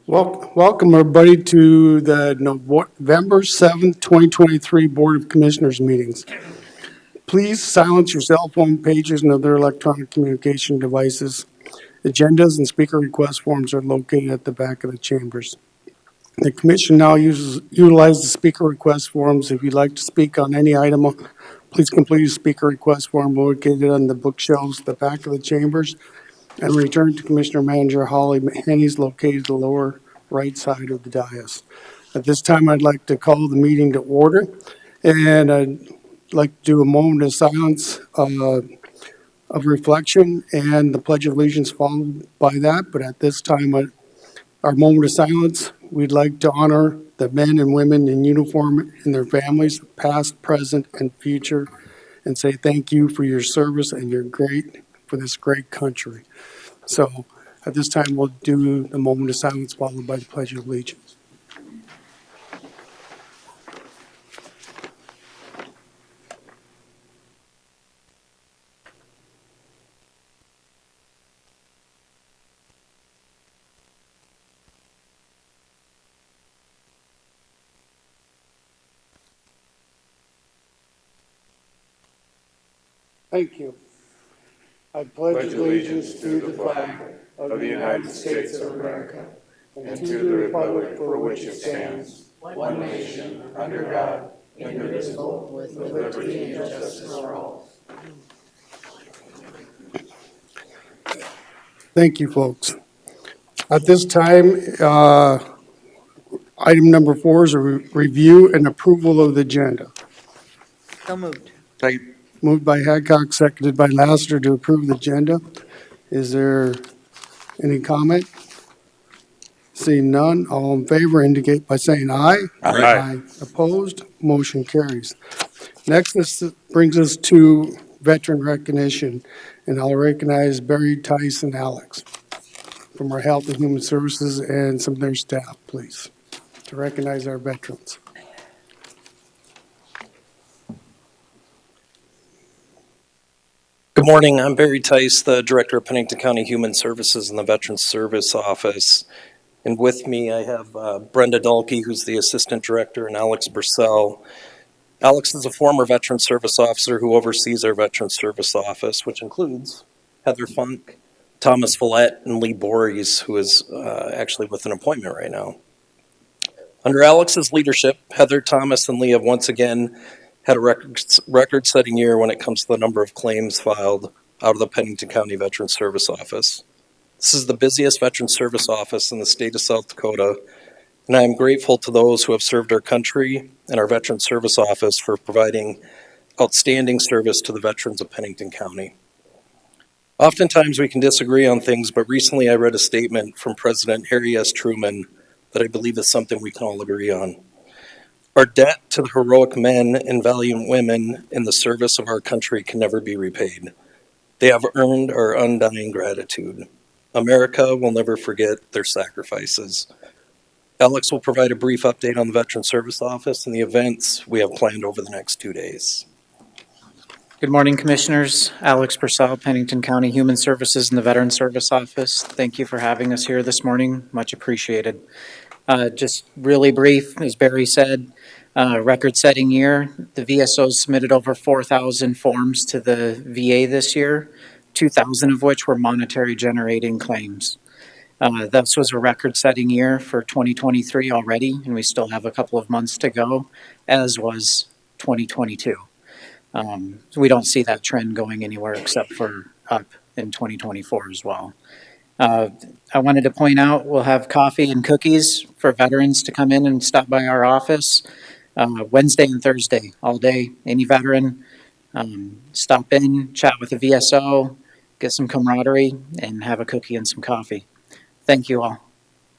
Welcome, everybody, to the November 7th, 2023 Board of Commissioners meetings. Please silence your cell phone pages and other electronic communication devices. Agendas and speaker request forms are located at the back of the chambers. The commission now utilize the speaker request forms. If you'd like to speak on any item, please complete a speaker request form located on the bookshelves at the back of the chambers and return to Commissioner Manager Holly Hennies located at the lower right side of the dais. At this time, I'd like to call the meeting to order, and I'd like to do a moment of silence of reflection and the Pledge of Allegiance followed by that. But at this time, our moment of silence, we'd like to honor the men and women in uniform and their families, past, present, and future, and say thank you for your service and for this great country. So at this time, we'll do the moment of silence followed by the Pledge of Allegiance. Thank you. I pledge allegiance to the flag of the United States of America and to the republic for which it stands, one nation, under God, indivisible, with liberty and justice for all. Thank you, folks. At this time, item number 4 is a review and approval of the agenda. So moved. Moved by Hadcock, seconded by Lassiter to approve the agenda. Is there any comment? Seeing none, all in favor indicate by saying aye. Aye. Opposed, motion carries. Next, this brings us to veteran recognition, and I'll recognize Barry, Tice, and Alex from our Health and Human Services and some of their staff, please, to recognize our veterans. Good morning. I'm Barry Tice, the Director of Pennington County Human Services in the Veterans Service Office. And with me, I have Brenda Dahlke, who's the Assistant Director, and Alex Bursell. Alex is a former Veteran Service Officer who oversees our Veterans Service Office, which includes Heather Funk, Thomas Follett, and Lee Borries, who is actually with an appointment right now. Under Alex's leadership, Heather, Thomas, and Lee have once again had a record-setting year when it comes to the number of claims filed out of the Pennington County Veterans Service Office. This is the busiest Veterans Service Office in the state of South Dakota, and I am grateful to those who have served our country and our Veterans Service Office for providing outstanding service to the veterans of Pennington County. Oftentimes we can disagree on things, but recently I read a statement from President Harry S. Truman that I believe is something we can all agree on. Our debt to the heroic men and valiant women in the service of our country can never be repaid. They have earned our undying gratitude. America will never forget their sacrifices. Alex will provide a brief update on the Veterans Service Office and the events we have planned over the next 2 days. Good morning, Commissioners. Alex Bursell, Pennington County Human Services and the Veterans Service Office. Thank you for having us here this morning. Much appreciated. Just really brief, as Barry said, record-setting year. The VSOs submitted over 4,000 forms to the VA this year, 2,000 of which were monetary generating claims. This was a record-setting year for 2023 already, and we still have a couple of months to go, as was 2022. So we don't see that trend going anywhere except for up in 2024 as well. I wanted to point out we'll have coffee and cookies for veterans to come in and stop by our office Wednesday and Thursday, all day. Any veteran, stop in, chat with the VSO, get some camaraderie, and have a cookie and some coffee. Thank you all.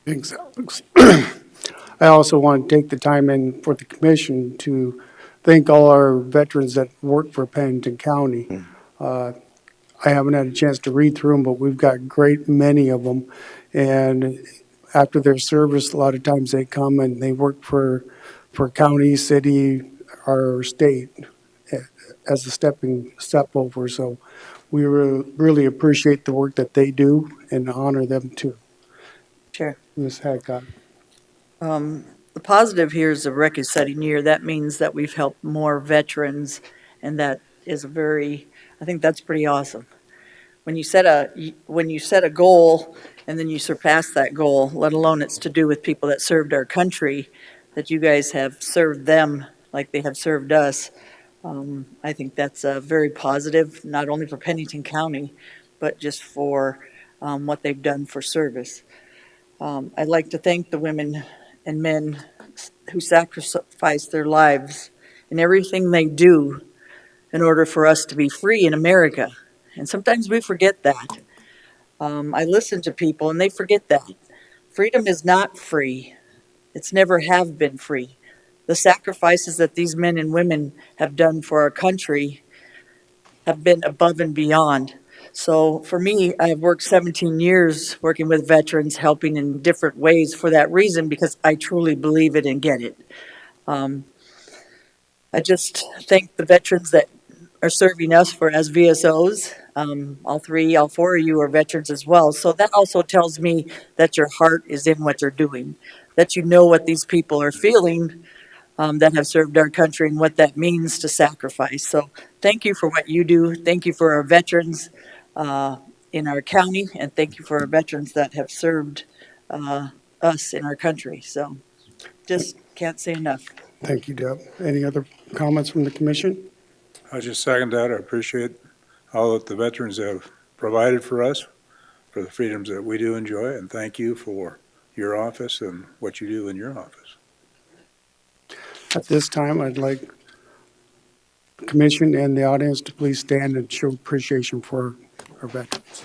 Thanks, Alex. I also want to take the time in for the commission to thank all our veterans that work for Pennington County. I haven't had a chance to read through them, but we've got great many of them. And after their service, a lot of times they come and they work for county, city, or state as a step over. So we really appreciate the work that they do and honor them too. Ms. Hadcock. The positive here is the record-setting year. That means that we've helped more veterans, and that is I think that's pretty awesome. When you set a goal and then you surpass that goal, let alone it's to do with people that served our country, that you guys have served them like they have served us. I think that's very positive, not only for Pennington County, but just for what they've done for service. I'd like to thank the women and men who sacrifice their lives in everything they do in order for us to be free in America. And sometimes we forget that. I listen to people and they forget that. Freedom is not free. It's never have been free. The sacrifices that these men and women have done for our country have been above and beyond. So for me, I've worked 17 years working with veterans, helping in different ways for that reason, because I truly believe it and get it. I just thank the veterans that are serving us for as VSOs. All four of you are veterans as well. So that also tells me that your heart is in what you're doing, that you know what these people are feeling that have served our country and what that means to sacrifice. So thank you for what you do. Thank you for our veterans in our county, and thank you for our veterans that have served us in our country. So just can't say enough. Thank you, Deb. Any other comments from the commission? I just second that. I appreciate all that the veterans have provided for us, for the freedoms that we do enjoy, and thank you for your office and what you do in your office. At this time, I'd like the commission and the audience to please stand and show appreciation for our veterans.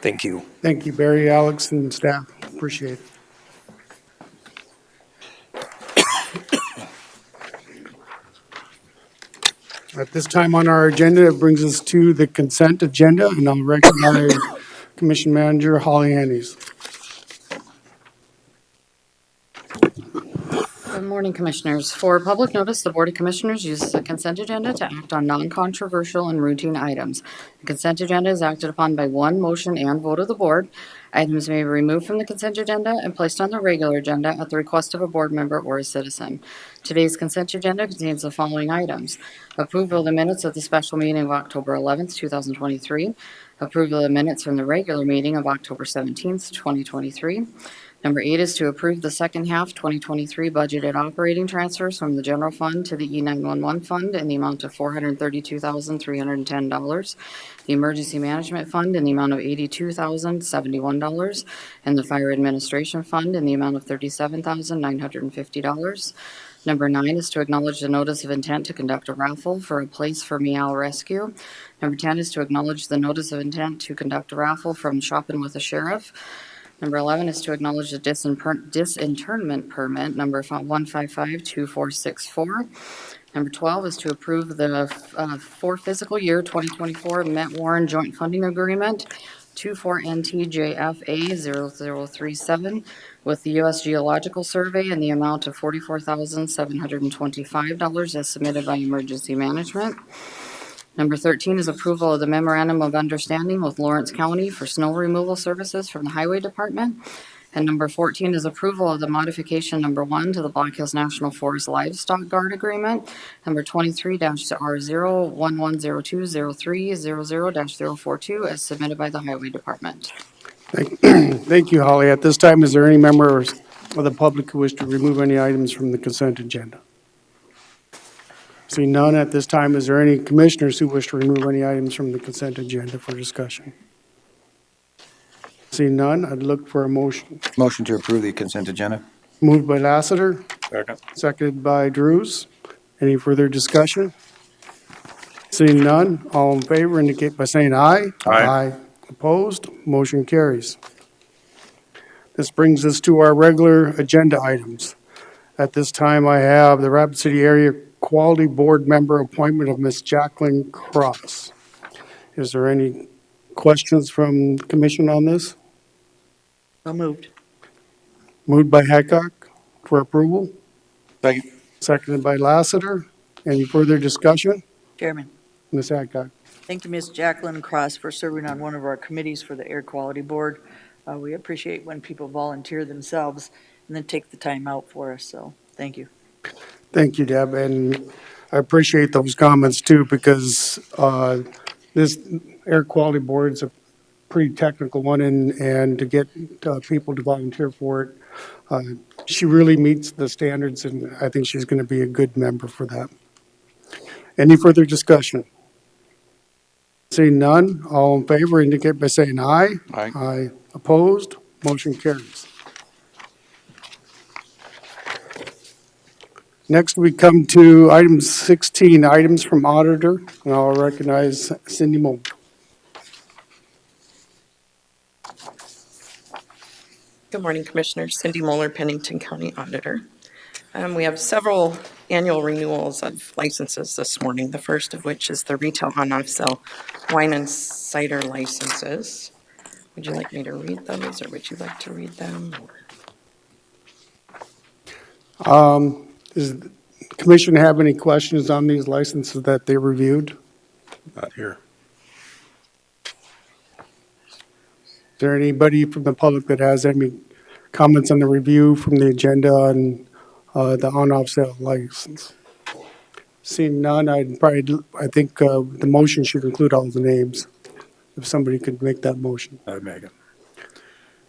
Thank you. Thank you, Barry, Alex, and staff. Appreciate it. At this time on our agenda, it brings us to the consent agenda, and I'll recognize Commission Manager Holly Andes. Good morning, Commissioners. For public notice, the Board of Commissioners uses a consent agenda to act on non-controversial and routine items. The consent agenda is acted upon by one motion and vote of the Board. Items may be removed from the consent agenda and placed on the regular agenda at the request of a board member or a citizen. Today's consent agenda contains the following items: approval of the minutes of the special meeting of October 11th, 2023, approval of the minutes from the regular meeting of October 17th, 2023. Number 8 is to approve the second half 2023 budgeted operating transfers from the general fund to the E911 fund in the amount of $432,310, the emergency management fund in the amount of $82,071, and the fire administration fund in the amount of $37,950. Number 9 is to acknowledge the notice of intent to conduct a raffle for a place for Meow Rescue. Number 10 is to acknowledge the notice of intent to conduct a raffle from Shopping with the Sheriff. Number 11 is to acknowledge the disinterment permit, number 1552464. Number 12 is to approve the for fiscal year 2024 Met Warren Joint Funding Agreement 24NTJFA0037 with the U.S. Geological Survey in the amount of $44,725 as submitted by Emergency Management. Number 13 is approval of the memorandum of understanding with Lawrence County for snow removal services from the Highway Department. And number 14 is approval of the modification number 1 to the Black Hills National Forest Livestock Guard Agreement, number 23-R011020300-042, as submitted by the Highway Department. Thank you, Holly. At this time, is there any members of the public who wish to remove any items from the consent agenda? Seeing none at this time, is there any commissioners who wish to remove any items from the consent agenda for discussion? Seeing none, I'd look for a motion. Motion to approve the consent agenda. Moved by Lassiter, Second. seconded by Drews. Any further discussion? Seeing none, all in favor indicate by saying aye. Aye. Opposed? Motion carries. This brings us to our regular agenda items. At this time, I have the Rapid City Area Quality Board Member appointment of Ms. Jacqueline Cross. Is there any questions from the commission on this? So moved. Moved by Hadcock, for approval, Second. seconded by Lassiter. Any further discussion? Chairman, Ms. Hadcock? thank you, Ms. Jacqueline Cross, for serving on one of our committees for the Air Quality Board. We appreciate when people volunteer themselves and then take the time out for us, so thank you. Thank you, Deb, and I appreciate those comments too, because this air quality board is a pretty technical one, and to get people to volunteer for it, she really meets the standards, and I think she's going to be a good member for that. Any further discussion? Seeing none, all in favor indicate by saying aye. Aye. Aye. Opposed? Motion carries. Next, we come to item 16, items from auditor, and I'll recognize Cindy Moe. Good morning, Commissioners. Cindy Moeller, Pennington County Auditor. We have several annual renewals of licenses this morning, the first of which is the retail on-off sale wine and cider licenses. Would you like me to read those, or would you like to read them? Does the commission have any questions on these licenses that they reviewed? Not here. Is there anybody from the public that has any comments on the review from the agenda on the on-off sale license? Seeing none, I think the motion should include all the names. If somebody could make that motion. I'd make it.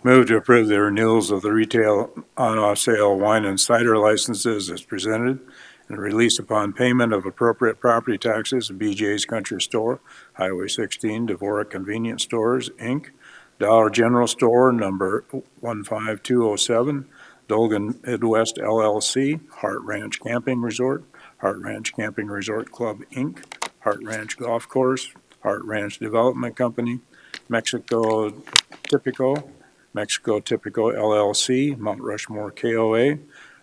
Move to approve the renewals of the retail on-off sale wine and cider licenses as presented and release upon payment of appropriate property taxes of BJ's Country Store, Highway 16, Dvorak Convenience Stores, Inc., Dollar General Store, number 15207, Dolgan Midwest LLC, Hart Ranch Camping Resort, Hart Ranch Camping Resort Club, Inc., Hart Ranch Golf Course, Hart Ranch Development Company, Mexico Typico LLC, Mount Rushmore KOA,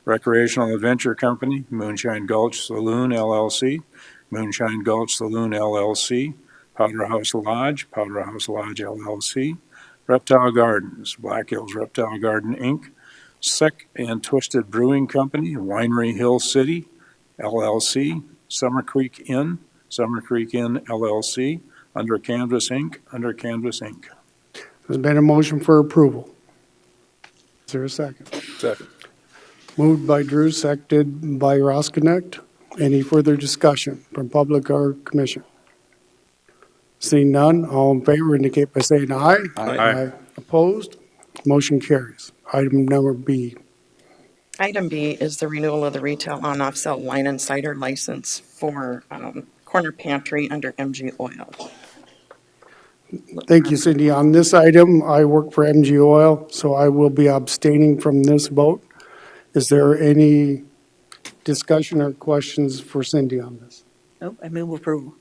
Recreational Adventure Company, Moonshine Gulch Saloon LLC, Moonshine Gulch Saloon LLC, Powder House Lodge LLC, Reptile Gardens, Black Hills Reptile Garden, Inc., Sec and Twisted Brewing Company, Winery Hill City LLC, Summer Creek Inn LLC, Under Canvas Inc. There's been a motion for approval. Is there a second? Second. Moved by Drew, seconded by Roskinick. Any further discussion from public or commission? Seeing none, all in favor indicate by saying aye. Aye. Opposed? Motion carries. Item number B. Item B is the renewal of the retail on-off sale wine and cider license for Corner Pantry under MG Oil. Thank you, Cindy. On this item, I work for MG Oil, so I will be abstaining from this vote. Is there any discussion or questions for Cindy on this? Nope, I move approval.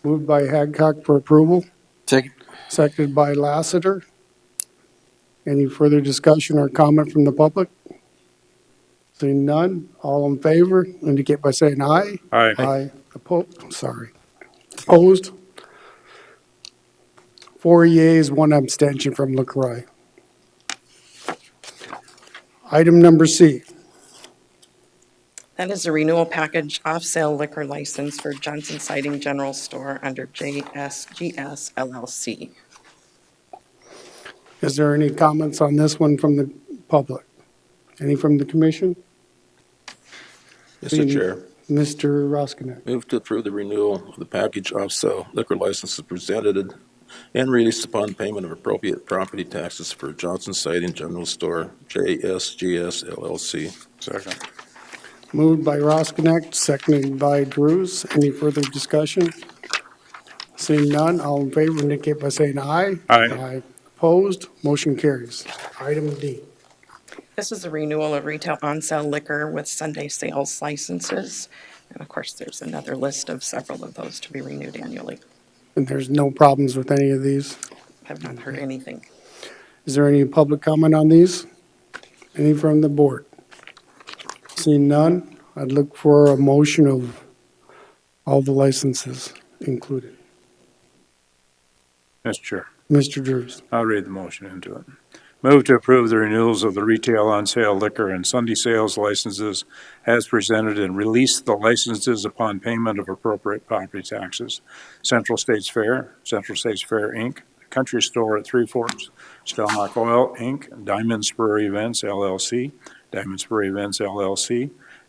Moved by Hadcock for approval, Second. seconded by Lassiter. Any further discussion or comment from the public? Seeing none, all in favor indicate by saying aye. Aye. Aye. Opposed? 4 yeas, 1 abstention from LaCroix. Item number C. That is a renewal package off-sale liquor license for Johnson Siding General Store under JSGS LLC. Is there any comments on this one from the public? Any from the commission? Mr. Chair, Mr. Roskinek. move to approve the renewal of the package off-sale liquor licenses presented and released upon payment of appropriate property taxes for Johnson Siding General Store, JSGS LLC. Second. Moved by Roskinek, seconded by Drews. Any further discussion? Seeing none, all in favor indicate by saying aye. Aye. Opposed? Motion carries. Item D. This is a renewal of retail on-sale liquor with Sunday sales licenses. And of course, there's another list of several of those to be renewed annually. And there's no problems with any of these? Have not heard anything. Is there any public comment on these? Any from the board? Seeing none, I'd look for a motion of all the licenses included. Mr. Chair, Mr. Drews. I'll read the motion into it. Move to approve the renewals of the retail on-sale liquor and Sunday sales licenses as presented and release the licenses upon payment of appropriate property taxes. Central States Fair, Inc., Country Store at Three Forks, Stelmach Oil, Inc., Diamond Spur Events, LLC,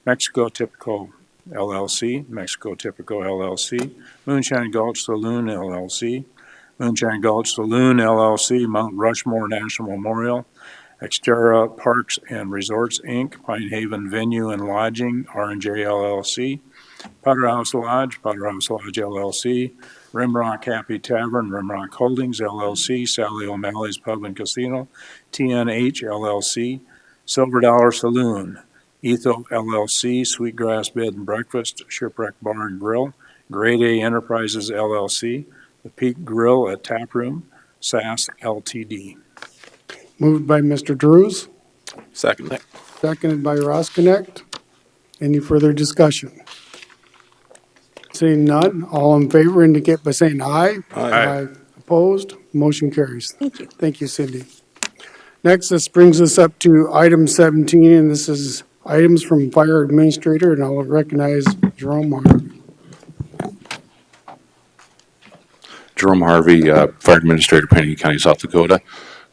Mexico Typico LLC, Moonshine Gulch Saloon LLC, Mount Rushmore National Memorial, Xterra Parks and Resorts, Inc., Pine Haven Venue and Lodging, R&J LLC, Potter House Lodge, LLC, Rimrock Happy Tavern, Rimrock Holdings, LLC, Sally O'Malley's Pub and Casino, TNH, LLC, Silver Dollar Saloon, Ethel, LLC, Sweetgrass Bed and Breakfast, Shipwreck Bar and Grill, Grade A Enterprises, LLC, The Peak Grill at Taproom, SAS Ltd. Moved by Mr. Drews, Second. seconded by Ross Connect. Any further discussion? Seeing none, all in favor indicate by saying aye. Aye. Opposed, motion carries. Thank you. Thank you, Cindy. Next, this brings us up to item 17, and this is items from Fire Administrator, and I'll recognize Jerome Harvey. Jerome Harvey, Fire Administrator, Pennington County, South Dakota.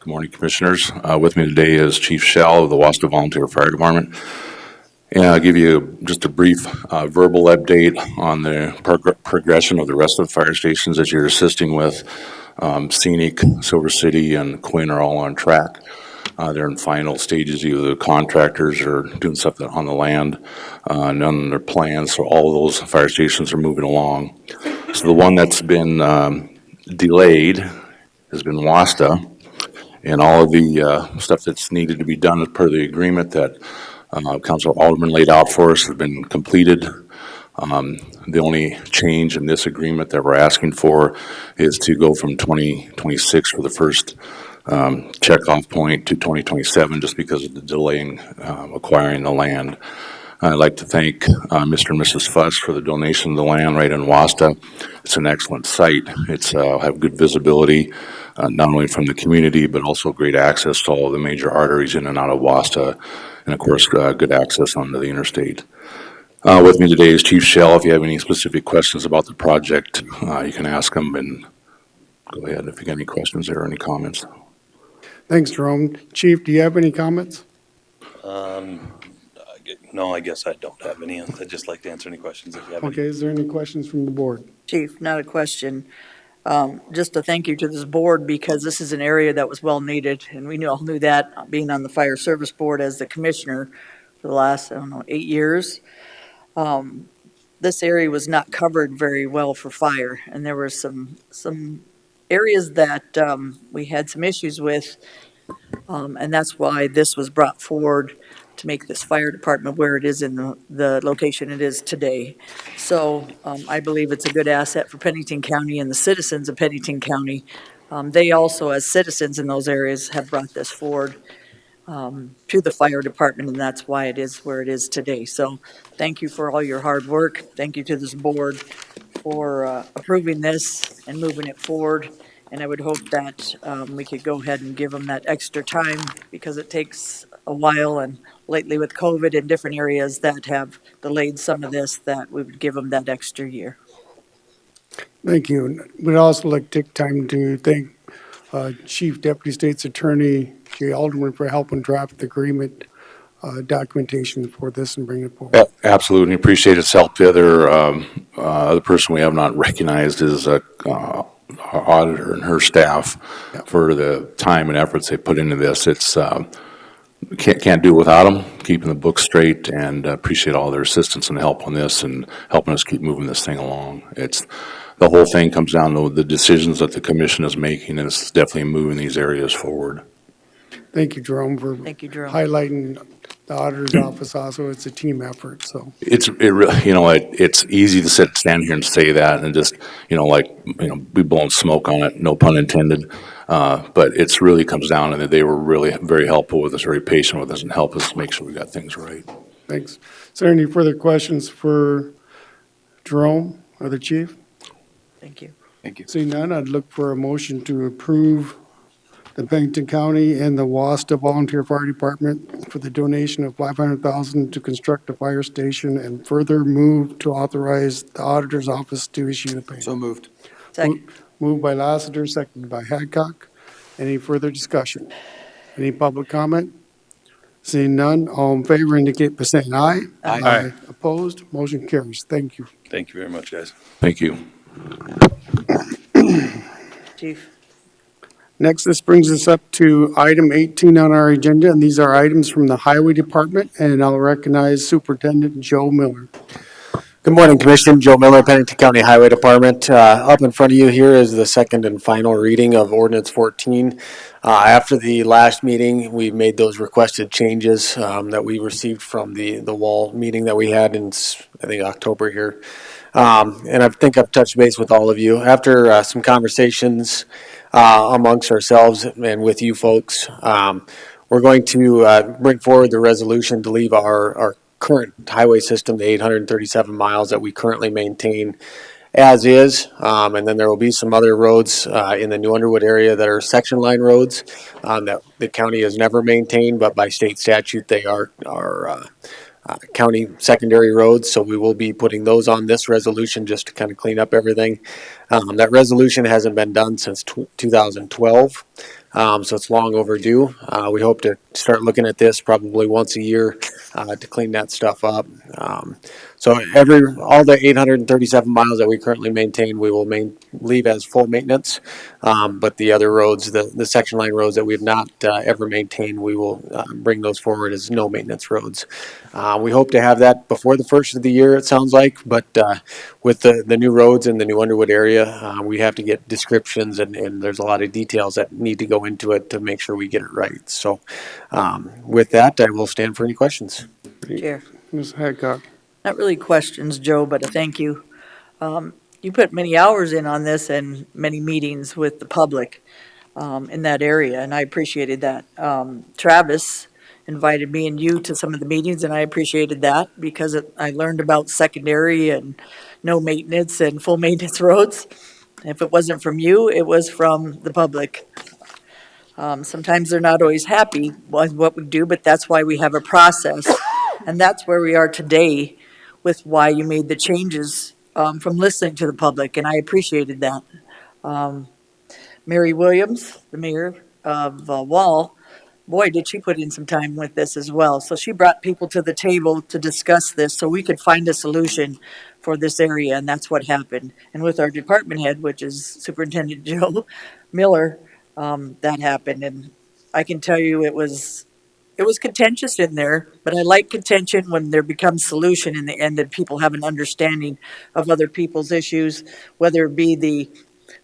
Good morning, Commissioners. With me today is Chief Shell of the Wasta Volunteer Fire Department. And I'll give you just a brief verbal update on the progression of the rest of the fire stations that you're assisting with. Scenic, Silver City, and Quinn are all on track. They're in final stages. Either the contractors are doing stuff on the land, none of their plans, so all of those fire stations are moving along. So the one that's been delayed has been Wasta, and all of the stuff that's needed to be done as per the agreement that Council Alderman laid out for us has been completed. The only change in this agreement that we're asking for is to go from 2026 for the first checkoff point to 2027, just because of the delay in acquiring the land. I'd like to thank Mr. and Mrs. Fuss for the donation of the land right in Wasta. It's an excellent site. It's have good visibility, not only from the community, but also great access to all of the major arteries in and out of Wasta, and of course, good access onto the interstate. With me today is Chief Shell. If you have any specific questions about the project, you can ask them, and go ahead if you got any questions there or any comments. Thanks, Jerome. Chief, do you have any comments? No, I guess I don't have any. I'd just like to answer any questions if you have any. Okay, is there any questions from the board? Chief, not a question. Just a thank you to this board, because this is an area that was well needed, and we all knew that, being on the Fire Service Board as the commissioner for the last, 8 years. This area was not covered very well for fire, and there were some areas that we had some issues with, and that's why this was brought forward to make this fire department where it is in the location it is today. So I believe it's a good asset for Pennington County and the citizens of Pennington County. They also, as citizens in those areas, have brought this forward to the fire department, and that's why it is where it is today. So thank you for all your hard work. Thank you to this board for approving this and moving it forward. And I would hope that we could go ahead and give them that extra time, because it takes a while, and lately with COVID in different areas that have delayed some of this, that we would give them that extra year. Thank you. We'd also like to take time to thank Chief Deputy State's Attorney Jay Alderman for helping draft the agreement documentation for this and bring it forward. Absolutely, appreciate its help. The other person we have not recognized is our auditor and her staff for the time and efforts they put into this. It's can't do it without them, keeping the books straight, and appreciate all their assistance and help on this and helping us keep moving this thing along. It's the whole thing comes down to the decisions that the commission is making, and it's definitely moving these areas forward. Thank you, Jerome, for highlighting the auditor's office. Also, it's a team effort. So it's easy to stand here and say that and just be blowing smoke on it. No pun intended. But it's really comes down to that they were really very helpful with us, very patient with us, and help us make sure we got things right. Thanks. Is there any further questions for Jerome or the chief? Thank you. Thank you. Seeing none, I'd look for a motion to approve the Pennington County and the Wasta Volunteer Fire Department for the donation of $500,000 to construct a fire station, and further move to authorize the auditor's office to issue the payment. So moved. Second. Moved by Lassiter, seconded by Hadcock. Any further discussion? Any public comment? Seeing none, all in favor indicate by saying aye. Aye. Opposed, motion carries. Thank you. Thank you very much, guys. Thank you. Chief. Next, this brings us up to item 18 on our agenda, and these are items from the Highway Department, and I'll recognize Superintendent Joe Miller. Good morning, Commissioner. Joe Miller, Pennington County Highway Department. Up in front of you here is the second and final reading of Ordinance 14. After the last meeting, we made those requested changes that we received from the wall meeting that we had in, I think, October here. And I think I've touched base with all of you. After some conversations amongst ourselves and with you folks, we're going to bring forward the resolution to leave our current highway system, the 837 miles that we currently maintain as is. And then there will be some other roads in the New Underwood area that are section line roads that the county has never maintained, but by state statute, they are county secondary roads. So we will be putting those on this resolution just to kind of clean up everything. That resolution hasn't been done since 2012. So it's long overdue. We hope to start looking at this probably once a year to clean that stuff up. So all the 837 miles that we currently maintain, we will leave as full maintenance. But the other roads, the section line roads that we've not ever maintained, we will bring those forward as no maintenance roads. We hope to have that before the first of the year, it sounds like, but with the new roads in the New Underwood area, we have to get descriptions and there's a lot of details that need to go into it to make sure we get it right. So with that, I will stand for any questions. Chair. Ms. Hadcock. Not really questions, Joe, but a thank you. You put many hours in on this and many meetings with the public in that area, and I appreciated that. Travis invited me and you to some of the meetings, and I appreciated that because I learned about secondary and no maintenance and full maintenance roads. If it wasn't from you, it was from the public. Sometimes they're not always happy with what we do, but that's why we have a process. And that's where we are today with why you made the changes from listening to the public, and I appreciated that. Mary Williams, the mayor of Wall, boy, did she put in some time with this as well. So she brought people to the table to discuss this so we could find a solution for this area, and that's what happened. And with our department head, which is Superintendent Joe Miller, that happened. And I can tell you it was contentious in there, but I like contention when there becomes solution in the end and people have an understanding of other people's issues, whether it be the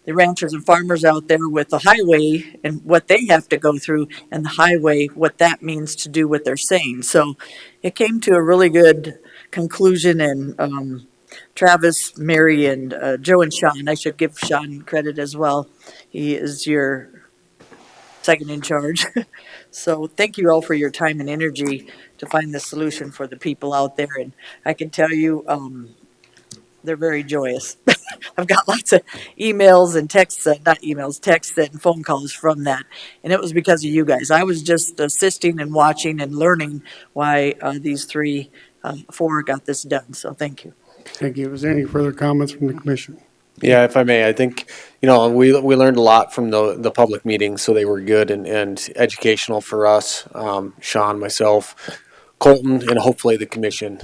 ranchers and farmers out there with the highway and what they have to go through, and the highway, what that means to do what they're saying. So it came to a really good conclusion, and Travis, Mary, and Joe and Sean, I should give Sean credit as well. He is your second in charge. So thank you all for your time and energy to find the solution for the people out there. And I can tell you, they're very joyous. I've got lots of emails and texts, not emails, texts and phone calls from that. And it was because of you guys. I was just assisting and watching and learning why these four got this done. So thank you. Thank you. Is there any further comments from the commission? Yeah, if I may, I think, we learned a lot from the public meetings, so they were good and educational for us, Sean, myself, Colton, and hopefully the commission,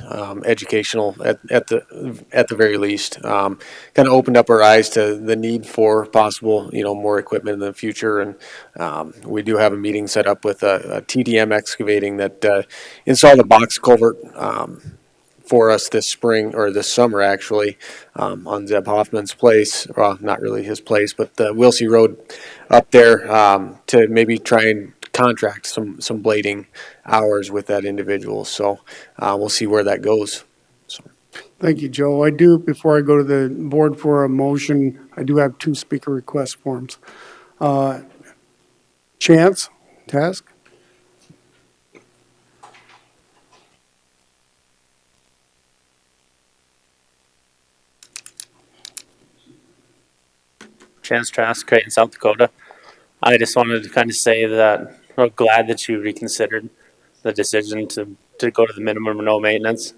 educational at the very least. Kind of opened up our eyes to the need for possible, more equipment in the future. And we do have a meeting set up with a TDM excavating that installed a box culvert for us this spring, or this summer actually, on Zeb Hoffman's place. Well, not really his place, but the Wilsey Road up there, to maybe try and contract some blading hours with that individual. So we'll see where that goes. So. Thank you, Joe. I do, before I go to the board for a motion, I do have 2 speaker request forms. Chance, Task? Chance Trask, Creighton, South Dakota. I just wanted to kind of say that we're glad that you reconsidered the decision to go to the minimum or no maintenance.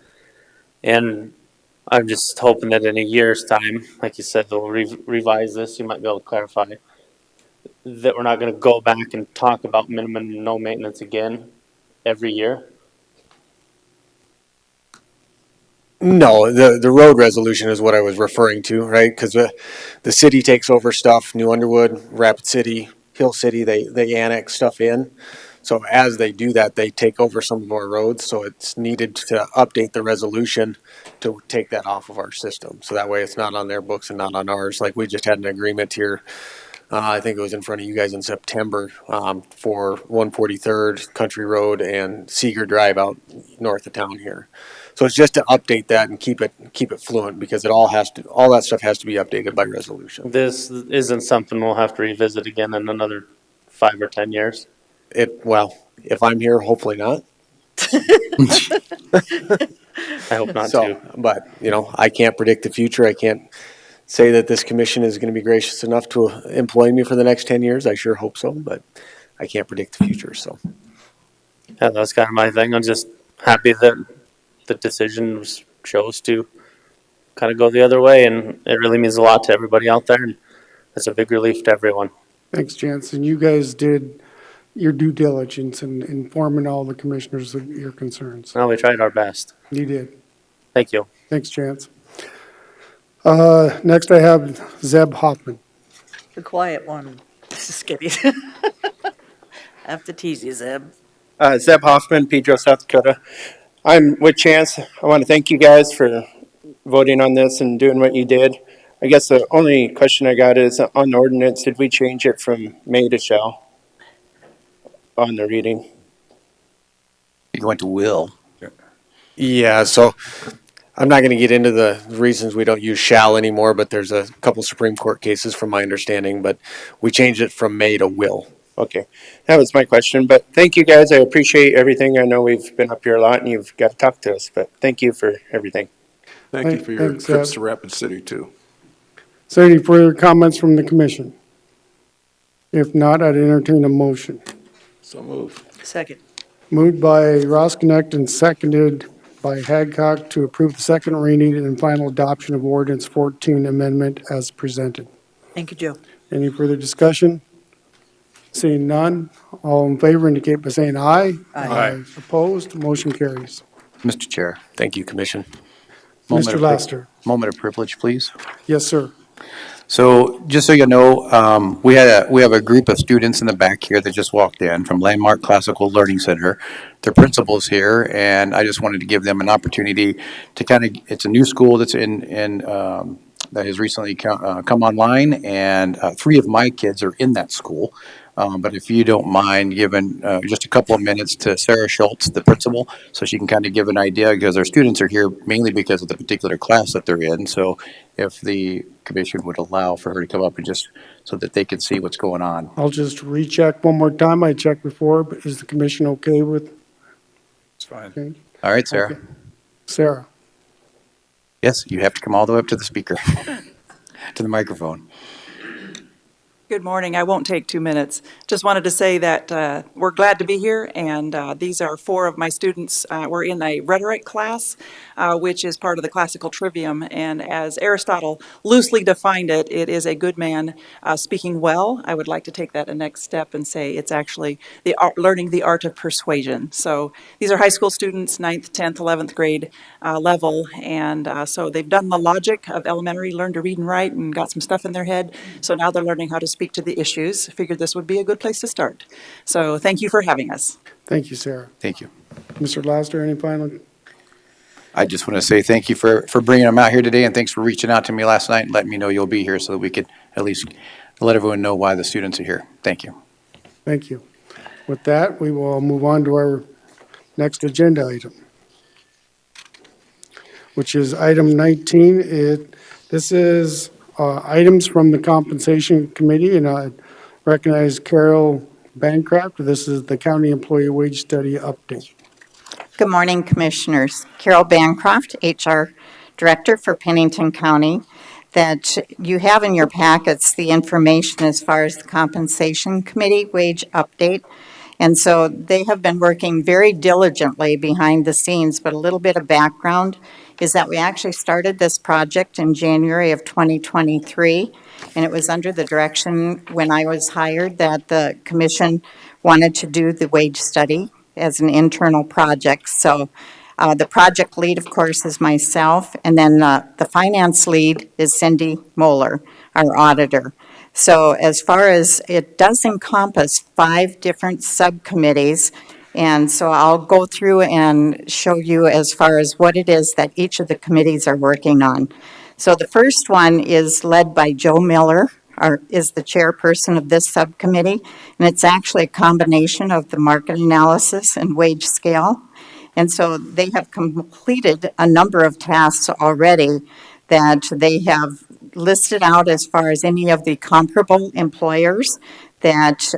And I'm just hoping that in a year's time, like you said, they'll revise this. You might be able to clarify that we're not going to go back and talk about minimum and no maintenance again every year. No, the road resolution is what I was referring to, right? Because the city takes over stuff, New Underwood, Rapid City, Hill City, they annex stuff in. So as they do that, they take over some of our roads, so it's needed to update the resolution to take that off of our system. So that way it's not on their books and not on ours. Like we just had an agreement here, I think it was in front of you guys in September, for 143rd Country Road and Seeger Drive out north of town here. So it's just to update that and keep it fluent, because all that stuff has to be updated by resolution. This isn't something we'll have to revisit again in another 5 or 10 years. Well, if I'm here, hopefully not. I hope not So, too. but, I can't predict the future. I can't say that this commission is going to be gracious enough to employ me for the next 10 years. I sure hope so, but I can't predict the future, so. Yeah, that's kind of my thing. I'm just happy that the decision chose to kind of go the other way, and it really means a lot to everybody out there, and it's a big relief to everyone. Thanks, Jansen. You guys did your due diligence in informing all the commissioners of your concerns. Well, we tried our best. You did. Thank you. Thanks, Chance. Next I have Zeb Hoffman. The quiet one. Just kidding. I have to tease you, Zeb. Zeb Hoffman, Pedro, South Dakota. I'm with Chance. I want to thank you guys for voting on this and doing what you did. I guess the only question I got is on the ordinance, did we change it from may to shall on the reading? You went to will. Yeah, so I'm not going to get into the reasons we don't use shall anymore, but there's a couple Supreme Court cases from my understanding, but we changed it from may to will. Okay, that was my question, but thank you guys. I appreciate everything. I know we've been up here a lot and you've got to talk to us, but thank you for everything. Thank you for your Thanks, trips Zeb. to Rapid City, too. Is there any further comments from the commission? If not, I'd entertain a motion. So moved. Second. Moved by Rosknecht and seconded by Hadcock to approve the second reading and final adoption of ordinance 14 amendment as presented. Thank you, Joe. Any further discussion? Seeing none, all in favor indicate by saying aye. Aye. Opposed, motion carries. Mr. Chair. Thank you, Commission. Mr. Laster. Moment of privilege, please. Yes, sir. So just so you know, we have a group of students in the back here that just walked in from Landmark Classical Learning Center. Their principal's here, and I just wanted to give them an opportunity to it's a new school that's that has recently come online, and 3 of my kids are in that school. But if you don't mind giving just a couple of minutes to Sarah Schultz, the principal, so she can kind of give an idea, because our students are here mainly because of the particular class that they're in. So if the commission would allow for her to come up and just so that they can see what's going on. I'll just recheck one more time. I checked before, but is the commission okay with? It's fine. Okay. All right, Sarah. Okay. Sarah. Yes, you have to come all the way up to the speaker, to the microphone. Good morning. I won't take 2 minutes. Just wanted to say that we're glad to be here, and these are 4 of my students. We're in a rhetoric class, which is part of the classical trivium, and as Aristotle loosely defined it, it is a good man speaking well. I would like to take that a next step and say it's actually learning the art of persuasion. So these are high school students, 9th, 10th, 11th grade level, and so they've done the logic of elementary, learned to read and write, and got some stuff in their head. So now they're learning how to speak to the issues. Figured this would be a good place to start. So thank you for having us. Thank you, Sarah. Thank you. Mr. Laster, any final? I just want to say thank you for bringing them out here today, and thanks for reaching out to me last night and letting me know you'll be here so that we could at least let everyone know why the students are here. Thank you. Thank you. With that, we will move on to our next agenda item, which is item 19. This is items from the Compensation Committee, and I recognize Carol Bancroft. This is the County Employee Wage Study Update. Good morning, Commissioners. Carol Bancroft, HR Director for Pennington County. that you have in your packets the information as far as the compensation committee wage update. And so they have been working very diligently behind the scenes, but a little bit of background is that we actually started this project in January of 2023, and it was under the direction when I was hired that the commission wanted to do the wage study as an internal project. So the project lead, of course, is myself, and then the finance lead is Cindy Moeller, our auditor. So as far as, it does encompass 5 different subcommittees, and so I'll go through and show you as far as what it is that each of the committees are working on. So the first one is led by Joe Miller, is the chairperson of this subcommittee, and it's actually a combination of the market analysis and wage scale. And so they have completed a number of tasks already that they have listed out as far as any of the comparable employers that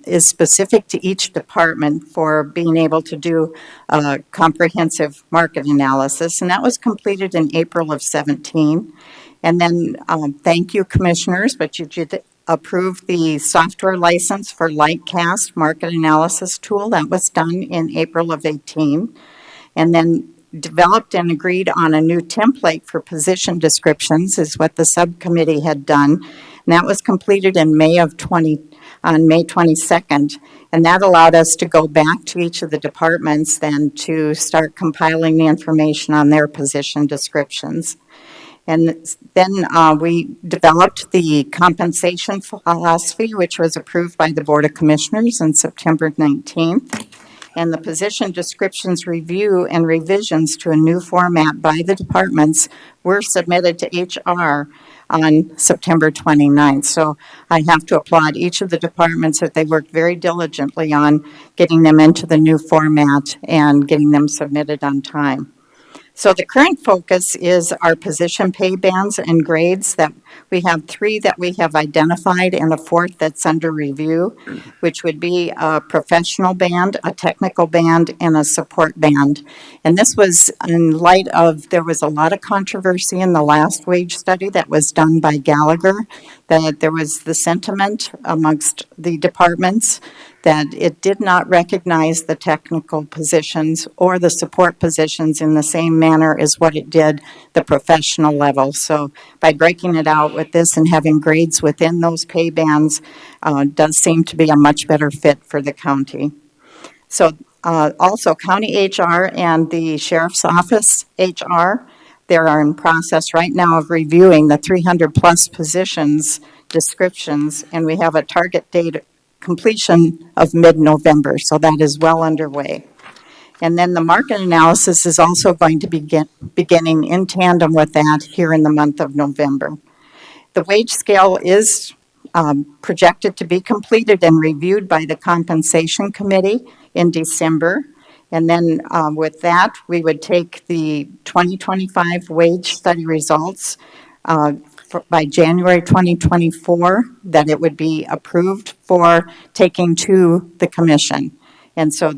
is specific to each department for being able to do a comprehensive market analysis. And that was completed in April of 17. And then, thank you, commissioners, but you did approve the software license for Lightcast market analysis tool. That was done in April of 18. And then developed and agreed on a new template for position descriptions is what the subcommittee had done. And that was completed in May 22nd. And that allowed us to go back to each of the departments then to start compiling the information on their position descriptions. And then we developed the compensation philosophy, which was approved by the Board of Commissioners on September 19th. And the position descriptions review and revisions to a new format by the departments were submitted to HR on September 29th. So I have to applaud each of the departments that they worked very diligently on getting them into the new format and getting them submitted on time. So the current focus is our position pay bands and grades. That we have 3 that we have identified and a 4th that's under review, which would be a professional band, a technical band, and a support band. And this was in light of, there was a lot of controversy in the last wage study that was done by Gallagher, that there was the sentiment amongst the departments that it did not recognize the technical positions or the support positions in the same manner as what it did the professional level. So by breaking it out with this and having grades within those pay bands does seem to be a much better fit for the county. So also county HR and the sheriff's office HR, they are in process right now of reviewing the 300 plus positions descriptions, and we have a target date completion of mid-November, so that is well underway. And then the market analysis is also going to beginning in tandem with that here in the month of November. The wage scale is projected to be completed and reviewed by the compensation committee in December. And then with that, we would take the 2025 wage study results by January 2024, that it would be approved for taking to the commission. And so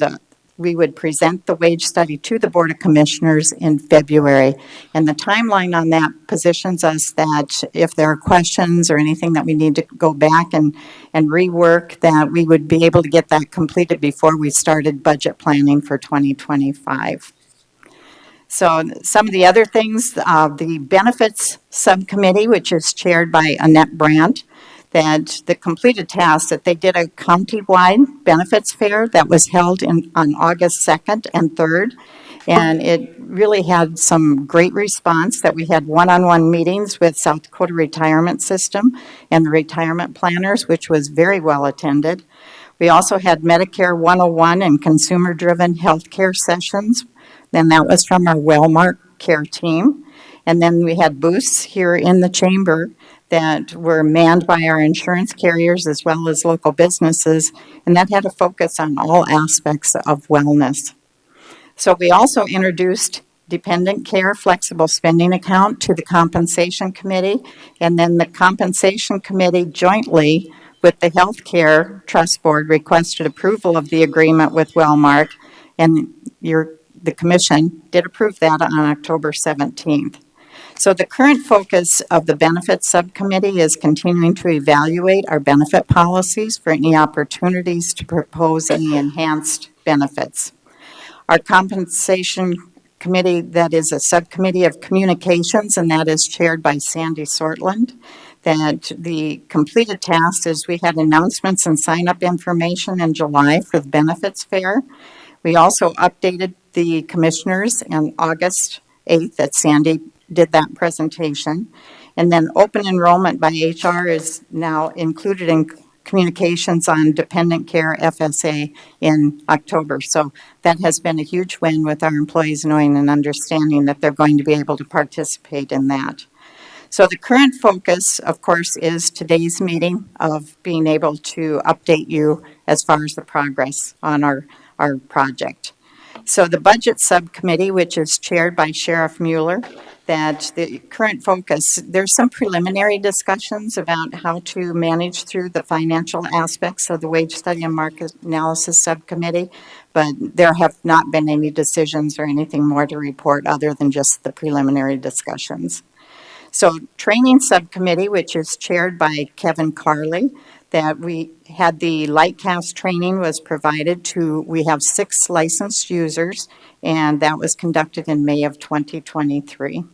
we would present the wage study to the Board of Commissioners in February. And the timeline on that positions us that if there are questions or anything that we need to go back and rework, that we would be able to get that completed before we started budget planning for 2025. So some of the other things, the benefits subcommittee, which is chaired by Annette Brandt, that the completed task that they did a county-wide benefits fair that was held on August 2nd and 3rd. And it really had some great response that we had one-on-one meetings with South Dakota Retirement System and the retirement planners, which was very well attended. We also had Medicare 101 and consumer-driven healthcare sessions. Then that was from our Wellmark care team. And then we had booths here in the chamber that were manned by our insurance carriers as well as local businesses, and that had a focus on all aspects of wellness. So we also introduced dependent care flexible spending account to the compensation committee, and then the compensation committee jointly with the healthcare trust board requested approval of the agreement with Wellmark, and the commission did approve that on October 17th. So the current focus of the Benefits Subcommittee is continuing to evaluate our benefit policies for any opportunities to propose any enhanced benefits. Our Compensation Committee, that is a subcommittee of communications, and that is chaired by Sandy Sortland. That the completed task is we had announcements and sign-up information in July for the benefits fair. We also updated the commissioners on August 8th that Sandy did that presentation. And then open enrollment by HR is now included in communications on dependent care FSA in October. So that has been a huge win with our employees knowing and understanding that they're going to be able to participate in that. So the current focus, of course, is today's meeting of being able to update you as far as the progress on our project. So the Budget Subcommittee, which is chaired by Sheriff Mueller, that the current focus, there's some preliminary discussions about how to manage through the financial aspects of the Wage Study and Market Analysis Subcommittee, but there have not been any decisions or anything more to report other than just the preliminary discussions. So Training Subcommittee, which is chaired by Kevin Carley, that we had the Lightcast training was provided to, we have 6 licensed users, and that was conducted in May of 2023.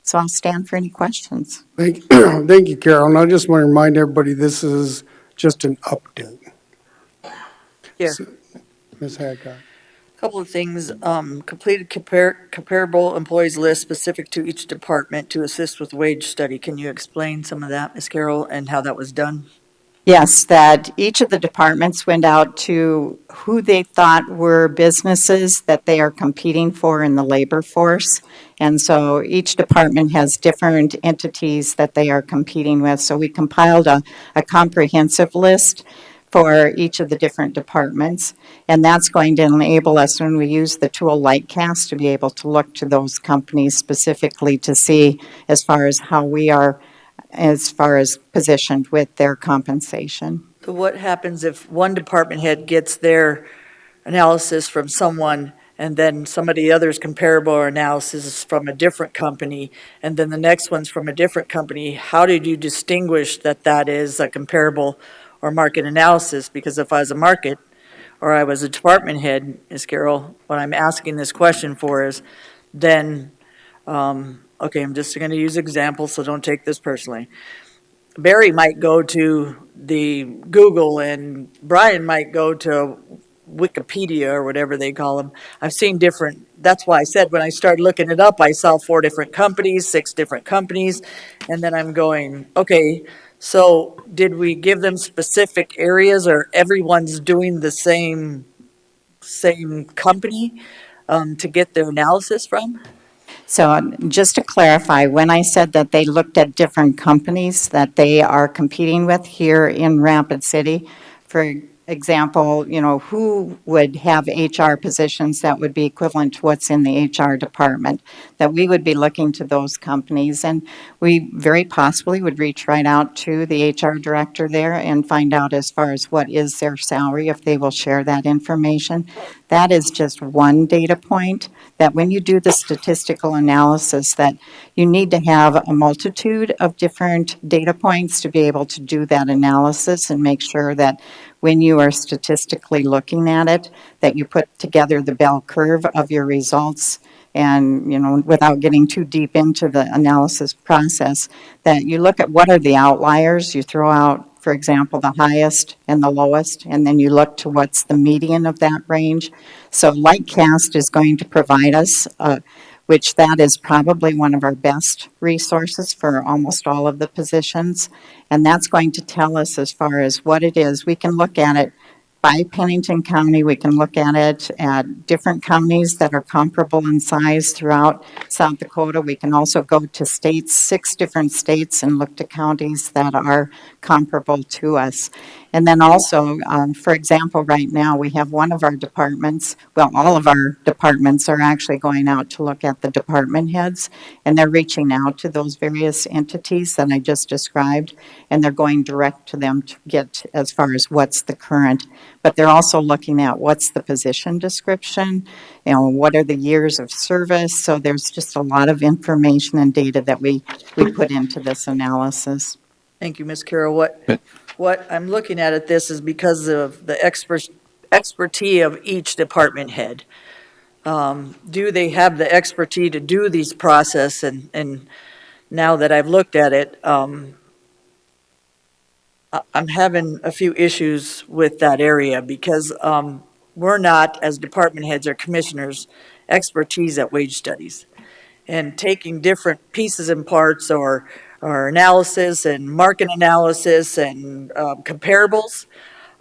So I'll stand for any questions. Thank you, Carol. And I just want to remind everybody, this is just an update. Here. Ms. Hadcock. Couple of things, completed comparable employees list specific to each department to assist with wage study. Can you explain some of that, Ms. Carroll, and how that was done? Yes, that each of the departments went out to who they thought were businesses that they are competing for in the labor force. And so each department has different entities that they are competing with. So we compiled a comprehensive list for each of the different departments. And that's going to enable us, when we use the tool Lightcast, to be able to look to those companies specifically to see as far as how we are as far as positioned with their compensation. So what happens if one department head gets their analysis from someone and then somebody other's comparable or analysis is from a different company and then the next one's from a different company? How did you distinguish that that is a comparable or market analysis? Because if I was a market or I was a department head, Ms. Carroll, what I'm asking this question for is then, okay, I'm just going to use examples, so don't take this personally. Barry might go to the Google and Brian might go to Wikipedia or whatever they call them. I've seen different, that's why I said when I started looking it up, I saw 4 different companies, 6 different companies, and then I'm going, okay, so did we give them specific areas or everyone's doing the same company to get their analysis from? So just to clarify, when I said that they looked at different companies that they are competing with here in Rapid City, for example, you know, who would have HR positions that would be equivalent to what's in the HR department, that we would be looking to those companies. And we very possibly would reach right out to the HR director there and find out as far as what is their salary, if they will share that information. That is just one data point, that when you do the statistical analysis, that you need to have a multitude of different data points to be able to do that analysis and make sure that when you are statistically looking at it, that you put together the bell curve of your results and, you know, without getting too deep into the analysis process, that you look at what are the outliers, you throw out, for example, the highest and the lowest, and then you look to what's the median of that range. So Lightcast is going to provide us, which that is probably one of our best resources for almost all of the positions. And that's going to tell us as far as what it is. We can look at it by Pennington County. We can look at it at different counties that are comparable in size throughout South Dakota. We can also go to states, 6 different states, and look to counties that are comparable to us. And then also, for example, right now, we have one of our departments, well, all of our departments are actually going out to look at the department heads, and they're reaching out to those various entities that I just described, and they're going direct to them to get as far as what's the current but they're also looking at what's the position description, what are the years of service. So there's just a lot of information and data that we put into this analysis. Thank you, Ms. Carroll. What I'm looking at this is because of the expertise of each department head. Do they have the expertise to do these process? And now that I've looked at it, I'm having a few issues with that area because we're not, as department heads or commissioners, expertise at wage studies. And taking different pieces and parts or analysis and market analysis and comparables,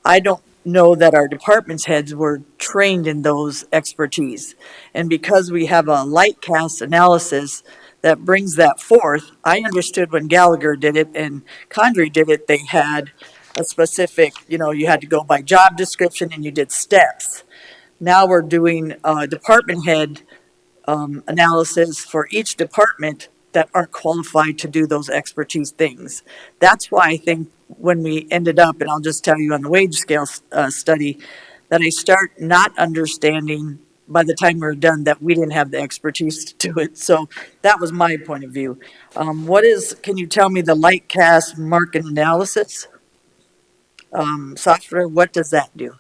I don't know that our department's heads were trained in those expertise. And because we have a light cast analysis that brings that forth, I understood when Gallagher did it and Condrey did it, they had a specific, you had to go by job description and you did steps. Now we're doing department head analysis for each department that aren't qualified to do those expertise things. That's why I think when we ended up, and I'll just tell you on the wage scale study, that I start not understanding by the time we were done that we didn't have the expertise to do it. So that was my point of view. Can you tell me the light cast market analysis software? What does that do?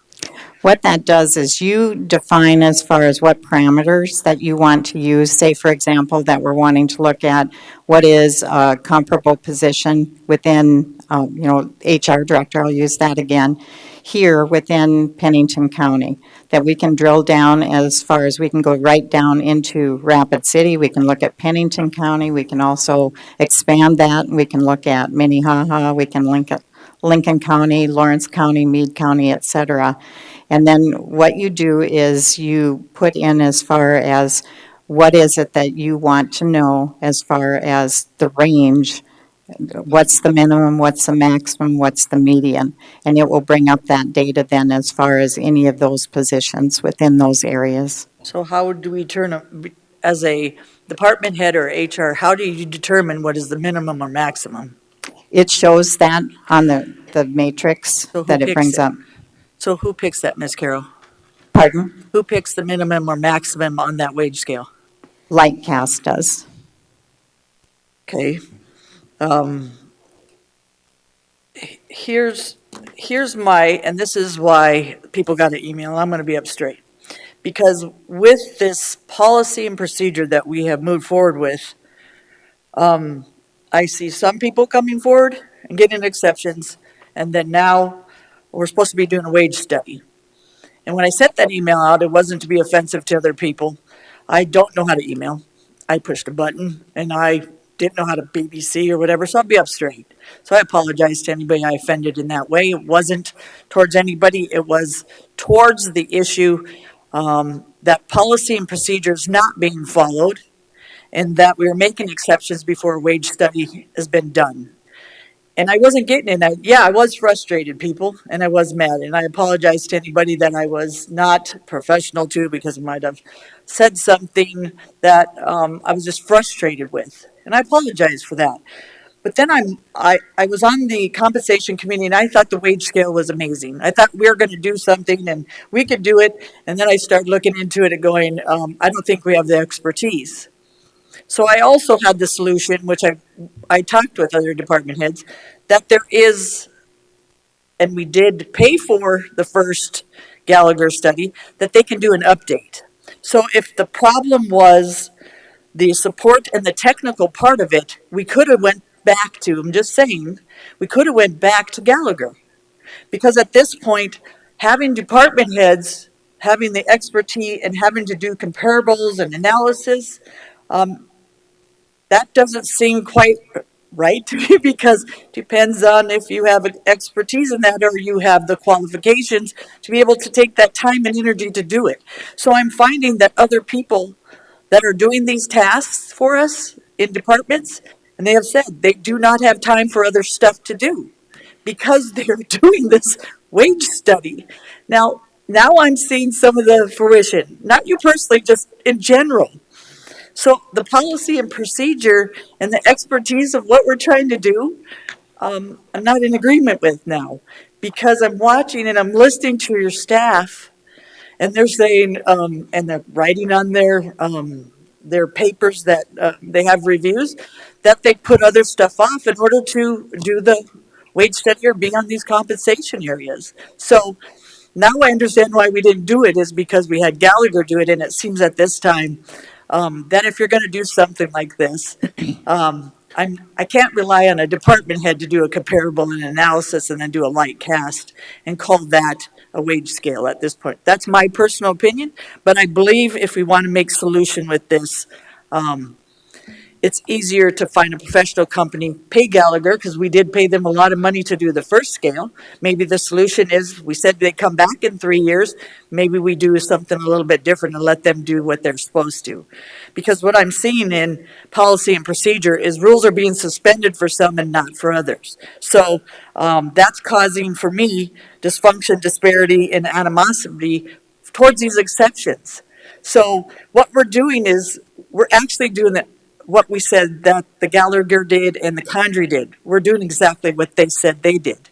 What that does is you define as far as what parameters that you want to use. Say, for example, that we're wanting to look at what is a comparable position within, HR director, I'll use that again, here within Pennington County, that we can drill down as far as we can go right down into Rapid City. We can look at Pennington County. We can also expand that. We can look at Minnehaha. We can link at Lincoln County, Lawrence County, Meade County, et cetera. And then what you do is you put in as far as what is it that you want to know as far as the range, what's the minimum, what's the maximum, what's the median. And it will bring up that data then as far as any of those positions within those areas. So how do we as a department head or HR, how do you determine what is the minimum or maximum? It shows that on the matrix that it brings up. So who picks that, Ms. Carroll? Pardon? Who picks the minimum or maximum on that wage scale? Lightcast does. Okay. Here's and this is why people got an email, I'm going to be up straight. Because with this policy and procedure that we have moved forward with, I see some people coming forward and getting exceptions, and then now we're supposed to be doing a wage study. And when I sent that email out, it wasn't to be offensive to other people. I don't know how to email. I pushed a button, and I didn't know how to BBC or whatever, so I'll be up straight. So I apologize to anybody I offended in that way. It wasn't towards anybody. It was towards the issue that policy and procedures not being followed, and that we were making exceptions before a wage study has been done. And I wasn't getting it. I was frustrated, people, and I was mad. And I apologize to anybody that I was not professional to because I might have said something that I was just frustrated with. And I apologize for that. But then I was on the compensation committee, and I thought the wage scale was amazing. I thought we were going to do something, and we could do it. And then I started looking into it and going, I don't think we have the expertise. So I also had the solution, which I talked with other department heads, that there is, and we did pay for the first Gallagher study, that they can do an update. So if the problem was the support and the technical part of it, we could have went back to, I'm just saying, we could have went back to Gallagher. Because at this point, having department heads, having the expertise and having to do comparables and analysis, that doesn't seem quite right to me because it depends on if you have expertise in that or you have the qualifications to be able to take that time and energy to do it. So I'm finding that other people that are doing these tasks for us in departments, and they have said they do not have time for other stuff to do because they're doing this wage study. Now I'm seeing some of the fruition, not you personally, just in general. So the policy and procedure and the expertise of what we're trying to do, I'm not in agreement with now, because I'm watching and I'm listening to your staff, and they're saying, and they're writing on their papers that, they have reviews, that they put other stuff off in order to do the wage study or be on these compensation areas. So now I understand why we didn't do it, is because we had Gallagher do it, and it seems at this time, that if you're gonna do something like this, I can't rely on a department head to do a comparable and analysis and then do a light cast and call that a wage scale at this point. That's my personal opinion, but I believe if we want to make solution with this, it's easier to find a professional company, pay Gallagher, because we did pay them a lot of money to do the first scale. Maybe the solution is, we said they come back in 3 years, maybe we do something a little bit different and let them do what they're supposed to. Because what I'm seeing in policy and procedure is rules are being suspended for some and not for others. So that's causing, for me, dysfunction, disparity, and animosity towards these exceptions. So what we're doing is, we're actually doing what we said that the Gallagher did and the Condrey did. We're doing exactly what they said they did.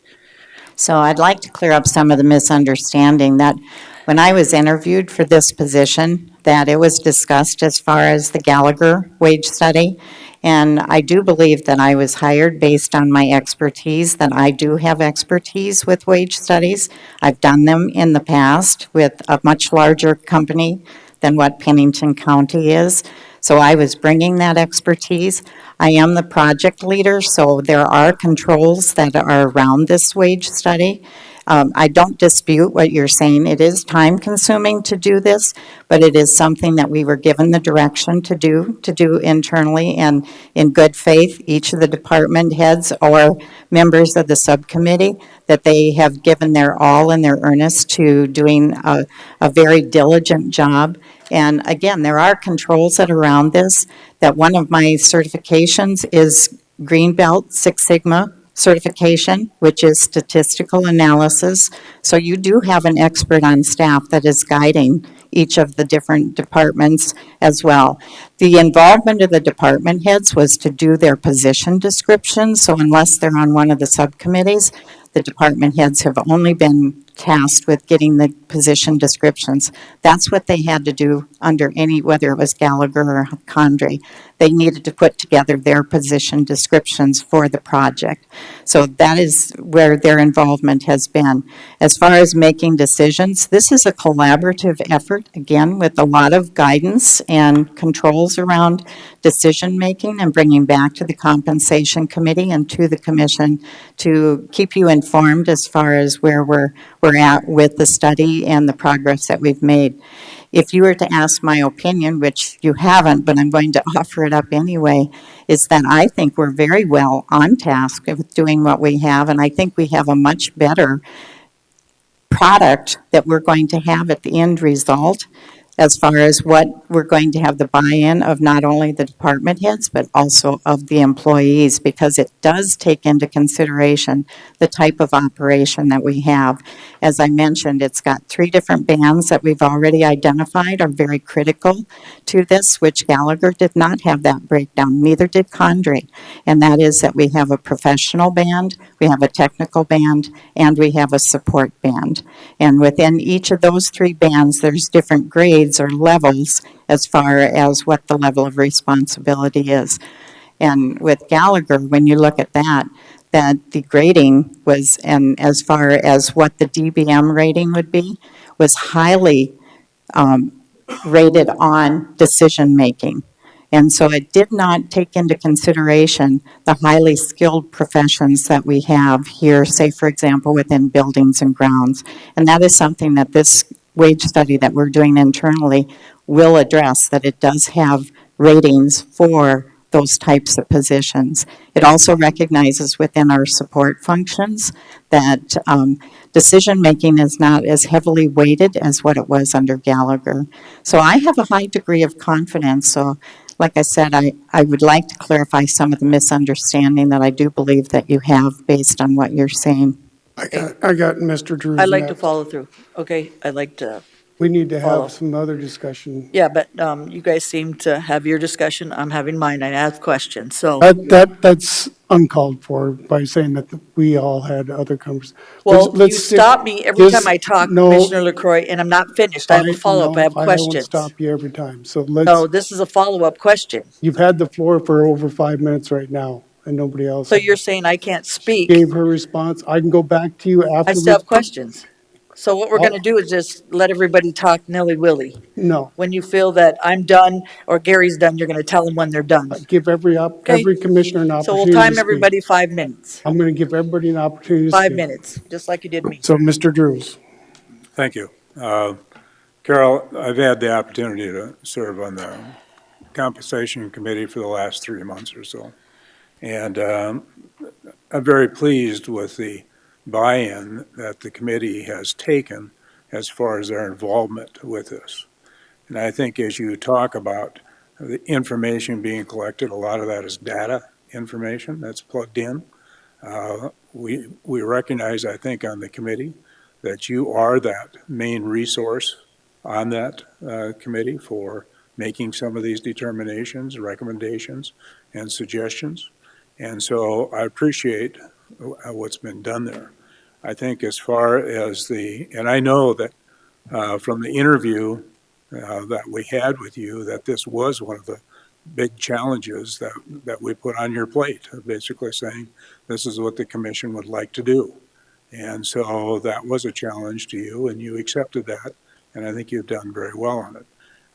So I'd like to clear up some of the misunderstanding that when I was interviewed for this position, that it was discussed as far as the Gallagher wage study. And I do believe that I was hired based on my expertise, that I do have expertise with wage studies. I've done them in the past with a much larger company than what Pennington County is. So I was bringing that expertise. I am the project leader, so there are controls that are around this wage study. I don't dispute what you're saying. It is time consuming to do this, but it is something that we were given the direction to do internally, and in good faith, each of the department heads or members of the subcommittee, that they have given their all and their earnest to doing a very diligent job. And again, there are controls that are around this, that one of my certifications is Green Belt Six Sigma certification, which is statistical analysis. So you do have an expert on staff that is guiding each of the different departments as well. The involvement of the department heads was to do their position descriptions, so unless they're on one of the subcommittees, the department heads have only been tasked with getting the position descriptions. That's what they had to do under any, whether it was Gallagher or Condrey. They needed to put together their position descriptions for the project. So that is where their involvement has been. As far as making decisions, this is a collaborative effort, again, with a lot of guidance and controls around decision-making and bringing back to the compensation committee and to the commission to keep you informed as far as where we're at with the study and the progress that we've made. If you were to ask my opinion, which you haven't, but I'm going to offer it up anyway, is that I think we're very well on task with doing what we have, and I think we have a much better product that we're going to have at the end result, as far as what we're going to have the buy-in of not only the department heads, but also of the employees, because it does take into consideration the type of operation that we have. As I mentioned, it's got 3 different bands that we've already identified are very critical to this, which Gallagher did not have that breakdown, neither did Condrey. And that is that we have a professional band, we have a technical band, and we have a support band. And within each of those 3 bands, there's different grades or levels as far as what the level of responsibility is. And with Gallagher, when you look at that the grading was, and as far as what the DBM rating would be, was highly rated on decision-making. And so it did not take into consideration the highly skilled professions that we have here, say, for example, within buildings and grounds. And that is something that this wage study that we're doing internally will address, that it does have ratings for those types of positions. It also recognizes within our support functions that decision-making is not as heavily weighted as what it was under Gallagher. So I have a high degree of confidence. So like I said, I would like to clarify some of the misunderstanding that I do believe that you have based on what you're saying. I got Mr. Drews I'd like to next. follow through, okay? I'd like to We need to follow. have some other discussion. Yeah, but you guys seem to have your discussion. I'm having mine. I ask questions, so. That's uncalled for by saying that we all had other conversations. Well, you stop me every time I talk, Commissioner LaCroy, and I'm not finished. I have a follow-up. I have I won't questions. stop you every time. So No, this is a follow-up question. you've had the floor for over 5 minutes right now, and nobody else. So you're saying I can't speak? Gave her response. I can go back to you after. I still have questions. So what we're going to do is just let everybody talk nilly-willy. No. When you feel that I'm done or Gary's done, you're going to tell them when they're done. Give every commissioner an So opportunity. we'll time everybody 5 minutes. I'm going to give everybody an opportunity to 5 speak. minutes, just like you did me. So, Mr. Drews. Thank you. Carol, I've had the opportunity to serve on the compensation committee for the last 3 months or so. And I'm very pleased with the buy-in that the committee has taken as far as their involvement with this. And I think as you talk about the information being collected, a lot of that is data information that's plugged in. We recognize, I think, on the committee that you are that main resource on that committee for making some of these determinations, recommendations, and suggestions. And so I appreciate what's been done there. I think as far as and I know that from the interview that we had with you, that this was one of the big challenges that we put on your plate, basically saying, this is what the commission would like to do. And so that was a challenge to you, and you accepted that, and I think you've done very well on it.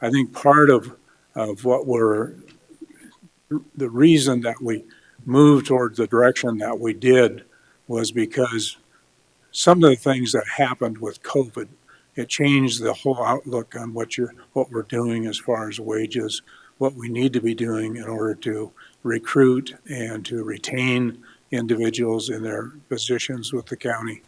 I think part of what the reason that we moved towards the direction that we did was because some of the things that happened with COVID, it changed the whole outlook on what we're doing as far as wages, what we need to be doing in order to recruit and to retain individuals in their positions with the county.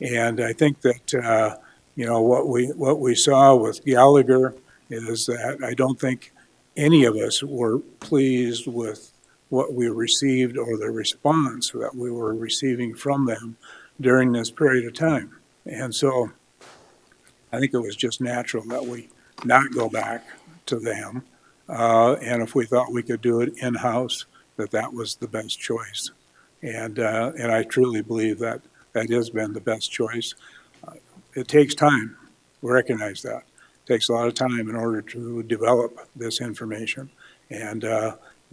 And I think that what we saw with Gallagher is that I don't think any of us were pleased with what we received or the response that we were receiving from them during this period of time. And so I think it was just natural that we not go back to them. And if we thought we could do it in-house, that was the best choice. And I truly believe that has been the best choice. It takes time. We recognize that. It takes a lot of time in order to develop this information. And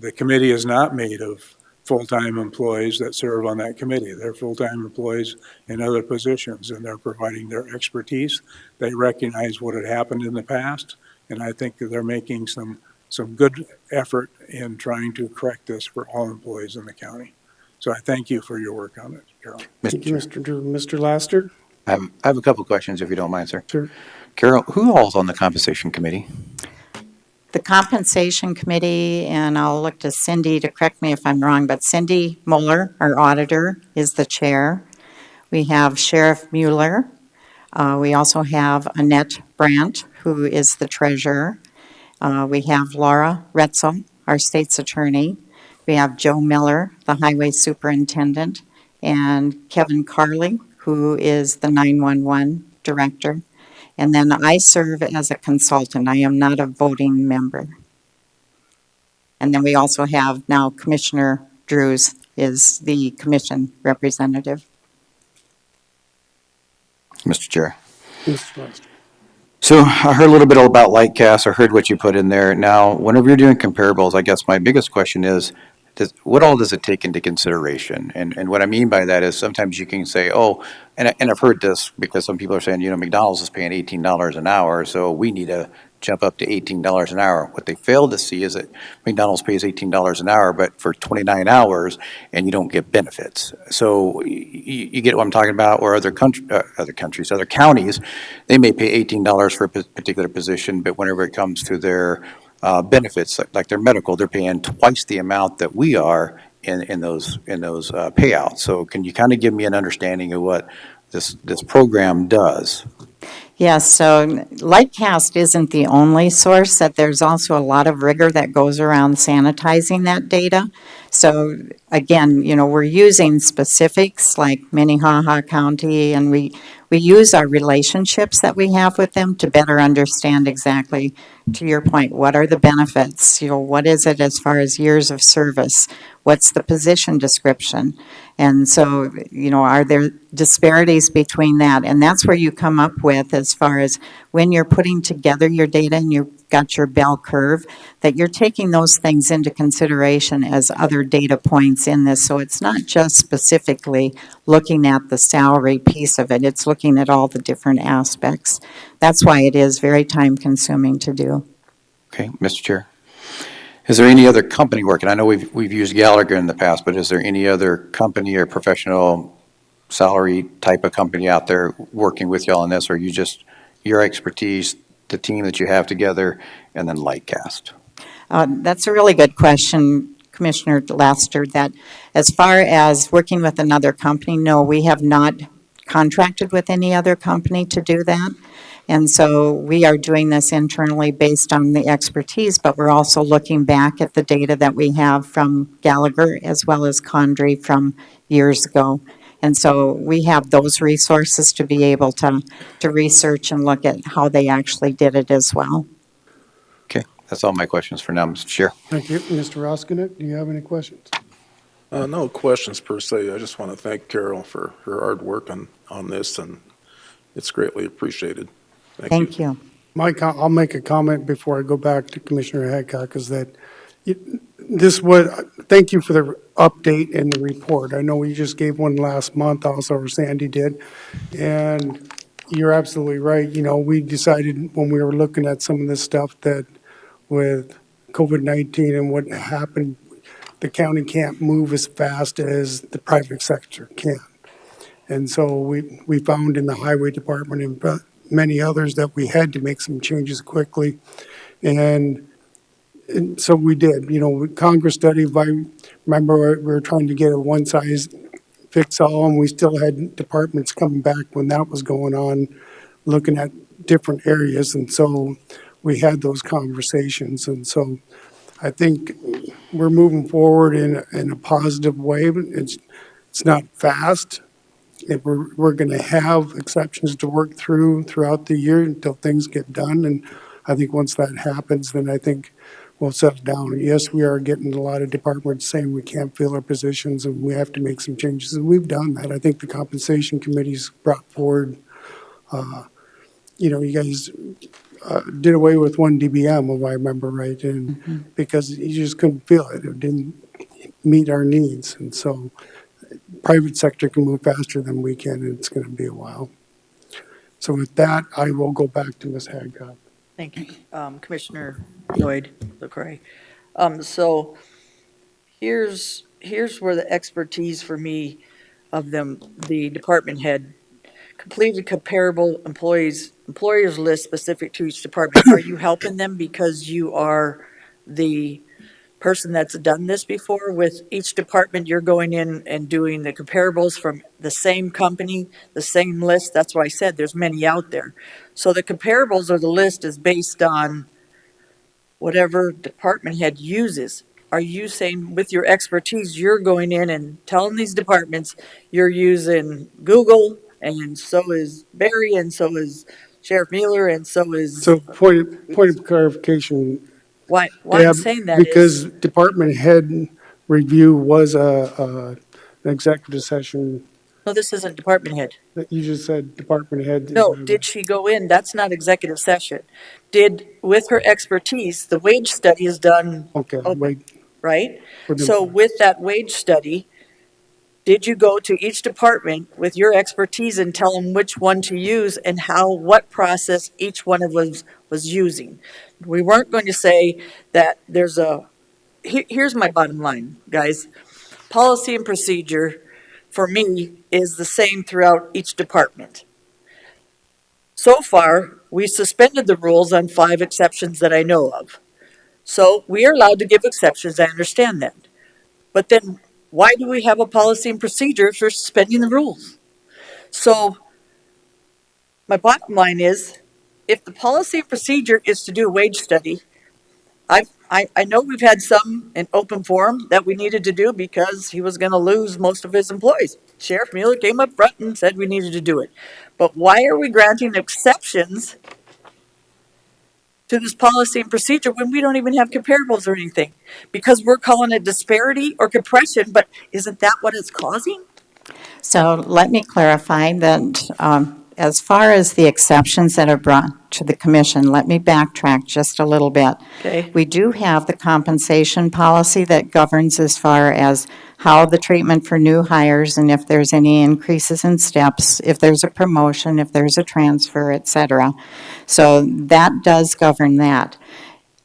the committee is not made of full-time employees that serve on that committee. They're full-time employees in other positions, and they're providing their expertise. They recognize what had happened in the past, and I think that they're making some good effort in trying to correct this for all employees in the county. So I thank you for your work on it, Carol. Thank you, Mr. Drew. Mr. Laster? I have a couple of questions, if you don't mind, sir. Sure. Carol, who all's on the compensation committee? The compensation committee, and I'll look to Cindy to correct me if I'm wrong, but Cindy Moeller, our auditor, is the chair. We have Sheriff Mueller. We also have Annette Brandt, who is the treasurer. We have Laura Retzel, our state's attorney. We have Joe Miller, the highway superintendent, and Kevin Carley, who is the 911 director. And then I serve as a consultant. I am not a voting member. And then we also have now Commissioner Drews is the commission representative. Mr. Chair. Mr. Laster. So I heard a little bit about Lightcast. I heard what you put in there. Now, whenever you're doing comparables, I guess my biggest question is, what all does it take into consideration? And what I mean by that is sometimes you can say, oh, and I've heard this because some people are saying, McDonald's is paying $18 an hour, so we need to jump up to $18 an hour. What they fail to see is that McDonald's pays $18 an hour, but for 29 hours, and you don't get benefits. So you get what I'm talking about, or other counties, they may pay $18 for a particular position, but whenever it comes to their benefits, like their medical, they're paying twice the amount that we are in those payouts. So can you kind of give me an understanding of what this program does? Yes, so Lightcast isn't the only source, that there's also a lot of rigor that goes around sanitizing that data. So again, we're using specifics like Minnehaha County, and we We use our relationships that we have with them to better understand exactly, to your point, what are the benefits? What is it as far as years of service? What's the position description? And so, are there disparities between that? And that's where you come up with, as far as when you're putting together your data and you've got your bell curve, that you're taking those things into consideration as other data points in this. So it's not just specifically looking at the salary piece of it, it's looking at all the different aspects. That's why it is very time consuming to do. Okay, Mr. Chair. Is there any other company working? I know we've used Gallagher in the past, but is there any other company or professional salary type of company out there working with y'all on this, or you just, your expertise, the team that you have together, and then Lightcast? That's a really good question, Commissioner Laster, that as far as working with another company, no, we have not contracted with any other company to do that. And so we are doing this internally based on the expertise, but we're also looking back at the data that we have from Gallagher as well as Condrey from years ago. And so we have those resources to be able to research and look at how they actually did it as well. Okay, that's all my questions for now, Mr. Chair. Thank you. Mr. Roskinek, do you have any questions? No questions per se. I just want to thank Carol for her hard work on this, and it's greatly appreciated. Thank you. Mike, I'll make a comment before I go back to Commissioner Hadcock, is that thank you for the update and the report. I know we just gave one last month also, or Sandy did, and you're absolutely right. We decided when we were looking at some of this stuff that with COVID-19 and what happened, the county can't move as fast as the private sector can. And so we found in the highway department and many others that we had to make some changes quickly. And so we did. Congress study, if I remember, we were trying to get a one size fits all, and we still had departments coming back when that was going on, looking at different areas. And so we had those conversations. And so I think we're moving forward in a positive way. It's not fast. We're going to have exceptions to work throughout the year until things get done. And I think once that happens, then I think we'll settle down. Yes, we are getting a lot of departments saying we can't fill our positions and we have to make some changes. And we've done that. I think the compensation committee's brought forward, you guys did away with one DBM, if I remember right, and because you just couldn't fill it. It didn't meet our needs. And so private sector can move faster than we can, and it's going to be a while. So with that, I will go back to Ms. Hadcock. Thank you. Commissioner Lloyd LaCroix. So here's where the expertise for me of them, the department head, completed comparable employers list specific to each department. Are you helping them because you are the person that's done this before with each department? You're going in and doing the comparables from the same company, the same list. That's why I said there's many out there. So the comparables or the list is based on whatever department head uses. Are you saying with your expertise, you're going in and telling these departments you're using Google, and so is Barry, and so is Sheriff Mueller, and so is... So point of clarification. Why Deb, I'm saying that because is... department head review was an executive session. No, this isn't department head. That you just said department head. No, did she go in? That's not executive session. With her expertise, the wage study is done. Okay, wait. Right? So with that wage study, did you go to each department with your expertise and tell them which one to use and what process each one of us was using? We weren't going to say that here's my bottom line, guys. Policy and procedure for me is the same throughout each department. So far, we suspended the rules on 5 exceptions that I know of. So we are allowed to give exceptions, I understand that. But then why do we have a policy and procedure for suspending the rules? So my bottom line is, if the policy and procedure is to do a wage study, I know we've had some in open forum that we needed to do because he was gonna lose most of his employees. Sheriff Mueller came up front and said we needed to do it. But why are we granting exceptions to this policy and procedure when we don't even have comparables or anything? Because we're calling it disparity or compression, but isn't that what it's causing? So let me clarify that as far as the exceptions that are brought to the commission, let me backtrack just a little bit. Okay. We do have the compensation policy that governs as far as how the treatment for new hires and if there's any increases in steps, if there's a promotion, if there's a transfer, et cetera. So that does govern that.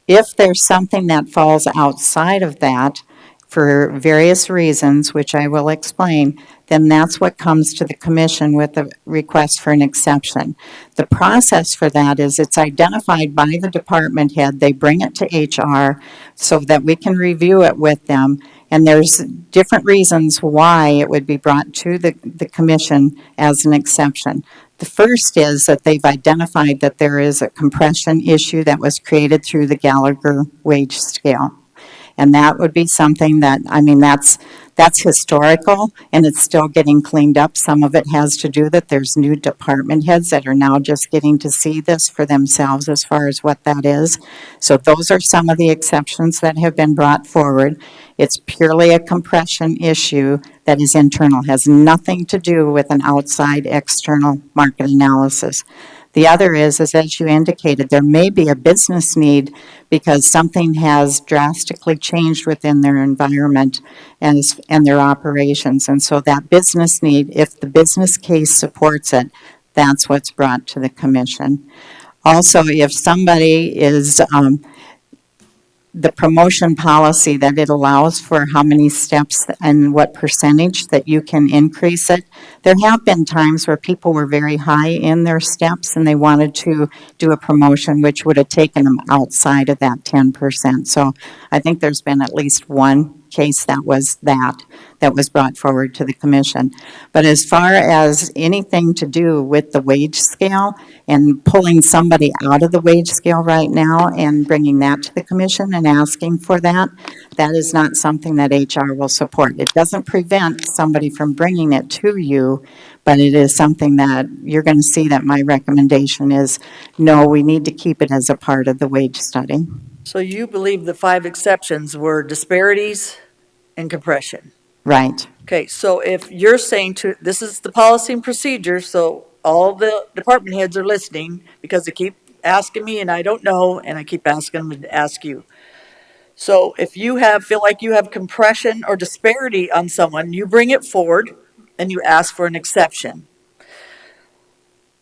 If there's something that falls outside of that for various reasons, which I will explain, then that's what comes to the commission with a request for an exception. The process for that is it's identified by the department head. They bring it to HR so that we can review it with them. And there's different reasons why it would be brought to the commission as an exception. The first is that they've identified that there is a compression issue that was created through the Gallagher wage scale. And that would be something that, I mean, that's historical, and it's still getting cleaned up. Some of it has to do that there's new department heads that are now just getting to see this for themselves as far as what that is. So those are some of the exceptions that have been brought forward. It's purely a compression issue that is internal, has nothing to do with an outside external market analysis. The other is as you indicated, there may be a business need because something has drastically changed within their environment and their operations. And so that business need, if the business case supports it, that's what's brought to the commission. Also, if somebody is, the promotion policy that it allows for how many steps and what percentage that you can increase it. There have been times where people were very high in their steps and they wanted to do a promotion which would have taken them outside of that 10%. So I think there's been at least one case that was brought forward to the commission. But as far as anything to do with the wage scale and pulling somebody out of the wage scale right now and bringing that to the commission and asking for that, that is not something that HR will support. It doesn't prevent somebody from bringing it to you, but it is something that you're going to see that my recommendation is, no, we need to keep it as a part of the wage study. So you believe the 5 exceptions were disparities and compression? Right. Okay, so if you're saying this is the policy and procedure, so all the department heads are listening because they keep asking me and I don't know, and I keep asking them to ask you. So if you feel like you have compression or disparity on someone, you bring it forward and you ask for an exception.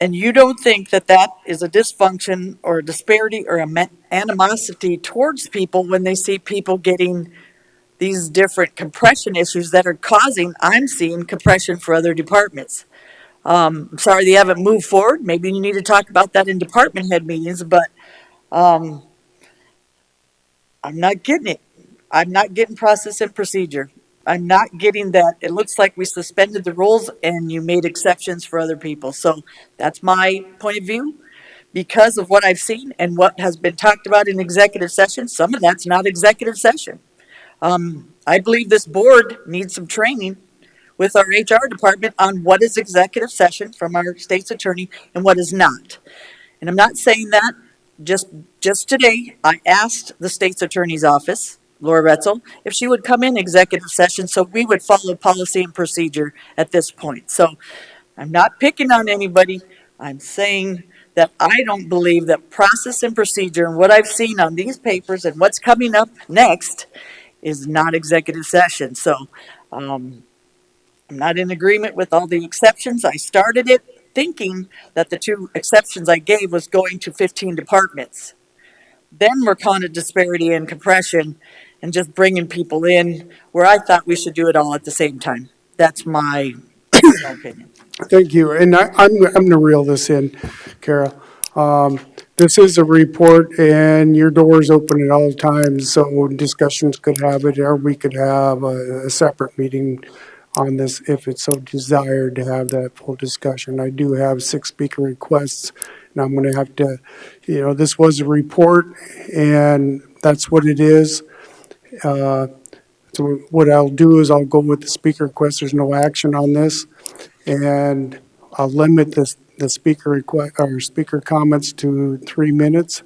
And you don't think that that is a dysfunction or a disparity or animosity towards people when they see people getting these different compression issues that are causing, I'm seeing compression for other departments. I'm sorry they haven't moved forward. Maybe you need to talk about that in department head meetings, but I'm not getting it. I'm not getting process and procedure. I'm not getting that. It looks like we suspended the rules and you made exceptions for other people. So that's my point of view. Because of what I've seen and what has been talked about in executive session, some of that's not executive session. I believe this board needs some training with our HR department on what is executive session from our state's attorney and what is not. And I'm not saying that. Just today, I asked the state's attorney's office, Laura Retzel, if she would come in executive session so we would follow policy and procedure at this point. So I'm not picking on anybody. I'm saying that I don't believe that process and procedure and what I've seen on these papers and what's coming up next is not executive session. So I'm not in agreement with all the exceptions. I started it thinking that the 2 exceptions I gave was going to 15 departments. Then we're calling it disparity and compression and just bringing people in where I thought we should do it all at the same time. That's my opinion. Thank you. And I'm going to reel this in, Kara. This is a report and your door's open at all times, so discussions could have it, or we could have a separate meeting on this if it's so desired to have that full discussion. I do have 6 speaker requests, and I'm going to have to, this was a report, and that's what it is. So what I'll do is I'll go with the speaker request. There's no action on this. And I'll limit the speaker request, or speaker comments to 3 minutes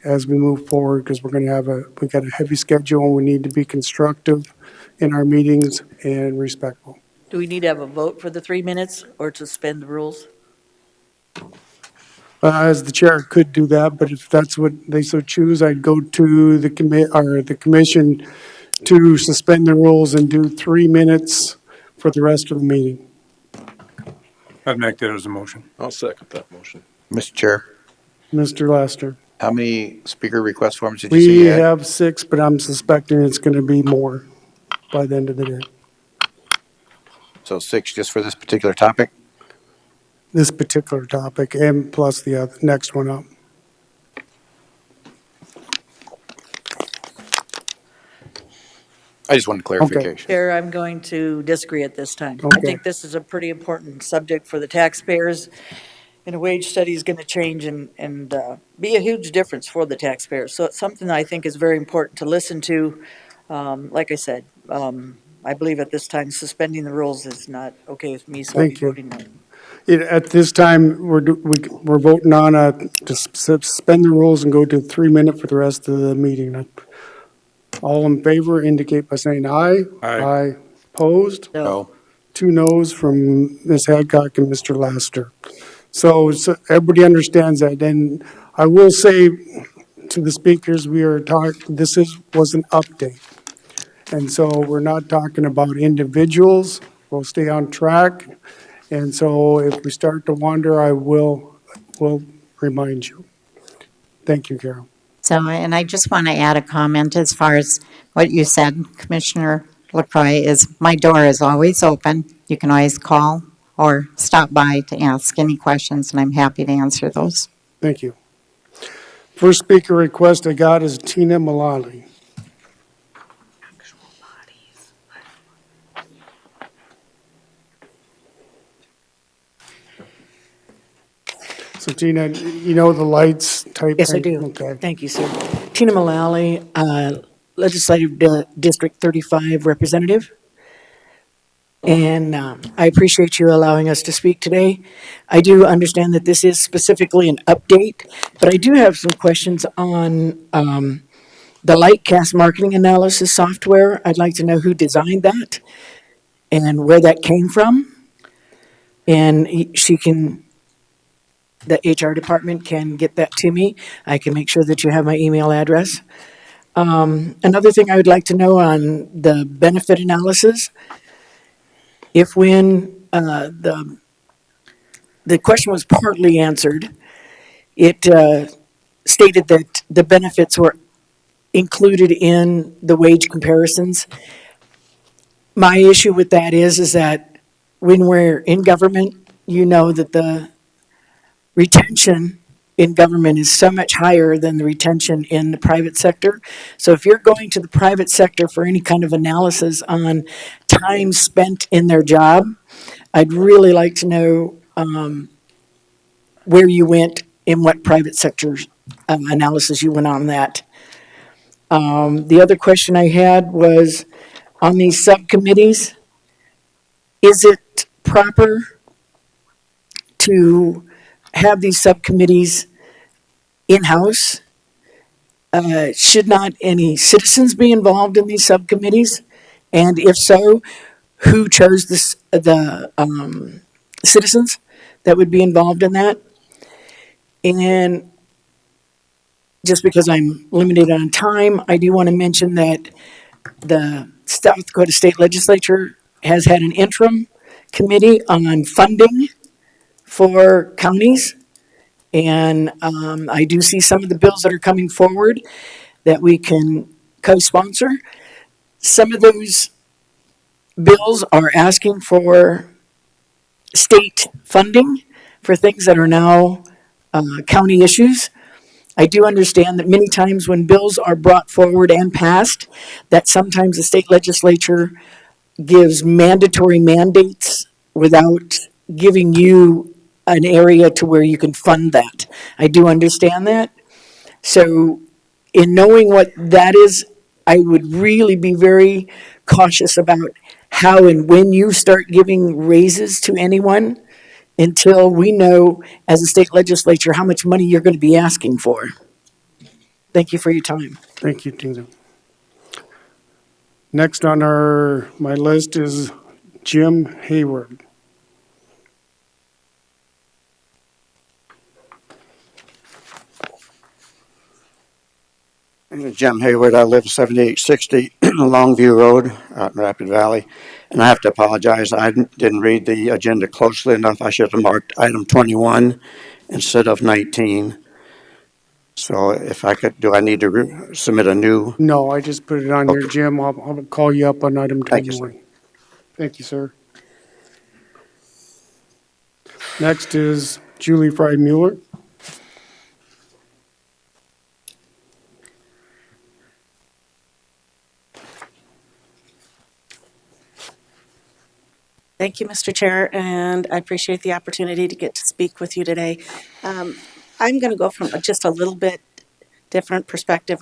as we move forward, because we got a heavy schedule and we need to be constructive in our meetings and respectful. Do we need to have a vote for the 3 minutes or to suspend the rules? As the chair, could do that, but if that's what they so choose, I'd go to the the commission to suspend the rules and do 3 minutes for the rest of the meeting. I'd make that as a motion. I'll second that motion. Mr. Chair, Mr. Lester, how many speaker request forms did you say we you had? have 6, but I'm suspecting it's going to be more by the end of the day. So 6 just for this particular topic? This particular topic and plus the next one up. I just wanted clarification. Chair, I'm going to disagree at this time. I Okay. think this is a pretty important subject for the taxpayers, and a wage study is going to change and be a huge difference for the taxpayers. So it's something that I think is very important to listen to. Like I said, I believe at this time suspending the rules is not okay with me, so I'll be Thank you. voting no. At this time, we're voting on to suspend the rules and go to 3 minute for the rest of the meeting. All in favor indicate by saying aye. Aye. Opposed? No. 2 noes from Ms. Hadcock and Mr. Laster. So everybody understands that. And I will say to the speakers, was an update. And so we're not talking about individuals. We'll stay on track. And so if we start to wander, I will remind you. Thank you, Carol. So, and I just want to add a comment as far as what you said, Commissioner LaCroix, is my door is always open. You can always call or stop by to ask any questions, and I'm happy to answer those. Thank you. First speaker request I got is Tina Malali. So Tina, you know the lights type? Yes, I thing? do. Okay. Thank you, sir. Tina Mullally, Legislative District 35 Representative. And I appreciate you allowing us to speak today. I do understand that this is specifically an update, but I do have some questions on the Lightcast marketing analysis software. I'd like to know who designed that and where that came from. And the HR department can get that to me. I can make sure that you have my email address. Another thing I would like to know on the benefit analysis, if when the question was partly answered, it stated that the benefits were included in the wage comparisons. My issue with that is that when we're in government, you know that the retention in government is so much higher than the retention in the private sector. So if you're going to the private sector for any kind of analysis on time spent in their job, I'd really like to know where you went, in what private sector analysis you went on that. The other question I had was on these subcommittees, is it proper to have these subcommittees in-house? Should not any citizens be involved in these subcommittees? And if so, who chose the citizens that would be involved in that? And just because I'm limited on time, I do want to mention that the South Dakota State Legislature has had an interim committee on funding for counties. And I do see some of the bills that are coming forward that we can co-sponsor. Some of those bills are asking for state funding for things that are now county issues. I do understand that many times when bills are brought forward and passed, that sometimes the state legislature gives mandatory mandates without giving you an area to where you can fund that. I do understand that. So in knowing what that is, I would really be very cautious about how and when you start giving raises to anyone until we know as a state legislature how much money you're going to be asking for. Thank you for your time. Thank you, Tina. Next on my list is Jim Hayward. Jim Hayward, I live 7860 Longview Road out in Rapid Valley. And I have to apologize, I didn't read the agenda closely enough. I should have marked item 21 instead of 19. So if I could, do I need to submit a new? No, I just put it on here, Okay. Jim. I'll call you up on item Thank you, sir. 21. Thank you, sir. Next is Julie Fry Mueller. Thank you, Mr. Chair, and I appreciate the opportunity to get to speak with you today. I'm going to go from just a little bit different perspective.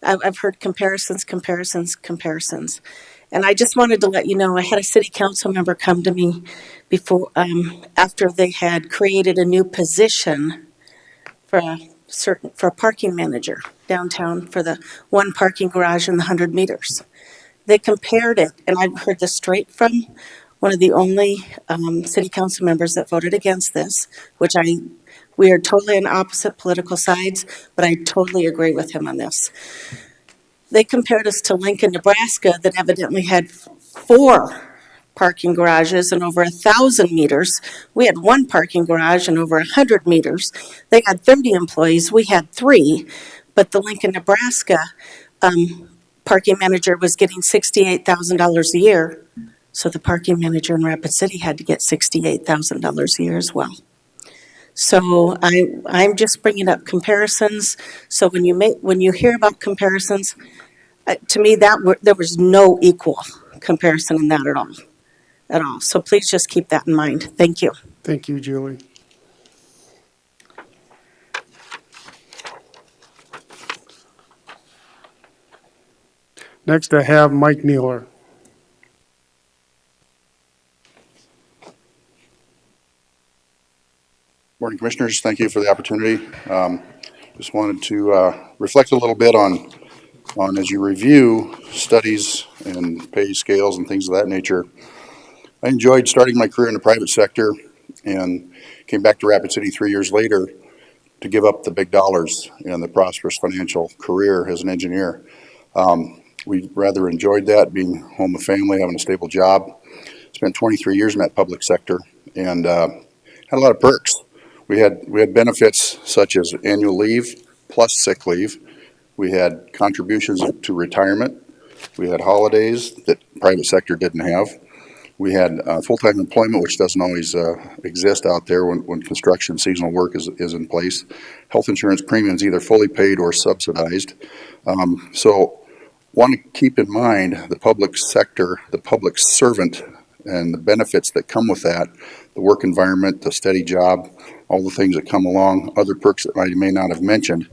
I've heard comparisons, and I just wanted to let you know I had a city council member come to me before, after they had created a new position for a parking manager downtown for the one parking garage in the 100 meters. They compared it, and I've heard this straight from one of the only city council members that voted against this, we are totally on opposite political sides, but I totally agree with him on this. They compared us to Lincoln, Nebraska, that evidently had 4 parking garages and over 1,000 meters. We had 1 parking garage and over 100 meters. They had 30 employees. We had 3, but the Lincoln, Nebraska parking manager was getting $68,000 a year. So the parking manager in Rapid City had to get $68,000 a year as well. So I'm just bringing up comparisons. So when you hear about comparisons, to me there was no equal comparison in that at all. So please just keep that in mind. Thank you. Thank you, Julie. Next, I have Mike Mueller. Morning, Commissioners. Thank you for the opportunity. Just wanted to reflect a little bit on as you review studies and pay scales and things of that nature. I enjoyed starting my career in the private sector and came back to Rapid City 3 years later to give up the big dollars and the prosperous financial career as an engineer. We rather enjoyed that, being home with family, having a stable job. Spent 23 years in that public sector and had a lot of perks. We had benefits such as annual leave plus sick leave. We had contributions to retirement. We had holidays that private sector didn't have. We had full-time employment, which doesn't always exist out there when construction seasonal work is in place. Health insurance premiums either fully paid or subsidized. So want to keep in mind the public sector, the public servant, and the benefits that come with that, the work environment, the steady job, all the things that come along, other perks that I may not have mentioned.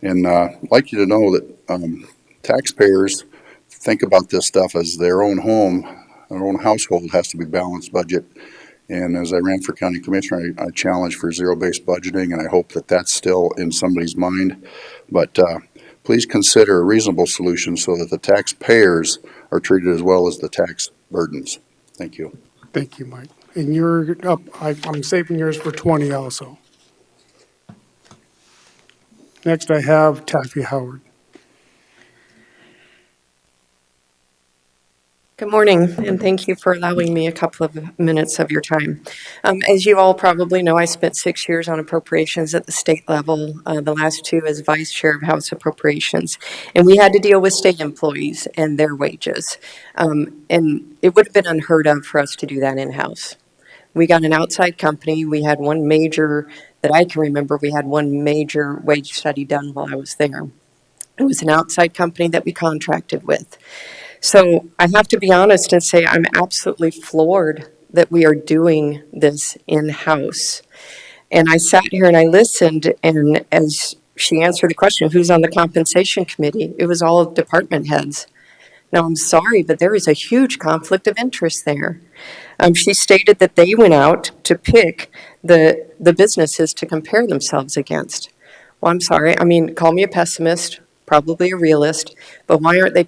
And I'd like you to know that taxpayers think about this stuff as their own home, their own household has to be balanced budget. And as I ran for county commissioner, I challenged for zero-based budgeting, and I hope that that's still in somebody's mind. But please consider a reasonable solution so that the taxpayers are treated as well as the tax burdens. Thank you. Thank you, Mike. And you're up, I'm saving yours for 20 also. Next, I have Taffy Howard. Good morning, and thank you for allowing me a couple of minutes of your time. As you all probably know, I spent 6 years on appropriations at the state level, the last 2 as vice chair of House Appropriations. And we had to deal with state employees and their wages. And it would have been unheard of for us to do that in-house. We got an outside company. We had one major, that I can remember, we had one major wage study done while I was there. It was an outside company that we contracted with. So I have to be honest and say I'm absolutely floored that we are doing this in-house. And I sat here and I listened, and as she answered the question, who's on the compensation committee? It was all department heads. Now, I'm sorry, but there is a huge conflict of interest there. She stated that they went out to pick the businesses to compare themselves against. Well, I'm sorry. I mean, call me a pessimist, probably a realist, but why aren't they?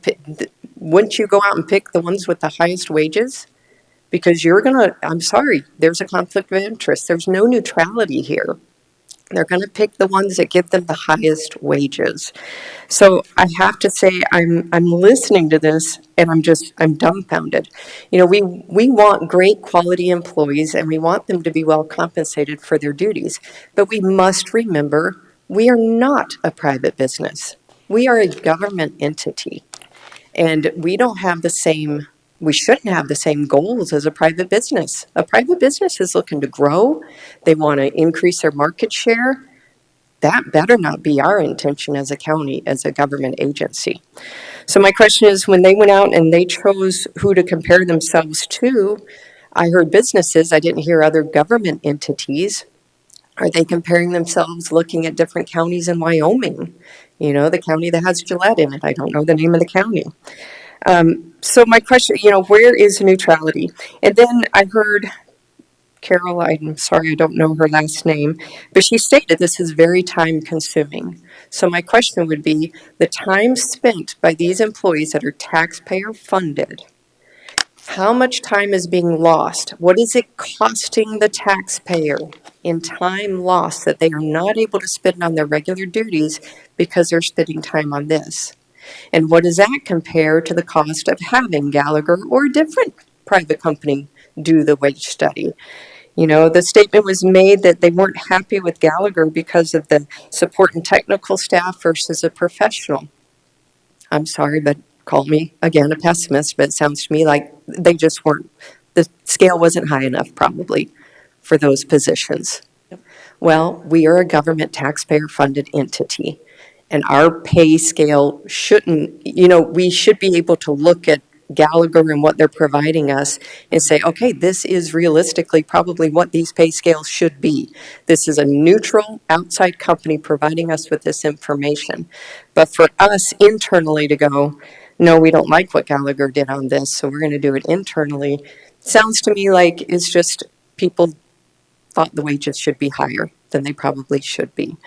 Wouldn't you go out and pick the ones with the highest wages? Because I'm sorry, there's a conflict of interest. There's no neutrality here. They're going to pick the ones that give them the highest wages. So I have to say, I'm listening to this and I'm dumbfounded. You know, we want great quality employees and we want them to be well compensated for their duties. But we must remember, we are not a private business. We are a government entity. And we shouldn't have the same goals as a private business. A private business is looking to grow. They want to increase their market share. That better not be our intention as a county, as a government agency. So my question is, when they went out and they chose who to compare themselves to, I heard businesses, I didn't hear other government entities. Are they comparing themselves looking at different counties in Wyoming? You know, the county that has Gillette in it. I don't know the name of the county. So my question, where is neutrality? And then I heard Carol, I'm sorry, I don't know her last name, but she stated this is very time consuming. So my question would be, the time spent by these employees that are taxpayer funded, how much time is being lost? What is it costing the taxpayer in time lost that they are not able to spend on their regular duties because they're spending time on this? And what does that compare to the cost of having Gallagher or a different private company do the wage study? You know, the statement was made that they weren't happy with Gallagher because of the support and technical staff versus a professional. I'm sorry, but call me, again, a pessimist, but it sounds to me like they just weren't, the scale wasn't high enough probably for those positions. Well, we are a government taxpayer-funded entity, and our pay scale shouldn't, we should be able to look at Gallagher and what they're providing us and say, okay, this is realistically probably what these pay scales should be. This is a neutral outside company providing us with this information. But for us internally to go, no, we don't like what Gallagher did on this, so we're going to do it internally, sounds to me like it's just people thought the wages should be higher than they probably should be.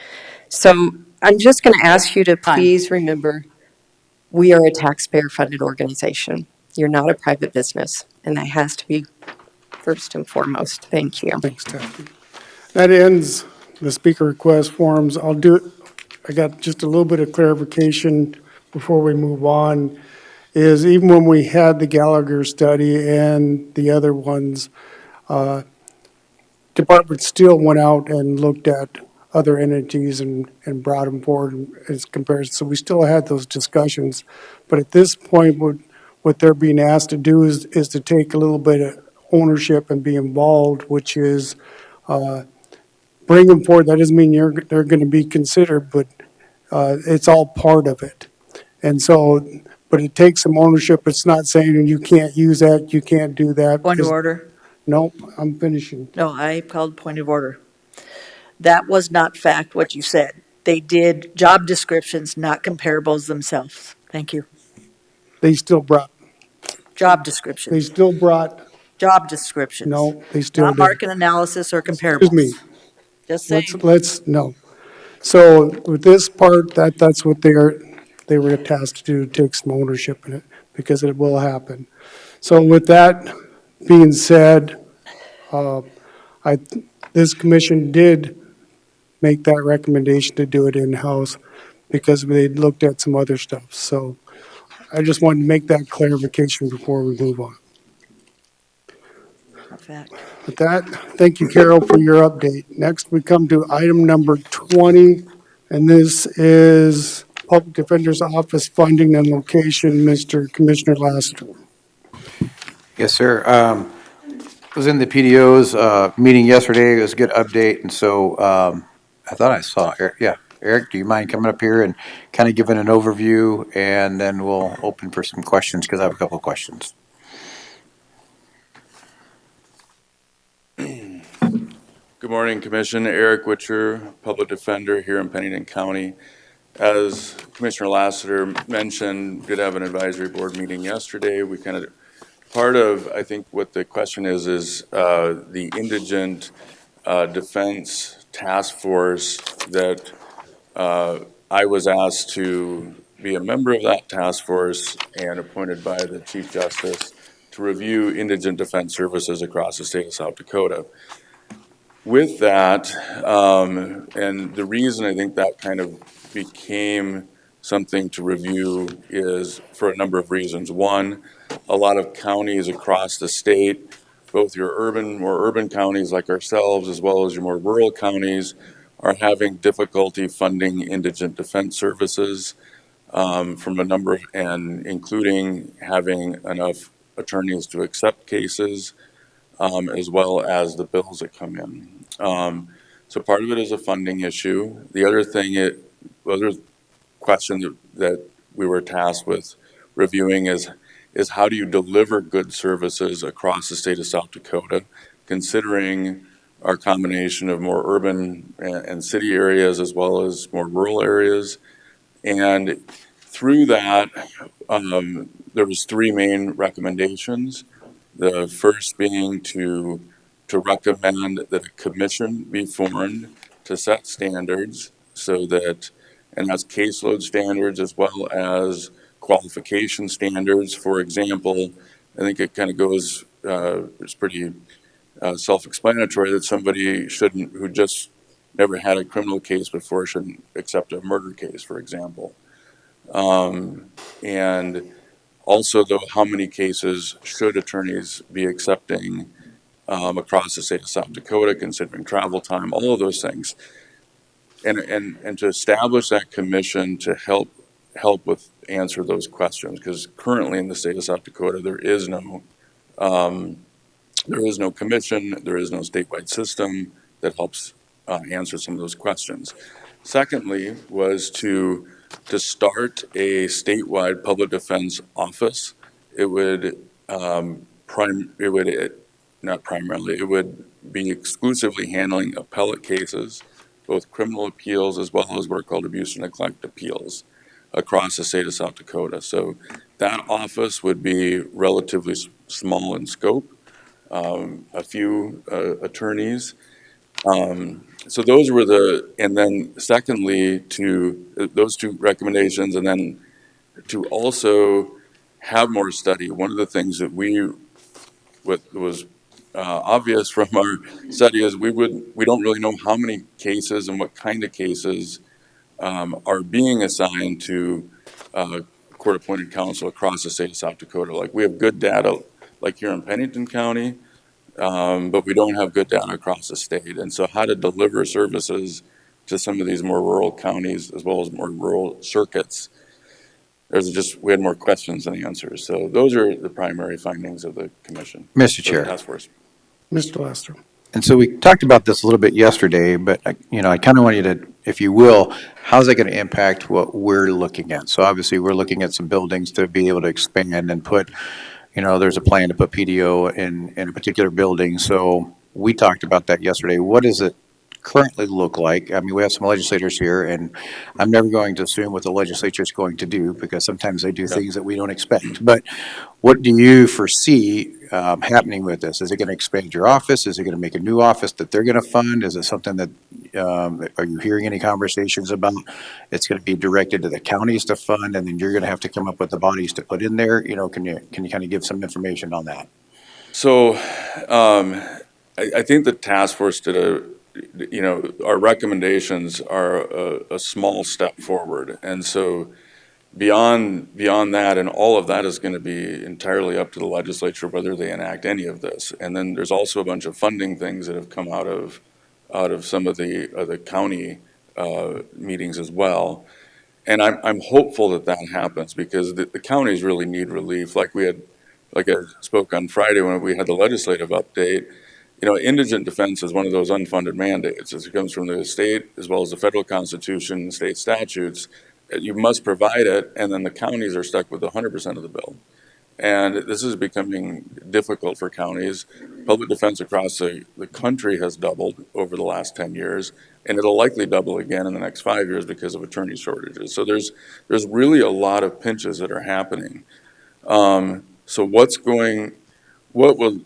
So I'm just going to ask you to please remember, we are a taxpayer-funded organization. You're not a private business, and that has to be first and foremost. Thank you. Thanks, Kathy. That ends the speaker request forms. I got just a little bit of clarification before we move on, is even when we had the Gallagher study and the other ones, department still went out and looked at other entities and brought them forward as comparison. So we still had those discussions. But at this point, what they're being asked to do is to take a little bit of ownership and be involved, which is bring them forward. That doesn't mean they're going to be considered, but it's all part of it. And so, but it takes some ownership. It's not saying you can't use that, you can't do that. Point of order. No, I'm finishing. No, I called point of order. That was not fact what you said. They did job descriptions, not comparables themselves. Thank you. They still brought. Job descriptions. They still brought. Job descriptions. No, they still not did. market analysis or comparables. Excuse me. Just saying. No. So with this part, that's what they were tasked to do, take some ownership in it, because it will happen. So with that being said, this commission did make that recommendation to do it in-house because they looked at some other stuff. So I just wanted to make that clarification before we move on. Fact. With that, thank you, Carol, for your update. Next, we come to item number 20, and this is Public Defender's Office funding and location. Mr. Commissioner Lassiter. Yes, sir. Was in the PDO's meeting yesterday. It was a good update, and so I thought I saw Eric. Yeah, Eric, do you mind coming up here and kind of giving an overview, and then we'll open for some questions because I have a couple of questions. Good Good morning, Commission. Eric Witcher, Public Defender here in Pennington County. As Commissioner Lassiter mentioned, did have an advisory board meeting yesterday. We kind of, part of, I think what the question is the indigent defense task force that I was asked to be a member of that task force and appointed by the Chief Justice to review indigent defense services across the state of South Dakota. With that, and the reason I think that kind of became something to review is for a number of reasons. One, a lot of counties across the state, both your more urban counties like ourselves, as well as your more rural counties, are having difficulty funding indigent defense services from a number of, and including having enough attorneys to accept cases, as well as the bills that come in. So part of it is a funding issue. The other thing, other question that we were tasked with reviewing is how do you deliver good services across the state of South Dakota, considering our combination of more urban and city areas as well as more rural areas. And through that, there was three main recommendations. The first being to recommend that a commission be formed to set standards so that, and that's caseload standards as well as qualification standards. For example, I think it kind of goes, it's pretty self-explanatory that somebody who just never had a criminal case before shouldn't accept a murder case, for example. And also, though, how many cases should attorneys be accepting across the state of South Dakota, considering travel time, all of those things. And to establish that commission to help with answer those questions, because currently in the state of South Dakota, there is no commission, there is no statewide system that helps answer some of those questions. Secondly, was to start a statewide public defense office. It would not primarily, it would be exclusively handling appellate cases, both criminal appeals as well as what are called abuse and neglect appeals across the state of South Dakota. So that office would be relatively small in scope, a few attorneys. So those were and then secondly, to those two recommendations, and then to also have more study. One of the things that was obvious from our study is we don't really know how many cases and what kind of cases are being assigned to court-appointed counsel across the state of South Dakota. Like, we have good data, like here in Pennington County, but we don't have good data across the state. And so how to deliver services to some of these more rural counties as well as more rural circuits, we had more questions than answers. So those are the primary findings of the commission. Mr. Chair. Task force. Mr. Lester. And so we talked about this a little bit yesterday, but I kind of want you to, if you will, how's that going to impact what we're looking at? So obviously we're looking at some buildings to be able to expand and put, there's a plan to put PDO in a particular building. So we talked about that yesterday. What does it currently look like? I mean, we have some legislators here, and I'm never going to assume what the legislature is going to do, because sometimes they do things that we don't expect. But what do you foresee happening with this? Is it going to expand your office? Is it going to make a new office that they're going to fund? Is it something that, are you hearing any conversations about it's going to be directed to the counties to fund, and then you're going to have to come up with the bodies to put in there? Can you kind of give some information on that? So I think the task force did our recommendations are a small step forward. And so beyond that, and all of that is going to be entirely up to the legislature whether they enact any of this. And then there's also a bunch of funding things that have come out of some of the county meetings as well. And I'm hopeful that happens, because the counties really need relief. Like I spoke on Friday when we had the legislative update. Indigent defense is one of those unfunded mandates. It comes from the state as well as the federal constitution, state statutes. You must provide it, and then the counties are stuck with 100% of the bill. And this is becoming difficult for counties. public defense across the country has doubled over the last 10 years, and it'll likely double again in the next 5 years because of attorney shortages. So there's really a lot of pinches that are happening. So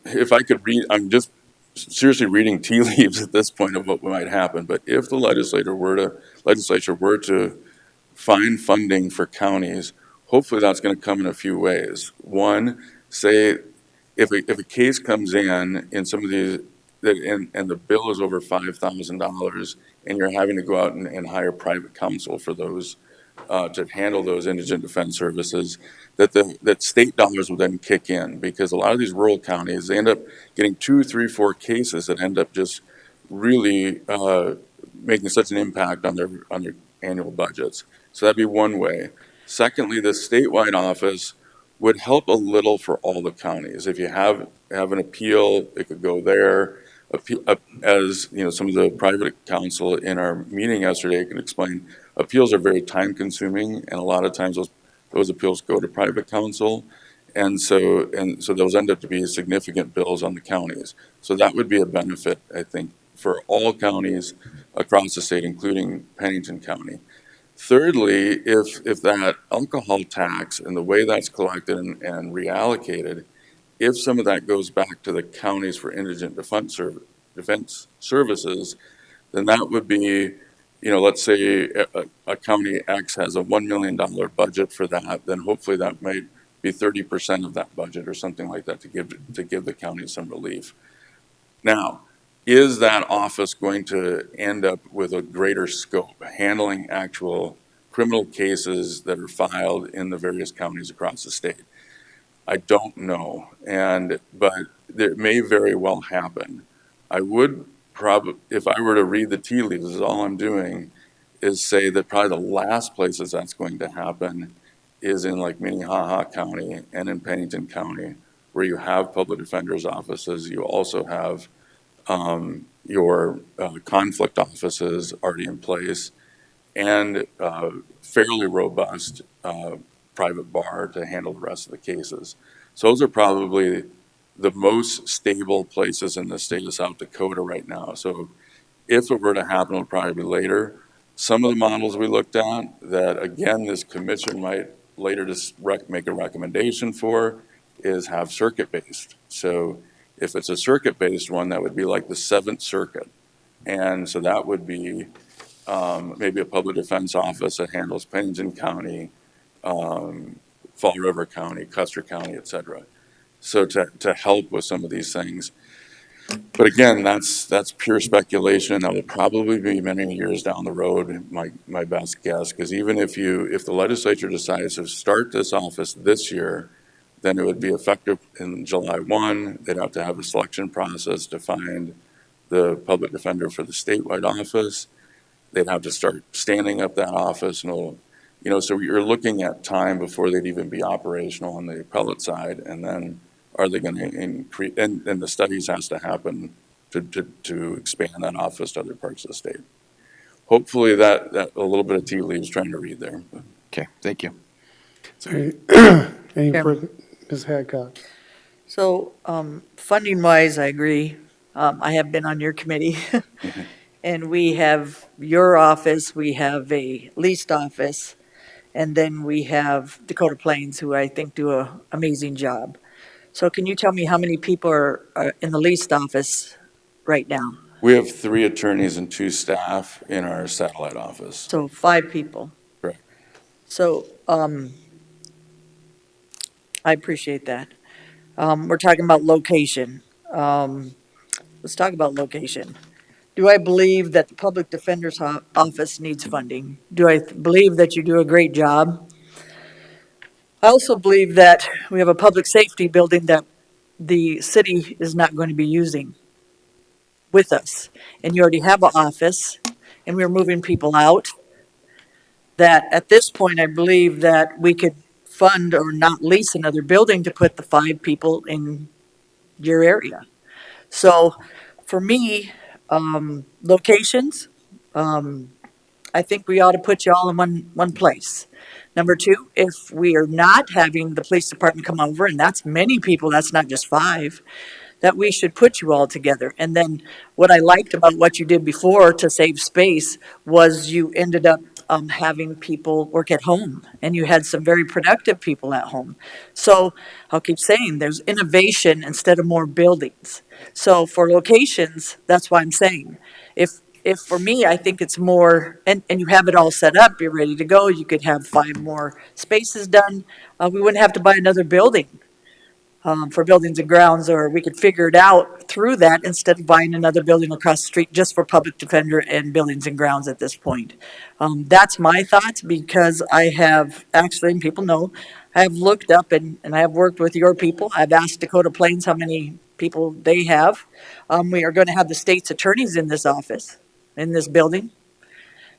if I could read, I'm just seriously reading tea leaves at this point of what might happen, but if the legislature were to find funding for counties, hopefully that's going to come in a few ways. One, say if a case comes in some of these, and the bill is over $5,000, and you're having to go out and hire private counsel for those to handle those indigent defense services, that state dollars will then kick in, because a lot of these rural counties, they end up getting 2, 3, 4 cases that end up just really making such an impact on their annual budgets. So that'd be one way. Secondly, the statewide office would help a little for all the counties. If you have an appeal, it could go there. As you know, some of the private counsel in our meeting yesterday could explain, appeals are very time consuming, and a lot of times those appeals go to private counsel, and so those end up to be significant bills on the counties. So that would be a benefit, I think, for all counties across the state, including Pennington County. Thirdly, if that alcohol tax and the way that's collected and reallocated, if some of that goes back to the counties for indigent defense services, then that would be, let's say a county X has a $1 million budget for that, then hopefully that might be 30% of that budget or something like that to give the county some relief. Now, is that office going to end up with a greater scope, handling actual criminal cases that are filed in the various counties across the state? I don't know, but it may very well happen. I would if I were to read the tea leaves, this is all I'm doing, is say that probably the last places that's going to happen is in like Minnehaha County and in Pennington County, where you have public defender's offices. You also have your conflict offices already in place, and fairly robust private bar to handle the rest of the cases. So those are probably the most stable places in the state of South Dakota right now. So if it were to happen, it would probably be later. Some of the models we looked at that, again, this commission might later just make a recommendation for is have circuit-based. So if it's a circuit-based one, that would be like the 7th Circuit. And so that would be maybe a public defense office that handles Pennington County, Fall River County, Custer County, et cetera. So to help with some of these things. But again, that's pure speculation. That will probably be many years down the road, my best guess, because even if the legislature decides to start this office this year, then it would be effective in July 1. They'd have to have a selection process to find the public defender for the statewide office. They'd have to start standing up that office, and so you're looking at time before they'd even be operational on the appellate side, and then are they going to increase? And the studies has to happen to expand that office to other parts of the state. Hopefully that a little bit of tea leaves trying to read there. Okay, thank you. Sorry. Any further, Ms. Hadcock? So, funding-wise, I agree. I have been on your committee. And we have your office, we have a leased office, and then we have Dakota Plains, who I think do an amazing job. So can you tell me how many people are in the leased office right now? We have 3 attorneys and 2 staff in our satellite office. So 5 people. Correct. So I appreciate that. We're talking about location. Let's talk about location. Do I believe that the Public Defender's Office needs funding? Do I believe that you do a great job? I also believe that we have a public safety building that the city is not going to be using with us. And you already have an office, and we're moving people out. That at this point, I believe that we could fund or not lease another building to put the 5 people in your area. So for me, locations, I think we ought to put you all in one place. Number 2, if we are not having the police department come over, and that's many people, that's not just 5, that we should put you all together. And then what I liked about what you did before to save space was you ended up having people work at home, and you had some very productive people at home. So I'll keep saying there's innovation instead of more buildings. So for locations, that's why I'm saying, if for me, I think it's more, and you have it all set up, you're ready to go, you could have 5 more spaces done. We wouldn't have to buy another building for buildings and grounds, or we could figure it out through that instead of buying another building across the street just for public defender and buildings and grounds at this point. That's my thoughts, because I have actually, and people know, I have looked up and I have worked with your people. I've asked Dakota Plains how many people they have. We are going to have the state's attorneys in this office, in this building.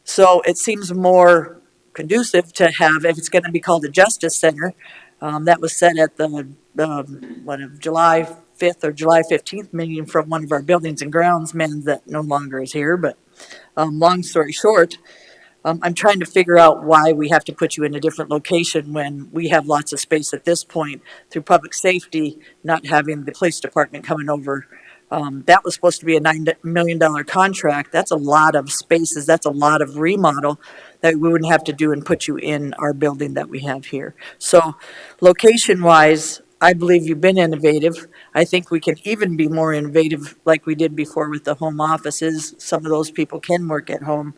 So it seems more conducive to have, if it's going to be called a Justice Center, that was said at the July 5th or July 15th meeting from one of our buildings and grounds men that no longer is here. But long story short, I'm trying to figure out why we have to put you in a different location when we have lots of space at this point through public safety, not having the police department coming over. That was supposed to be a $9 million contract. That's a lot of spaces. That's a lot of remodel that we wouldn't have to do and put you in our building that we have here. So location-wise, I believe you've been innovative. I think we can even be more innovative like we did before with the home offices. Some of those people can work at home.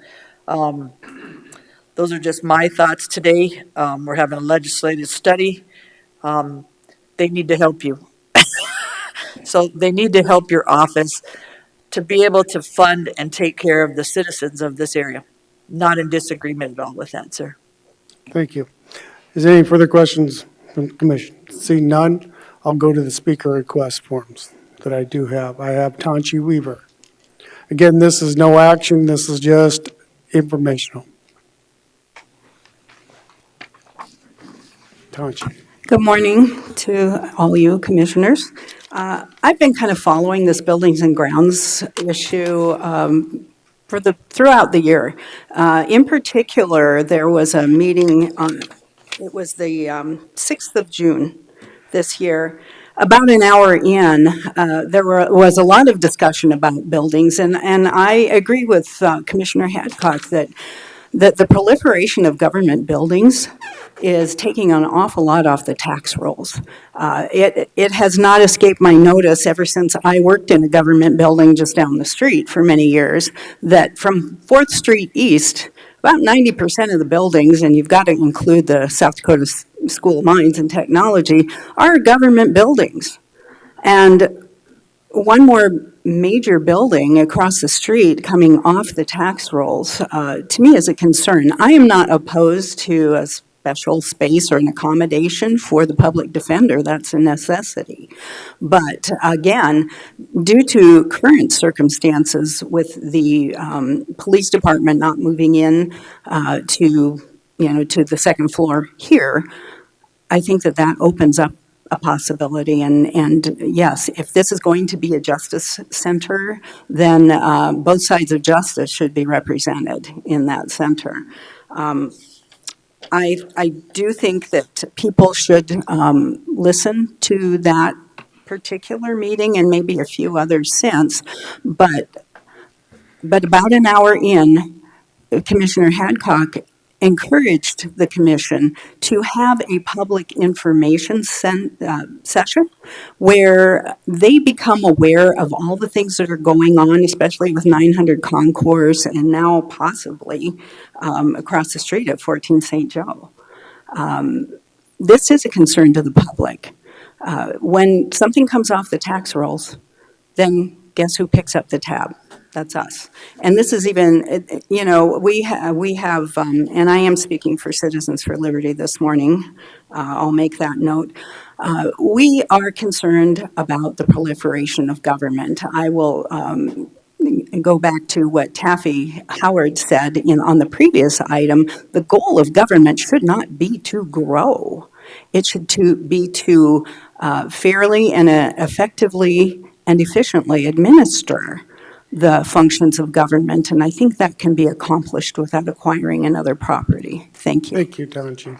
Those are just my thoughts today. We're having a legislative study. They need to help you. So they need to help your office to be able to fund and take care of the citizens of this area. Not in disagreement at all with that, sir. Thank you. Is there any further questions from the commission? Seeing none, I'll go to the speaker request forms that I do have. I have Tanchi Weaver. Again, this is no action. This is just informational. Tanchi. Good morning to all you commissioners. I've been kind of following this buildings and grounds issue throughout the year. In particular, there was a meeting on, it was the 6th of June this year. About an hour in, there was a lot of discussion about buildings, and I agree with Commissioner Hadcock that the proliferation of government buildings is taking an awful lot off the tax rolls. It has not escaped my notice ever since I worked in a government building just down the street for many years, that from 4th Street East, about 90% of the buildings, and you've got to include the South Dakota School of Mines and Technology, are government buildings. And one more major building across the street coming off the tax rolls, to me, is a concern. I am not opposed to a special space or an accommodation for the public defender. That's a necessity. But again, due to current circumstances with the police department not moving in to the second floor here, I think that opens up a possibility. And yes, if this is going to be a justice center, then both sides of justice should be represented in that center. I do think that people should listen to that particular meeting and maybe a few others since, but about an hour in, Commissioner Hadcock encouraged the commission to have a public information session where they become aware of all the things that are going on, especially with 900 Concourse and now possibly across the street at 14 St. Joe. This is a concern to the public. When something comes off the tax rolls, then guess who picks up the tab? That's us. And this is even, we have, and I am speaking for Citizens for Liberty this morning. I'll make that note. We are concerned about the proliferation of government. I will go back to what Taffy Howard said on the previous item. The goal of government should not be to grow. It should be to fairly and effectively and efficiently administer the functions of government, and I think that can be accomplished without acquiring another property. Thank you. Thank you, Tanchi.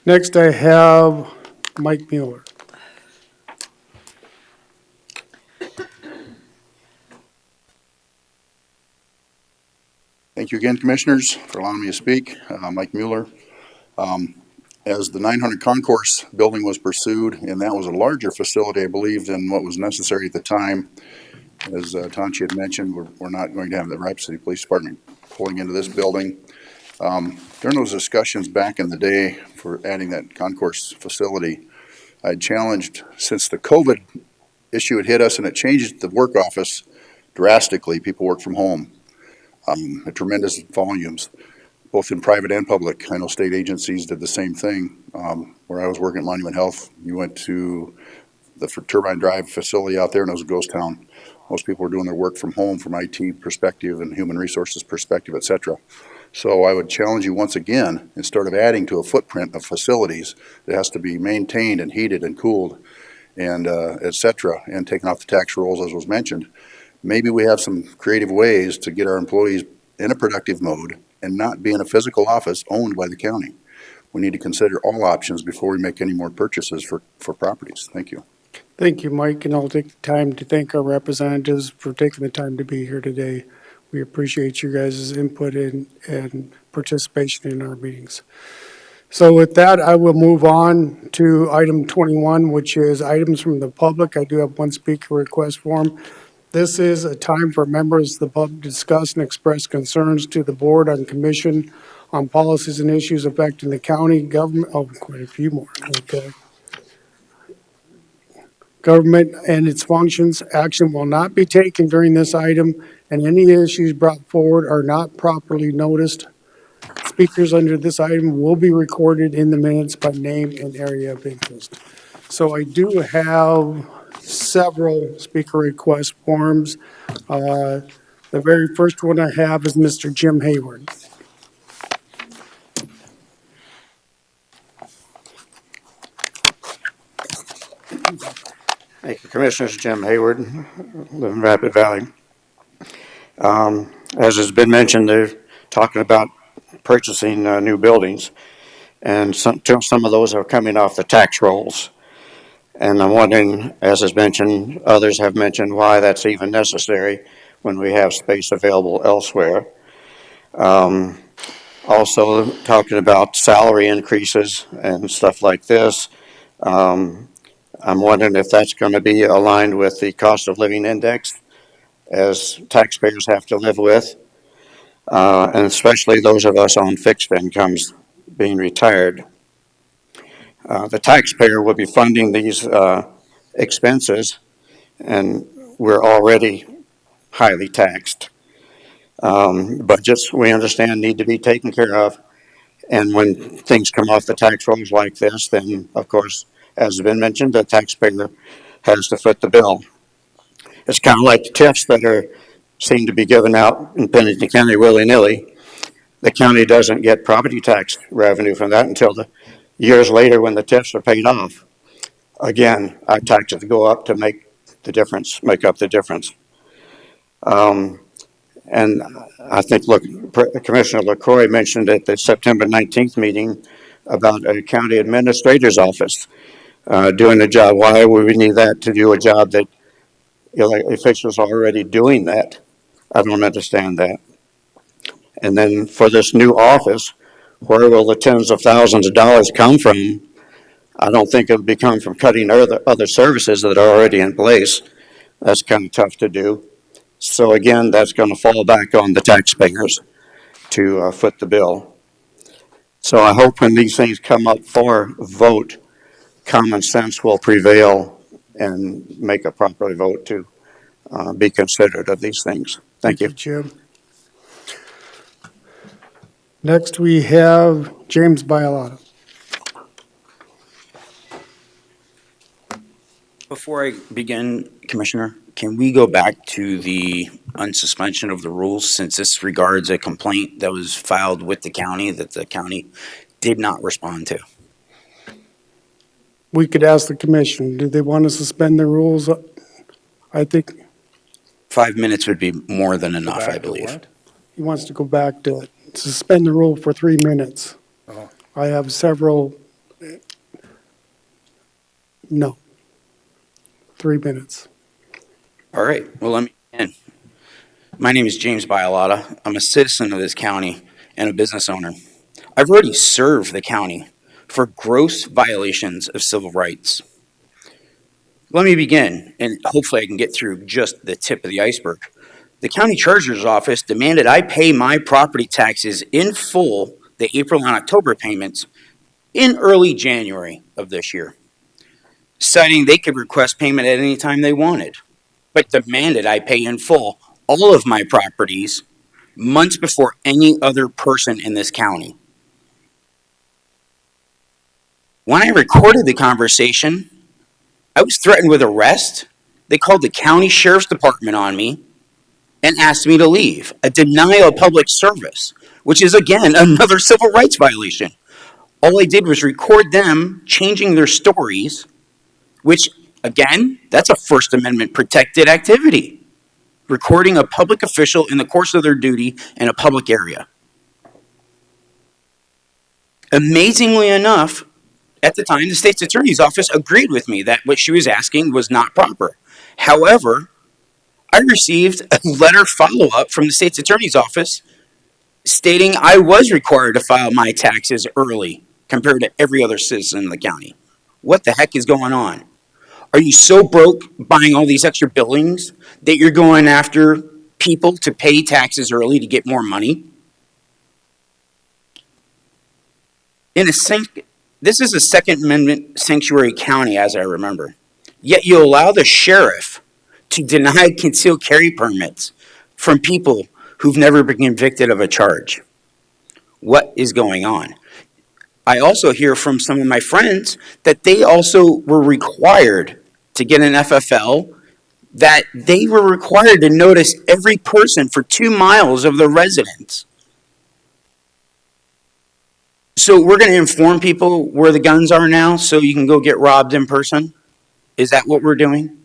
Next, I have Mike Mueller. Thank you again, Commissioners, for allowing me to speak. Mike Mueller. As the 900 Concourse building was pursued, and that was a larger facility, I believe, than what was necessary at the time. As Tanchi had mentioned, we're not going to have the Rapid City Police Department pulling into this building. During those discussions back in the day for adding that concourse facility, I challenged, since the COVID issue had hit us and it changed the work office drastically, people work from home at tremendous volumes, both in private and public. I know state agencies did the same thing. Where I was working at Monument Health, you went to the Turbine Drive facility out there and it was a ghost town. Most people were doing their work from home from IT perspective and human resources perspective, et cetera. So I would challenge you once again, instead of adding to a footprint of facilities that has to be maintained and heated and cooled and et cetera, and taken off the tax rolls as was mentioned, maybe we have some creative ways to get our employees in a productive mode and not be in a physical office owned by the county. We need to consider all options before we make any more purchases for properties. Thank you. Thank you, Mike, and I'll take the time to thank our representatives for taking the time to be here today. We appreciate you guys' input and participation in our meetings. So with that, I will move on to item 21, which is items from the public. I do have one speaker request form. This is a time for members of the public to discuss and express concerns to the board on commission on policies and issues affecting the county government. Oh, quite a few more. Okay. Government and its functions. Action will not be taken during this item, and any issues brought forward are not properly noticed. Speakers under this item will be recorded in the minutes by name and area of interest. So I do have several speaker request forms. The very first one I have is Mr. Jim Hayward. Thank you, Commissioners. Jim Hayward, live in Rapid Valley. As has been mentioned, they're talking about purchasing new buildings, and some of those are coming off the tax rolls. And I'm wondering, as is mentioned, others have mentioned why that's even necessary when we have space available elsewhere. Also talking about salary increases and stuff like this. I'm wondering if that's going to be aligned with the cost of living index as taxpayers have to live with, and especially those of us on fixed incomes being retired. The taxpayer will be funding these expenses, and we're already highly taxed. Budgets, we understand, need to be taken care of. And when things come off the tax rolls like this, then, of course, as has been mentioned, the taxpayer has to foot the bill. It's kind of like the TIFs that seem to be given out in Pennington County willy-nilly. The county doesn't get property tax revenue from that until the years later when the TIFs are paid off. Again, our taxes go up to make up the difference. And I think, look, Commissioner LaCroix mentioned at the September 19th meeting about a county administrator's office doing a job. Why would we need that to do a job that officials are already doing that? I don't understand that. And then for this new office, where will the tens of thousands of dollars come from? I don't think it'll be coming from cutting other services that are already in place. That's kind of tough to do. So again, that's going to fall back on the taxpayers to foot the bill. So I hope when these things come up for vote, common sense will prevail and make a proper vote to be considerate of these things. Thank you. Jim. Next, we have James Bialotta. Before I begin, Commissioner, can we go back to the unsuspension of the rules, since this regards a complaint that was filed with the county that the county did not respond to? We could ask the commission, do they want to suspend the rules? I think 5 minutes would be more than enough, I believe. he wants to go back to suspend the rule for 3 minutes. Oh. I have several. No. 3 minutes. All right, well, let me begin. My name is James Bialotta. I'm a citizen of this county and a business owner. I've already served the county for gross violations of civil rights. Let me begin, and hopefully I can get through just the tip of the iceberg. The county treasurer's office demanded I pay my property taxes in full, the April and October payments, in early January of this year, citing they could request payment at any time they wanted, but demanded I pay in full all of my properties months before any other person in this county. When I recorded the conversation, I was threatened with arrest. They called the county sheriff's department on me and asked me to leave, a denial of public service, which is again another civil rights violation. All I did was record them changing their stories, which again, that's a First Amendment protected activity. Recording a public official in the course of their duty in a public area. Amazingly enough, at the time, the state's attorney's office agreed with me that what she was asking was not proper. However, I received a letter follow-up from the state's attorney's office stating I was required to file my taxes early compared to every other citizen in the county. What the heck is going on? Are you so broke buying all these extra buildings that you're going after people to pay taxes early to get more money? This is a Second Amendment sanctuary county, as I remember. Yet you allow the sheriff to deny concealed carry permits from people who've never been convicted of a charge. What is going on? I also hear from some of my friends that they also were required to get an FFL, that they were required to notice every person for 2 miles of their residence. So we're going to inform people where the guns are now so you can go get robbed in person? Is that what we're doing?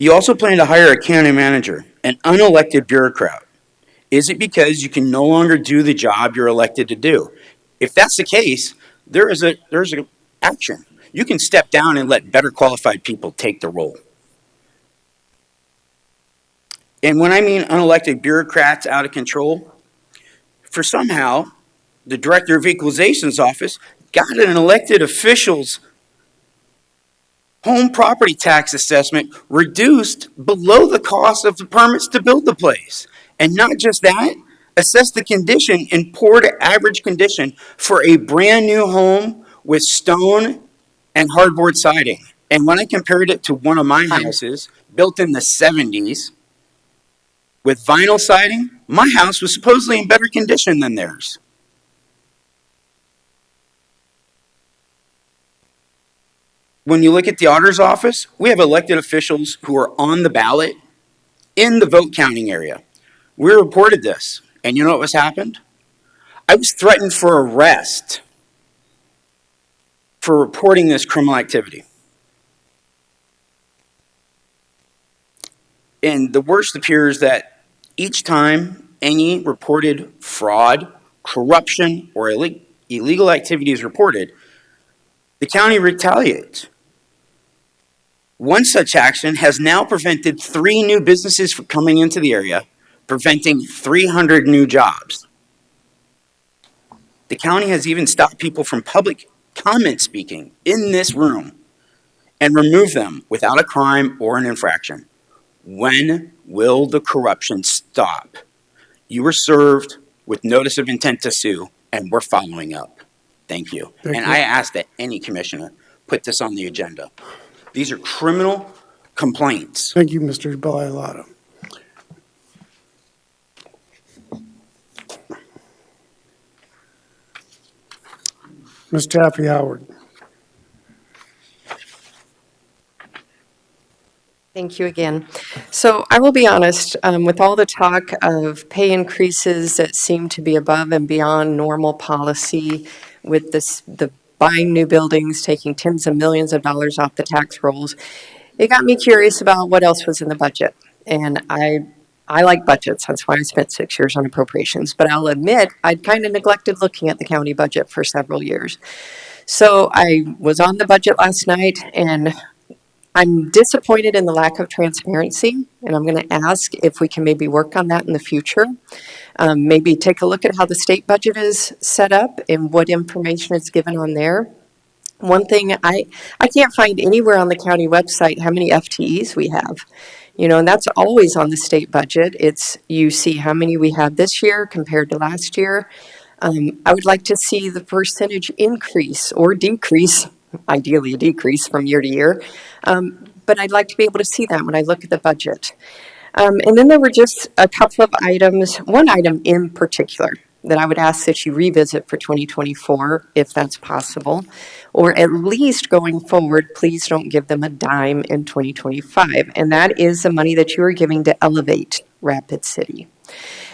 You also plan to hire a county manager, an unelected bureaucrat. Is it because you can no longer do the job you're elected to do? If that's the case, there's a action. You can step down and let better qualified people take the role. And when I mean unelected bureaucrats out of control, for somehow the director of equalization's office got an elected official's home property tax assessment reduced below the cost of the permits to build the place. And not just that, assessed the condition in poor to average condition for a brand new home with stone and hardboard siding. And when I compared it to one of my houses built in the 70s with vinyl siding, my house was supposedly in better condition than theirs. When you look at the auditor's office, we have elected officials who are on the ballot in the vote counting area. We reported this, and you know what happened? I was threatened for arrest for reporting this criminal activity. And the worst appears that each time any reported fraud, corruption, or illegal activity is reported, the county retaliates. One such action has now prevented 3 new businesses from coming into the area, preventing 300 new jobs. The county has even stopped people from public comment speaking in this room and removed them without a crime or an infraction. When will the corruption stop? You were served with notice of intent to sue, and we're following up. Thank you. Thank you. I ask that any commissioner put this on the agenda. These are criminal complaints. Thank you, Mr. Bialotta. Ms. Taffy Howard. Thank you again. So I will be honest, with all the talk of pay increases that seem to be above and beyond normal policy, with the buying new buildings, taking tens of millions of dollars off the tax rolls, it got me curious about what else was in the budget. And I like budgets. That's why I spent 6 years on appropriations. But I'll admit, I'd kind of neglected looking at the county budget for several years. So I was on the budget last night, and I'm disappointed in the lack of transparency, and I'm going to ask if we can maybe work on that in the future. Maybe take a look at how the state budget is set up and what information is given on there. One thing I can't find anywhere on the county website how many FTEs we have. You know, and that's always on the state budget. It's, you see how many we have this year compared to last year. I would like to see the percentage increase or decrease, ideally a decrease from year to year. But I'd like to be able to see that when I look at the budget. And then there were just a couple of items, one item in particular that I would ask that you revisit for 2024, if that's possible, or at least going forward, please don't give them a dime in 2025. And that is the money that you are giving to Elevate Rapid City.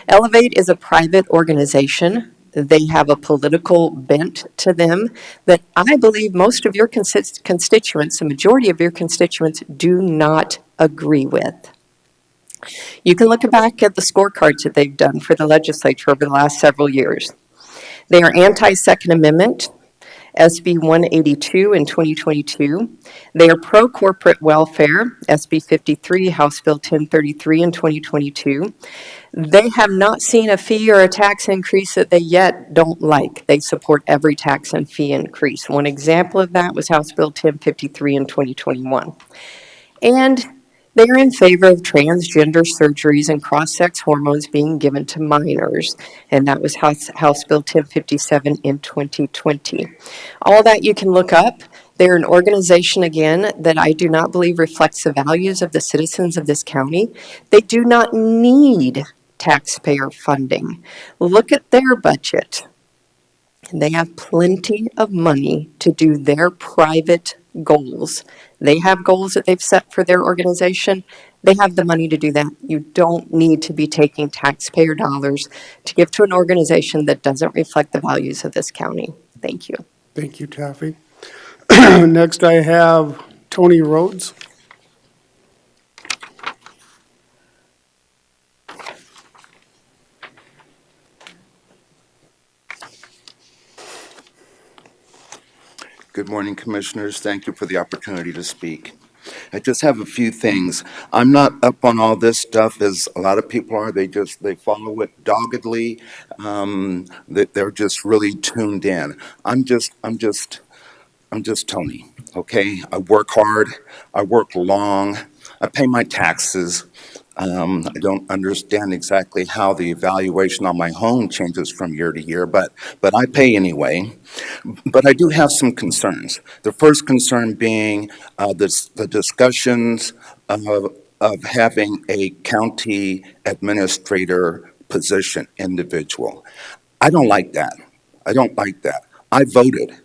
Elevate is a private organization. They have a political bent to them that I believe most of your constituents, the majority of your constituents, do not agree with. You can look back at the scorecards that they've done for the legislature over the last several years. They are anti-Second Amendment, SB 182 in 2022. They are pro-corporate welfare, SB 53, House Bill 1033 in 2022. They have not seen a fee or a tax increase that they yet don't like. They support every tax and fee increase. One example of that was House Bill 1053 in 2021. And they are in favor of transgender surgeries and cross-sex hormones being given to minors, and that was House Bill 1057 in 2020. All that you can look up. They're an organization, again, that I do not believe reflects the values of the citizens of this county. They do not need taxpayer funding. Look at their budget. They have plenty of money to do their private goals. They have goals that they've set for their organization. They have the money to do that. You don't need to be taking taxpayer dollars to give to an organization that doesn't reflect the values of this county. Thank you. Thank you, Taffy. Next, I have Tony Rhodes. Good morning, Commissioners. Thank you for the opportunity to speak. I just have a few things. I'm not up on all this stuff as a lot of people are. They follow it doggedly. They're just really tuned in. I'm just Tony, okay? I work hard. I work long. I pay my taxes. I don't understand exactly how the evaluation on my home changes from year to year, but I pay anyway. But I do have some concerns. The first concern being the discussions of having a county administrator position individual. I don't like that. I don't like that. I voted.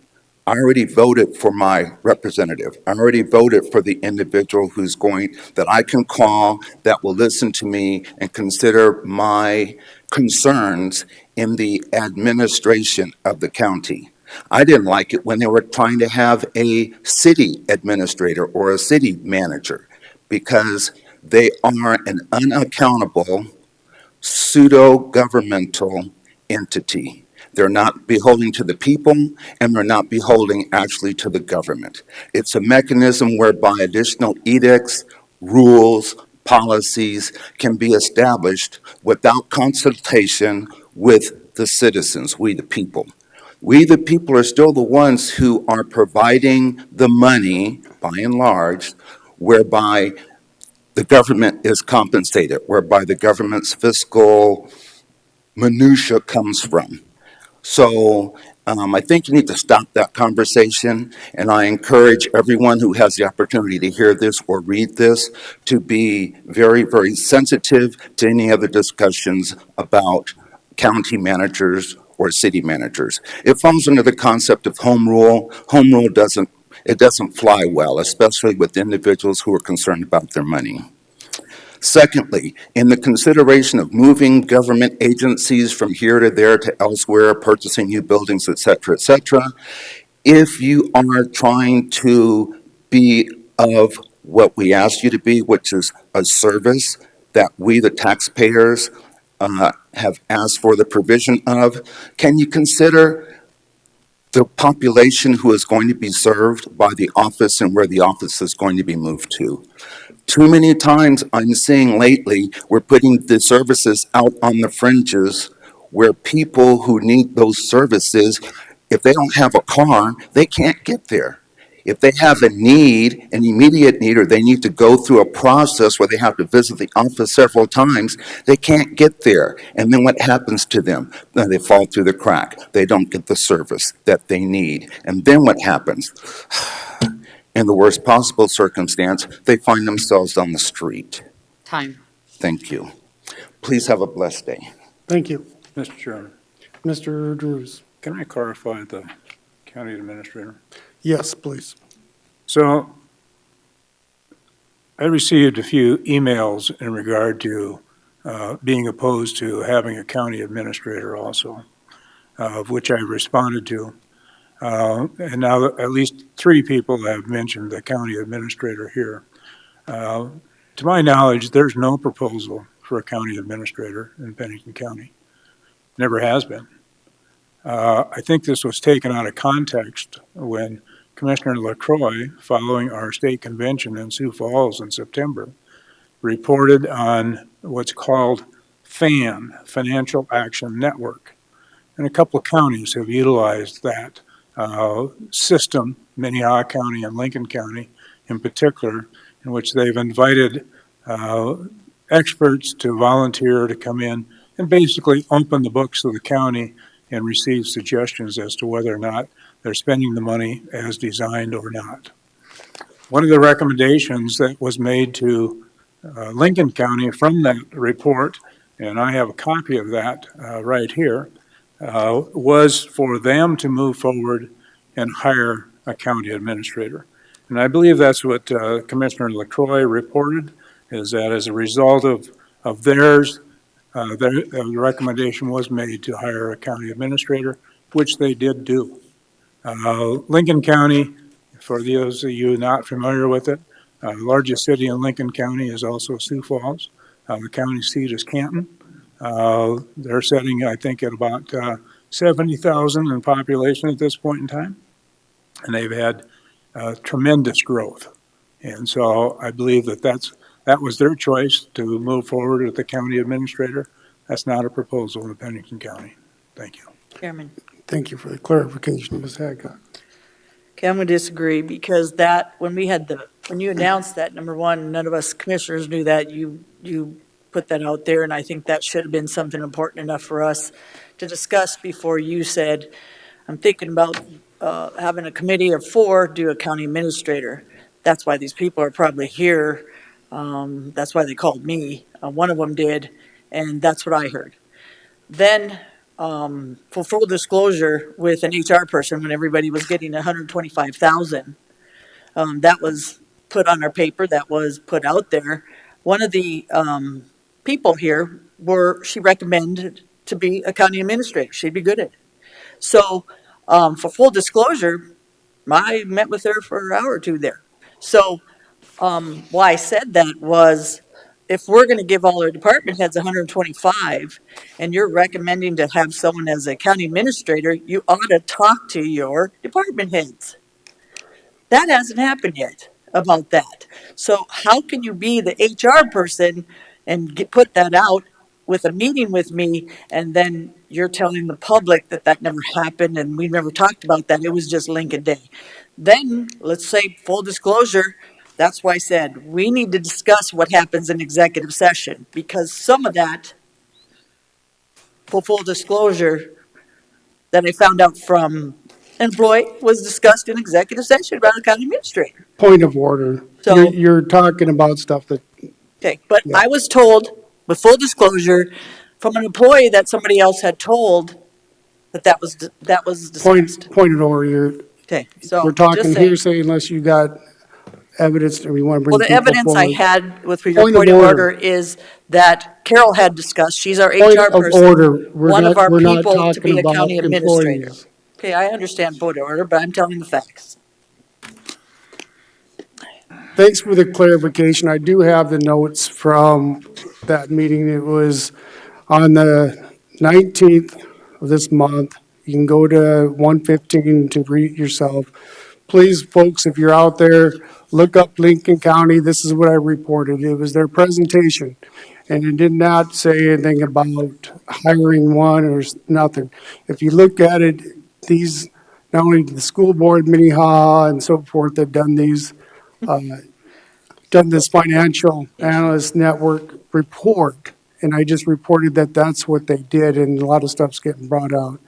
I already voted for my representative. I already voted for the individual that I can call, that will listen to me and consider my concerns in the administration of the county. I didn't like it when they were trying to have a city administrator or a city manager because they are an unaccountable, pseudo-governmental entity. They're not beholden to the people, and they're not beholden actually to the government. It's a mechanism whereby additional edicts, rules, policies can be established without consultation with the citizens, we the people. We the people are still the ones who are providing the money, by and large, whereby the government is compensated, whereby the government's fiscal minutia comes from. So I think you need to stop that conversation, and I encourage everyone who has the opportunity to hear this or read this to be very, very sensitive to any other discussions about county managers or city managers. It falls under the concept of home rule. Home rule doesn't fly well, especially with individuals who are concerned about their money. Secondly, in the consideration of moving government agencies from here to there to elsewhere, purchasing new buildings, et cetera, if you are trying to be of what we ask you to be, which is a service that we, the taxpayers, have asked for the provision of, can you consider the population who is going to be served by the office and where the office is going to be moved to. Too many times I'm seeing lately, we're putting the services out on the fringes where people who need those services, if they don't have a car, they can't get there. If they have a need, an immediate need, or they need to go through a process where they have to visit the office several times, they can't get there. And then what happens to them? They fall through the crack. They don't get the service that they need. And then what happens? In the worst possible circumstance, they find themselves on the street. Time. Thank you. Please have a blessed day. Thank you. Mr. Chairman, Mr. Drews. can I clarify the county administrator? Yes, please. So I received a few emails in regard to being opposed to having a county administrator also, of which I responded to. And now at least 3 people have mentioned the county administrator here. To my knowledge, there's no proposal for a county administrator in Pennington County. Never has been. I think this was taken out of context when Commissioner LaCroix, following our state convention in Sioux Falls in September, reported on what's called FAN, Financial Action Network. And a couple of counties have utilized that system, Minnehaha County and Lincoln County in particular, in which they've invited experts to volunteer to come in and basically open the books of the county and receive suggestions as to whether or not they're spending the money as designed or not. One of the recommendations that was made to Lincoln County from that report, and I have a copy of that right here, was for them to move forward and hire a county administrator. And I believe that's what Commissioner LaCroix reported, is that as a result of theirs, the recommendation was made to hire a county administrator, which they did do. Lincoln County, for those of you not familiar with it, the largest city in Lincoln County is also Sioux Falls. The county seat is Canton. They're sitting, I think, at about 70,000 in population at this point in time. And they've had tremendous growth. And so I believe that was their choice to move forward with the county administrator. That's not a proposal in Pennington County. Thank you. Chairman. Thank you for the clarification, Ms. Hadcock. Okay, I'm going to disagree because when you announced that, number one, none of us commissioners knew that. You put that out there, and I think that should have been something important enough for us to discuss before you said, I'm thinking about having a committee of 4 do a county administrator. That's why these people are probably here. That's why they called me. One of them did, and that's what I heard. Then, for full disclosure, with an HR person, when everybody was getting $125,000, that was put on our paper, that was put out there. One of the people here she recommended to be a county administrator. She'd be good at it. So, for full disclosure, I met with her for an hour or 2 there. So, why I said that was, if we're going to give all our department heads 125, and you're recommending to have someone as a county administrator, you ought to talk to your department heads. That hasn't happened yet about that. So how can you be the HR person and put that out with a meeting with me, and then you're telling the public that never happened and we never talked about that? It was just Lincoln Day. Then, let's say full disclosure, that's why I said we need to discuss what happens in executive session, because some of that, for full disclosure, that I found out from an employee was discussed in executive session about a county administrator. Point of order. So- You're talking about stuff that, Okay, but I was told, with full disclosure, from an employee that somebody else had told that was discussed. point of order, Okay, so we're just talking saying. hearsay unless you got evidence that we want to bring Well, the people evidence I forward. had with your Point of point of order. order is that Carol had discussed, she's our Point HR of person. order. One of our We're not people to talking be a about county administrator. employees. Okay, I understand point of order, but I'm telling the facts. Thanks for the clarification. I do have the notes from that meeting. It was on the 19th of this month. You can go to 115 to read it yourself. Please, folks, if you're out there, look up Lincoln County. This is what I reported. It was their presentation. And it did not say anything about hiring one or nothing. If you look at it, these, not only the school board, Minnehaha and so forth, have done these, done this financial analyst network report. And I just reported that that's what they did, and a lot of stuff's getting brought out.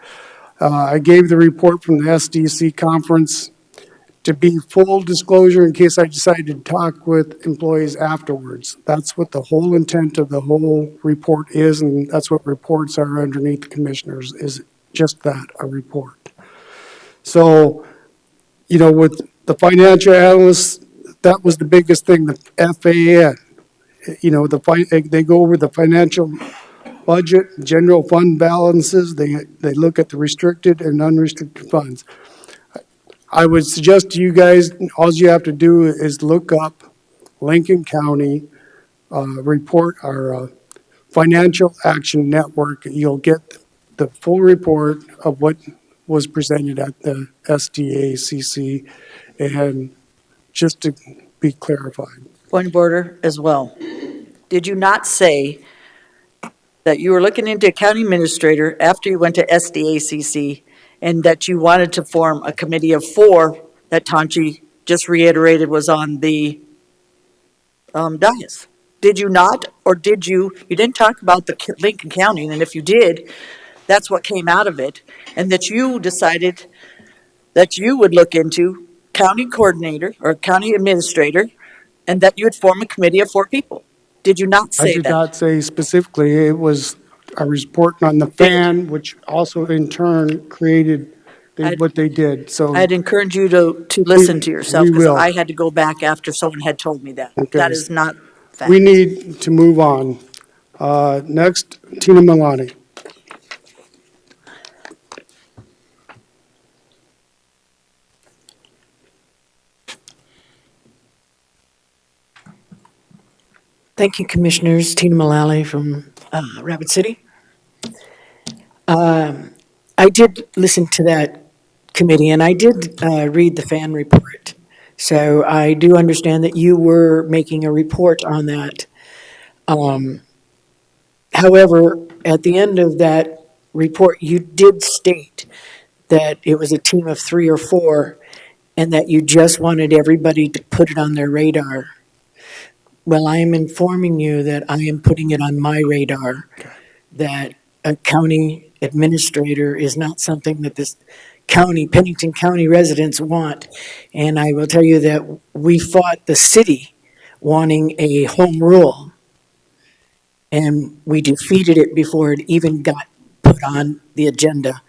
I gave the report from the SDC conference. To be full disclosure, in case I decide to talk with employees afterwards. That's what the whole intent of the whole report is, and that's what reports are underneath the commissioners, is just that, a report. So, you know, with the financial analysts, that was the biggest thing, the FAN. You know, they go over the financial budget, general fund balances, they look at the restricted and unrestricted funds. I would suggest to you guys, all you have to do is look up Lincoln County report, our Financial Action Network. You'll get the full report of what was presented at the SDACC, and just to be clarified. Point of order as well. Did you not say that you were looking into a county administrator after you went to SDACC and that you wanted to form a committee of 4 that Tanchi just reiterated was on the dais? Did you not, or did you didn't talk about the Lincoln County, and if you did, that's what came out of it, and that you decided that you would look into county coordinator or county administrator, and that you would form a committee of 4 people. Did you not say that? I did not say specifically. It was a report on the FAN, which also in turn created what they did. So I'd encourage you to listen to yourself, we because will. I had to go back after someone had told me that. Okay. That is not fact. We need to move on. Next, Tina Milani. Thank you, Commissioners. Tina Mullally from Rapid City. I did listen to that committee, and I did read the FAN report. So I do understand that you were making a report on that. However, at the end of that report, you did state that it was a team of 3 or 4, and that you just wanted everybody to put it on their radar. Well, I am informing you that I am putting it on my radar, that a county administrator is not something that this county, Pennington County residents want. And I will tell you that we fought the city wanting a home rule, and we defeated it before it even got put on the agenda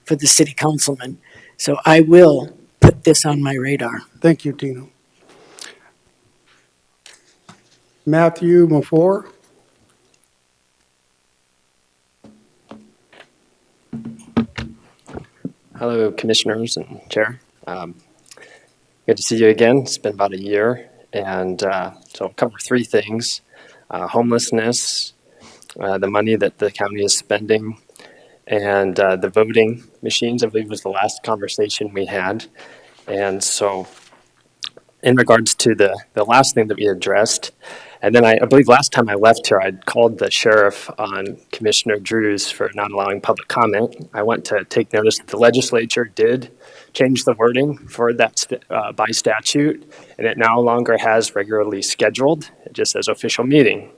for the city councilman. So I will put this on my radar. Thank you, Tina. Matthew Mafor. Hello, Commissioners and Chair. Good to see you again. It's been about a year. And so I'll cover 3 things. Homelessness, the money that the county is spending, and the voting machines, I believe was the last conversation we had. And so in regards to the last thing that we addressed, and then I believe last time I left here, I'd called the sheriff on Commissioner Drews for not allowing public comment. I went to take notice that the legislature did change the wording for that by statute, and it no longer has regularly scheduled. It just says official meeting,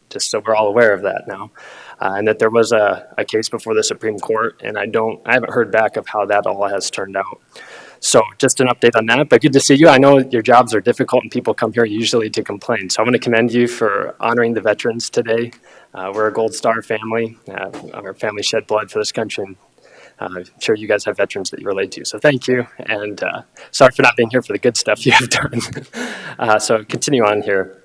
just so we're all aware of that now. And that there was a case before the Supreme Court, and I haven't heard back of how that all has turned out. So just an update on that, but good to see you. I know your jobs are difficult and people come here usually to complain. So I'm going to commend you for honoring the veterans today. We're a Gold Star family. Our family shed blood for this country. And I'm sure you guys have veterans that you relate to. So thank you. And sorry for not being here for the good stuff you have done. So continue on here.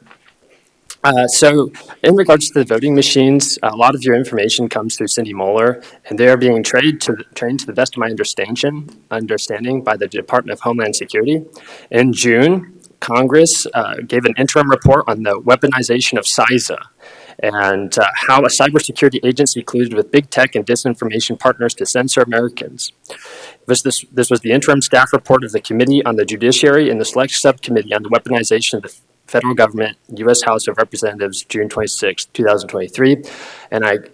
So in regards to the voting machines, a lot of your information comes through Cindy Moeller, and they are being trained to the best of my understanding by the Department of Homeland Security. In June, Congress gave an interim report on the weaponization of CISA, and how a cybersecurity agency colluded with big tech and disinformation partners to censor Americans. This was the interim staff report of the Committee on the Judiciary and the Select Subcommittee on the Weaponization of the Federal Government, U.S. House of Representatives, June 26, 2023. And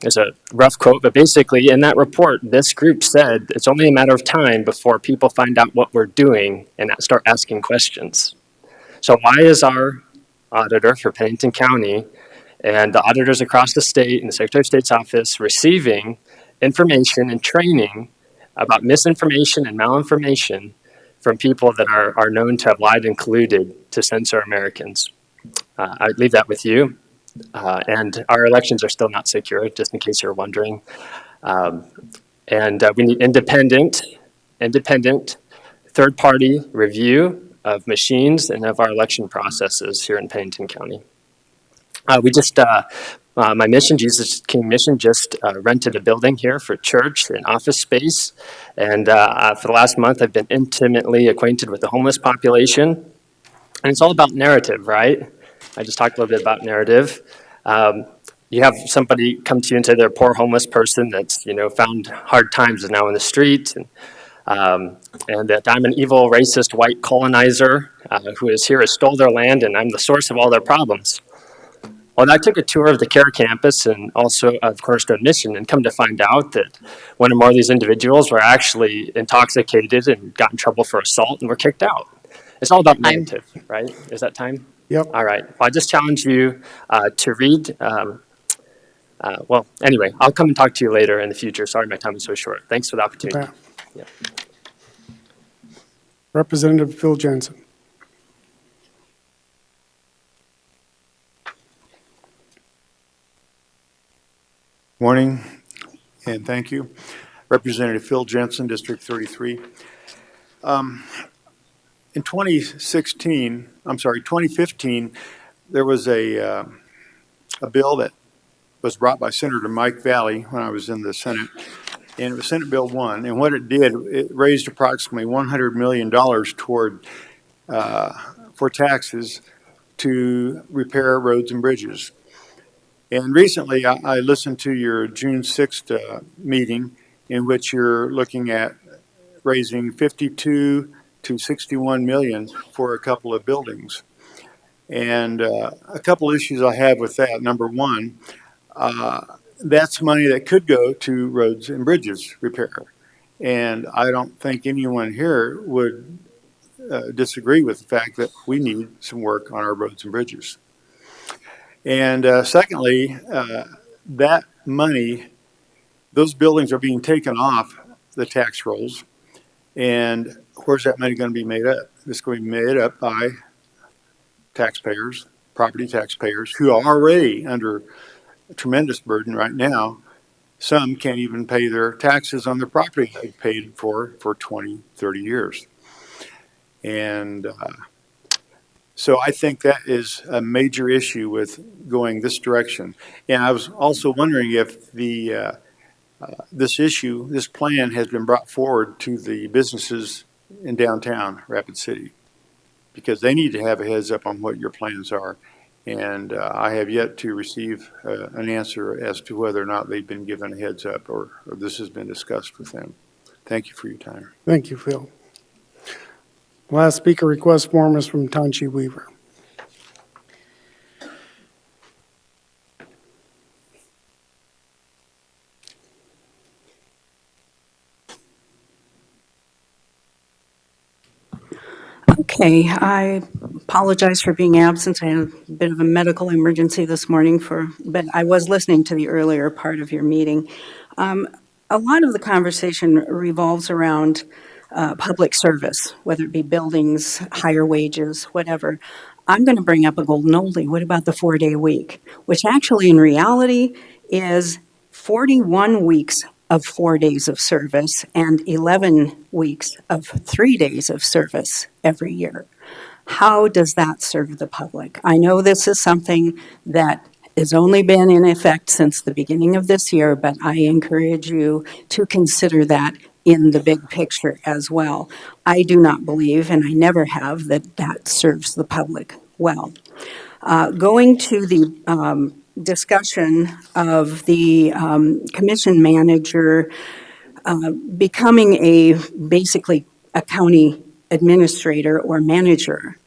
it's a rough quote, but basically in that report, this group said it's only a matter of time before people find out what we're doing and start asking questions. So why is our auditor for Pennington County and the auditors across the state and the Secretary of State's office receiving information and training about misinformation and malinformation from people that are known to have lied and colluded to censor Americans? I'd leave that with you. And our elections are still not secure, just in case you're wondering. We need independent, third-party review of machines and of our election processes here in Pennington County. My mission, Jesus King Mission, just rented a building here for church and office space. And for the last month, I've been intimately acquainted with the homeless population. And it's all about narrative, right? I just talked a little bit about narrative. You have somebody come to you and say they're a poor homeless person that's, found hard times and now in the street. And that I'm an evil, racist, white colonizer who is here, has stole their land, and I'm the source of all their problems. Well, I took a tour of the CARE campus and also of Cornerstone Mission, and come to find out that one or more of these individuals were actually intoxicated and got in trouble for assault and were kicked out. It's all about narrative, right? Is that time? Yep. All right. Well, I just challenge you to read. Anyway, I'll come and talk to you later in the future. Sorry my time is so short. Thanks for the opportunity. Okay. Yeah. Representative Phil Jensen. Morning, and thank you. Representative Phil Jensen, District 33. In 2015, there was a bill that was brought by Senator Mike Valley when I was in the Senate, and it was Senate Bill 1. And what it did, it raised approximately $100 million toward for taxes to repair roads and bridges. And recently, I listened to your June 6th meeting, in which you're looking at raising 52 to 61 million for a couple of buildings. And a couple issues I have with that. Number one, that's money that could go to roads and bridges repair. And I don't think anyone here would disagree with the fact that we need some work on our roads and bridges. And secondly, that money, those buildings are being taken off the tax rolls. And where's that money going to be made up? It's going to be made up by taxpayers, property taxpayers, who are already under a tremendous burden right now. Some can't even pay their taxes on their property they've paid for 20, 30 years. And so I think that is a major issue with going this direction. And I was also wondering if this plan has been brought forward to the businesses in downtown Rapid City, because they need to have a heads up on what your plans are. And I have yet to receive an answer as to whether or not they've been given a heads up or this has been discussed with them. Thank you for your time. Thank you, Phil. Last speaker request form is from Tanchi Weaver. Okay, I apologize for being absent. I had a bit of a medical emergency this morning, but I was listening to the earlier part of your meeting. A lot of the conversation revolves around public service, whether it be buildings, higher wages, whatever. I'm going to bring up a golden oldie. What about the 4-day week? Which actually in reality is 41 weeks of 4 days of service and 11 weeks of 3 days of service every year. How does that serve the public? I know this is something that has only been in effect since the beginning of this year, but I encourage you to consider that in the big picture as well. I do not believe, and I never have, that serves the public well. Going to the discussion of the commission manager becoming basically a county administrator or manager.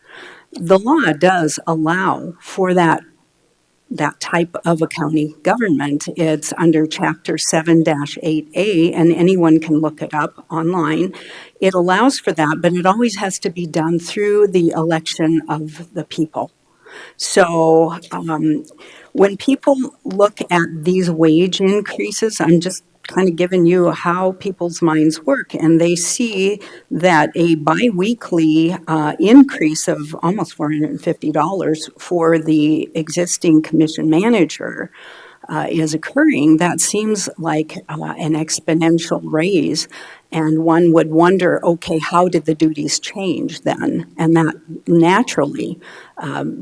The law does allow for that type of a county government. It's under Chapter 7-8A, and anyone can look it up online. It allows for that, but it always has to be done through the election of the people. So when people look at these wage increases, I'm just kind of giving you how people's minds work, and they see that a biweekly increase of almost $450 for the existing commission manager is occurring. That seems like an exponential raise. And one would wonder, okay, how did the duties change then? And that naturally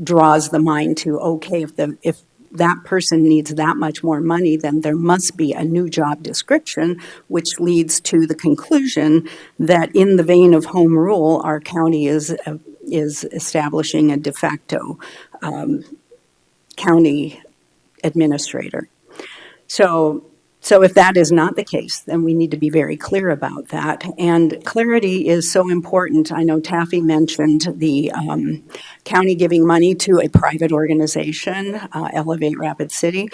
draws the mind to, okay, if that person needs that much more money, then there must be a new job description, which leads to the conclusion that in the vein of home rule, our county is establishing a de facto county administrator. So if that is not the case, then we need to be very clear about that. And clarity is so important. I know Taffy mentioned the county giving money to a private organization, Elevate Rapid City.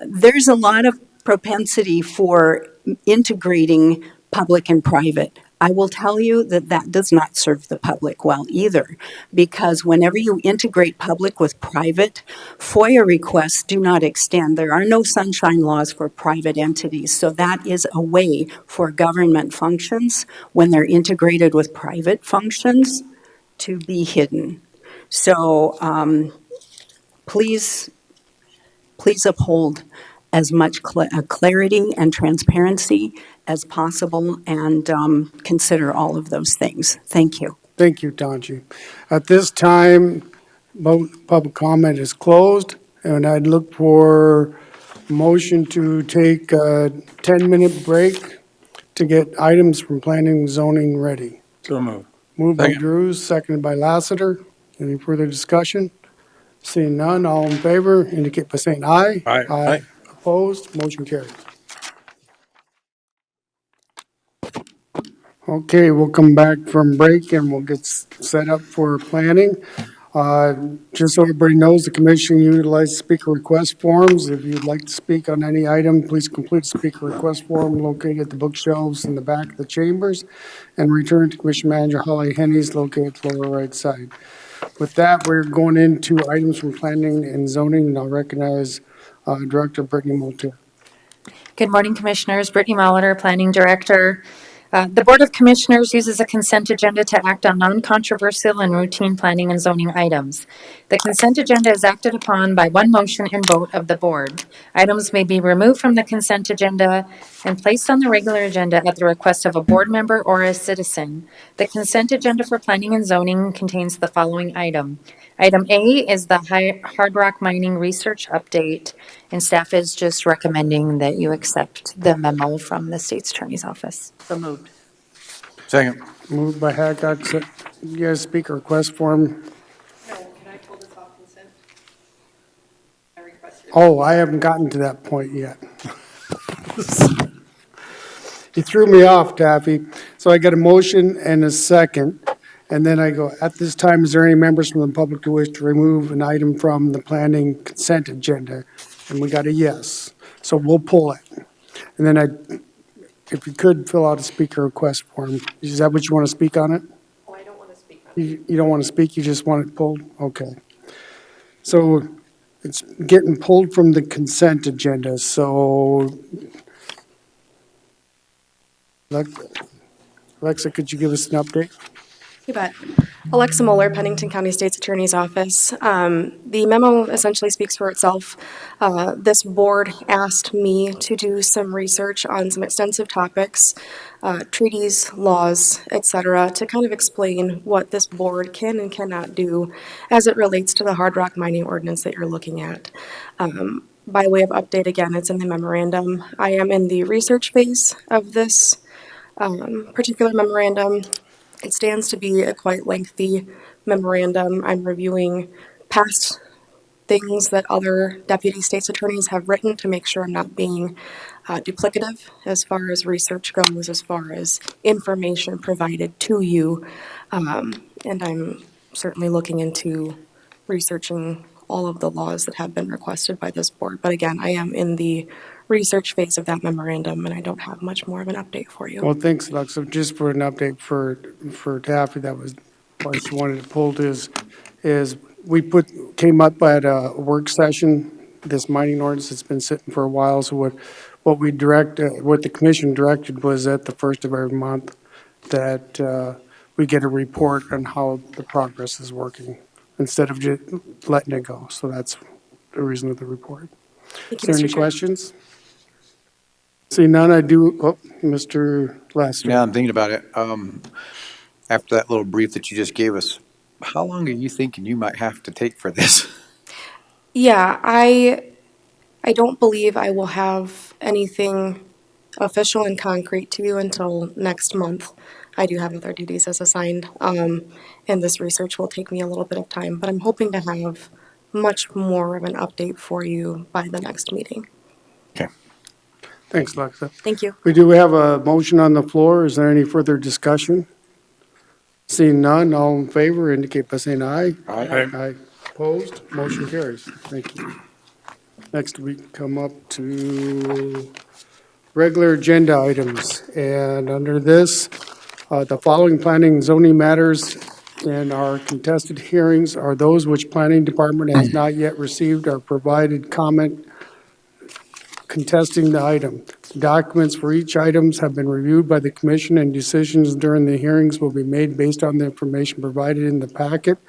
There's a lot of propensity for integrating public and private. I will tell you that that does not serve the public well either, because whenever you integrate public with private, FOIA requests do not extend. There are no sunshine laws for private entities, so that is a way for government functions, when they're integrated with private functions, to be hidden. So please uphold as much clarity and transparency as possible, and consider all of those things. Thank you. Thank you, Tanji. At this time, public comment is closed, and I'd look for a motion to take a 10-minute break to get items from planning and zoning ready. So moved. Moved by Second. Drews, seconded by Lassiter. Any further discussion? Seeing none, all in favor indicate by saying aye. Aye. Aye. Opposed, motion carries. Okay, we'll come back from break and we'll get set up for planning. Just so everybody knows, the commission utilizes speaker request forms. If you'd like to speak on any item, please complete the speaker request form located at the bookshelves in the back of the chambers and return to Commission Manager Holly Hennies located at the lower right side. With that, we're going into items from planning and zoning, and I'll recognize Director Brittany Moulton. Good morning, Commissioners. Brittany Molitor, Planning Director. The Board of Commissioners uses a consent agenda to act on non-controversial and routine planning and zoning items. The consent agenda is acted upon by one motion and vote of the board. Items may be removed from the consent agenda and placed on the regular agenda at the request of a board member or a citizen. The consent agenda for planning and zoning contains the following item. Item A is the hard rock mining research update, and staff is just recommending that you accept the memo from the state's attorney's office. So moved. Second. Moved by Hancock. You guys speaker request form. No, can I pull this off consent? I requested. Oh, I haven't gotten to that point yet. You threw me off, Taffy. So I got a motion and a second. And then I go, at this time, is there any members from the public who wish to remove an item from the planning consent agenda? And we got a yes. So we'll pull it. And then if you could fill out a speaker request form. Is that what you want to speak on it? Oh, I don't want to speak on it. You don't want to speak, you just want it pulled? Okay. So it's getting pulled from the consent agenda, so Alexa, could you give us an update? You bet. Alexa Moeller, Pennington County State's Attorney's Office. The memo essentially speaks for itself. This board asked me to do some research on some extensive topics, treaties, laws, etc., to kind of explain what this board can and cannot do as it relates to the hard rock mining ordinance that you're looking at. By way of update, again, it's in the memorandum. I am in the research phase of this particular memorandum. It stands to be a quite lengthy memorandum. I'm reviewing past things that other deputy state's attorneys have written to make sure I'm not being duplicative as far as research goes, as far as information provided to you. And I'm certainly looking into researching all of the laws that have been requested by this board. But again, I am in the research phase of that memorandum, and I don't have much more of an update for you. Well, thanks, Alexa. Just for an update for Taffy, that was why she wanted it pulled is we came up at a work session, this mining ordinance that's been sitting for a while. So what the commission directed was at the first of every month that we get a report on how the progress is working instead of just letting it go. So that's the reason of the report. Thank Is you, there Mr. any Chair. questions? See none, Mr. Lester. Yeah, I'm thinking about it. After that little brief that you just gave us, how long are you thinking you might have to take for this? Yeah, I don't believe I will have anything official and concrete to you until next month. I do have other duties as assigned, and this research will take me a little bit of time, but I'm hoping to have much more of an update for you by the next meeting. Thanks, Alexa. Thank you. We do have a motion on the floor. Is there any further discussion? Seeing none, all in favor indicate by saying aye. Aye. Aye. Opposed? Motion carries. Thank you. Next, we come up to regular agenda items. And under this, the following planning and zoning matters in our contested hearings are those which planning department has not yet received or provided comment contesting the item. Documents for each items have been reviewed by the commission, and decisions during the hearings will be made based on the information provided in the packet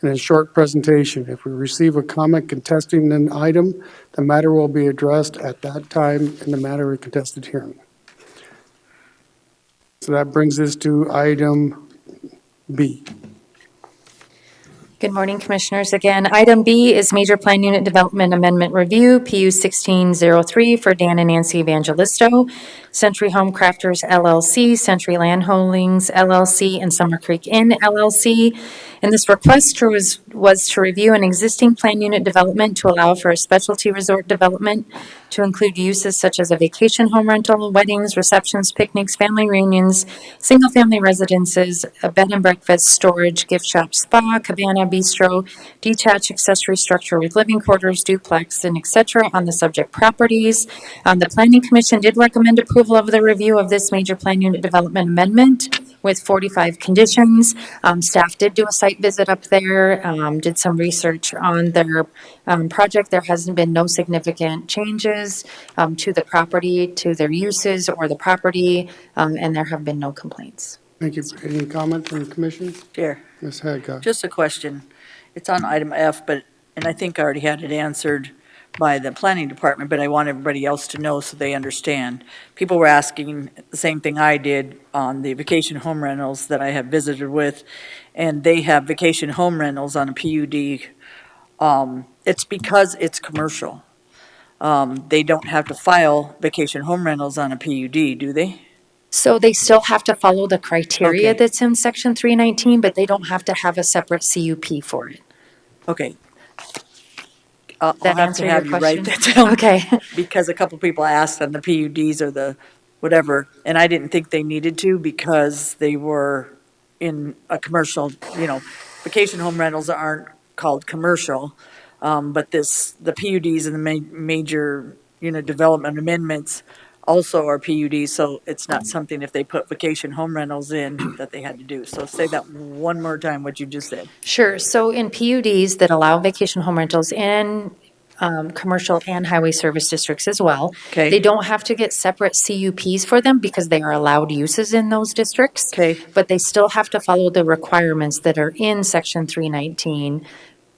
and a short presentation. If we receive a comment contesting an item, the matter will be addressed at that time in the matter of contested hearing. So that brings us to item B. Good morning, Commissioners. Again, item B is Major Plan Unit Development Amendment Review, PU 1603 for Dan and Nancy Evangelisto, Century Home Crafters LLC, Century Land Holdings LLC, and Summer Creek Inn LLC. And this request was to review an existing plan unit development to allow for a specialty resort development to include uses such as a vacation home rental, weddings, receptions, picnics, family reunions, single-family residences, a bed and breakfast, storage, gift shop, spa, cabana, bistro, detached accessory structure with living quarters, duplex, and et cetera on the subject properties. The Planning Commission did recommend approval of the review of this major plan unit development amendment with 45 conditions. Staff did do a site visit up there, did some research on their project. There hasn't been no significant changes to the property, to their uses or the property, and there have been no complaints. Thank you. Any comment from the commission? Chair, Ms. Hadcock. just a question. It's on item F, and I think I already had it answered by the planning department, but I want everybody else to know so they understand. People were asking the same thing I did on the vacation home rentals that I have visited with, and they have vacation home rentals on a PUD. It's because it's commercial. They don't have to file vacation home rentals on a PUD, do they? So they still have to follow the criteria Okay. that's in section 319, but they don't have to have a separate CUP for it. Okay. I'll That have answer to your have you write question? that down. Okay. Because a couple people asked on the PUDs or the whatever, and I didn't think they needed to because they were in a commercial, vacation home rentals aren't called commercial. But the PUDs and the major, development amendments also are PUDs, so it's not something if they put vacation home rentals in that they had to do. So say that one more time, what you just said. Sure. So in PUDs that allow vacation home rentals in commercial and highway service districts as well, Okay. they don't have to get separate CUPs for them because they are allowed uses in those districts. Okay. But they still have to follow the requirements that are in section 319.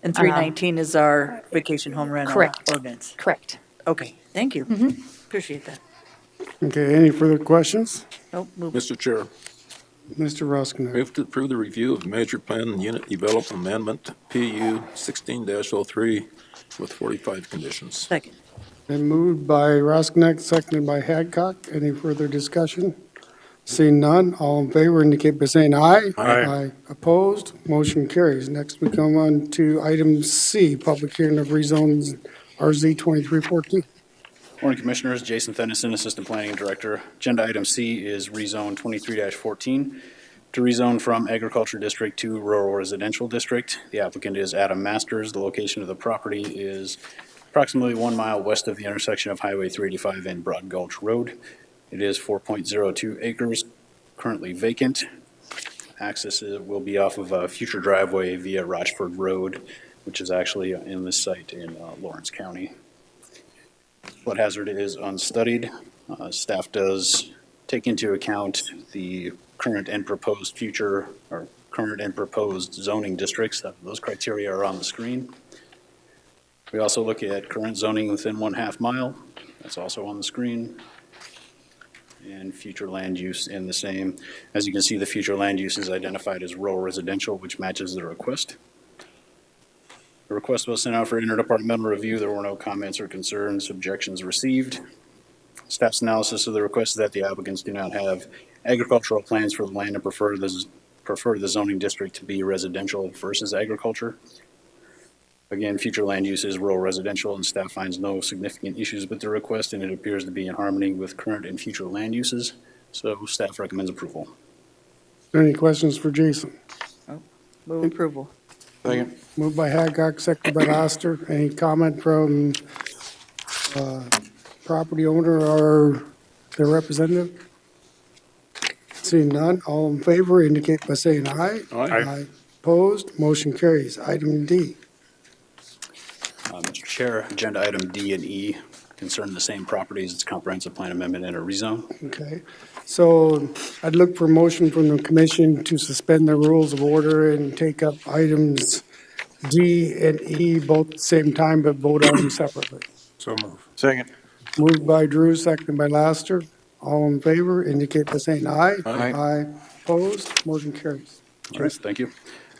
And 319 is our vacation home rental Correct. ordinance. Correct. Okay, thank you. Mhm. Appreciate that. Okay, any further questions? Nope, move. Mr. Chair, Mr. Roskinek. move to approve the review of Major Plan Unit Development Amendment, PU 16-03, with 45 conditions. Second. Been moved by Roskinek, seconded by Hadcock. Any further discussion? Seeing none, all in favor indicate by saying aye. Aye. Opposed, motion carries. Next, we come on to item C, public hearing of rezones RZ 2314. Morning, Commissioners. Jason Thennison, Assistant Planning Director. Agenda item C is rezone 23-14 to rezone from Agriculture District to Rural Residential District. The applicant is Adam Masters. The location of the property is approximately 1 mile west of the intersection of Highway 385 and Broad Gulch Road. It is 4.02 acres, currently vacant. Access will be off of a future driveway via Rochford Road, which is actually in this site in Lawrence County. Flood hazard is unstudied. Staff does take into account the current and proposed future, or current and proposed zoning districts. Those criteria are on the screen. We also look at current zoning within 1/2 mile. That's also on the screen. And future land use in the same. As you can see, the future land use is identified as rural residential, which matches the request. The request was sent out for interdepartmental review. There were no comments or concerns, objections received. Staff's analysis of the request is that the applicants do not have agricultural plans for the land and prefer the zoning district to be residential versus agriculture. Again, future land use is rural residential, and staff finds no significant issues with the request, and it appears to be in harmony with current and future land uses. So staff recommends approval. Any questions for Jason? Move approval. Second. Moved by Hadcock, seconded by Laster. Any comment from property owner or their representative? Seeing none, all in favor indicate by saying aye. Aye. Opposed, motion carries. Item D. Mr. Chair, agenda item D and E concern the same properties. It's comprehensive plan amendment and a rezone. Okay, so I'd look for a motion from the commission to suspend the rules of order and take up items D and E both at the same time, but vote on them separately. So move. Second. Moved by Drew, seconded by Laster. All in favor indicate by saying aye. Aye. Opposed, motion carries. All right, thank you.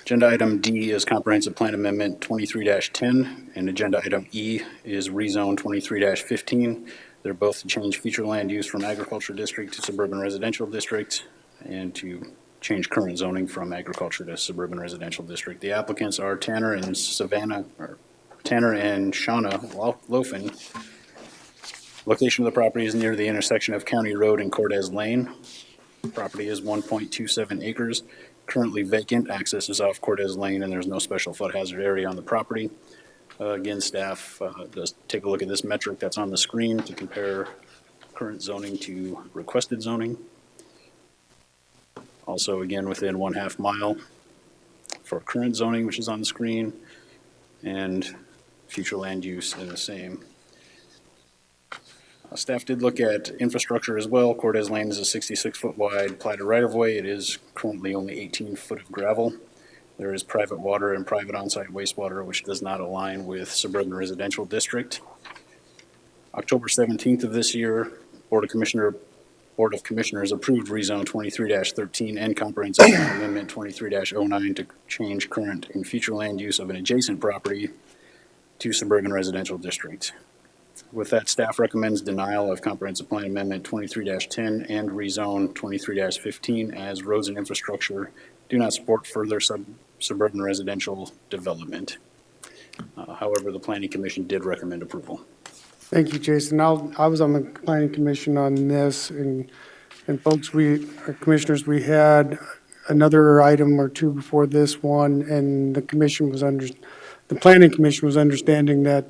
Agenda item D is comprehensive plan amendment 23-10, and agenda item E is rezone 23-15. They're both to change future land use from agriculture district to suburban residential district and to change current zoning from agriculture to suburban residential district. The applicants are Tanner and Shauna Lofen. Location of the property is near the intersection of County Road and Cortez Lane. The property is 1.27 acres, currently vacant. Access is off Cortez Lane, and there's no special flood hazard area on the property. Again, staff does take a look at this metric that's on the screen to compare current zoning to requested zoning. Also, again, within 1/2 mile for current zoning, which is on the screen, and future land use in the same. Staff did look at infrastructure as well. Cortez Lane is a 66-foot wide platted right-of-way. It is currently only 18 foot of gravel. There is private water and private on-site wastewater, which does not align with suburban residential district. October 17th of this year, Board of Commissioners approved rezone 23-13 and comprehensive plan amendment 23-09 to change current and future land use of an adjacent property to suburban residential district. With that, staff recommends denial of comprehensive plan amendment 23-10 and rezone 23-15 as roads and infrastructure do not support further suburban residential development. However, the Planning Commission did recommend approval. Thank you, Jason. I was on the planning commission on this, and folks, commissioners, we had another item or two before this one, and the planning commission was understanding that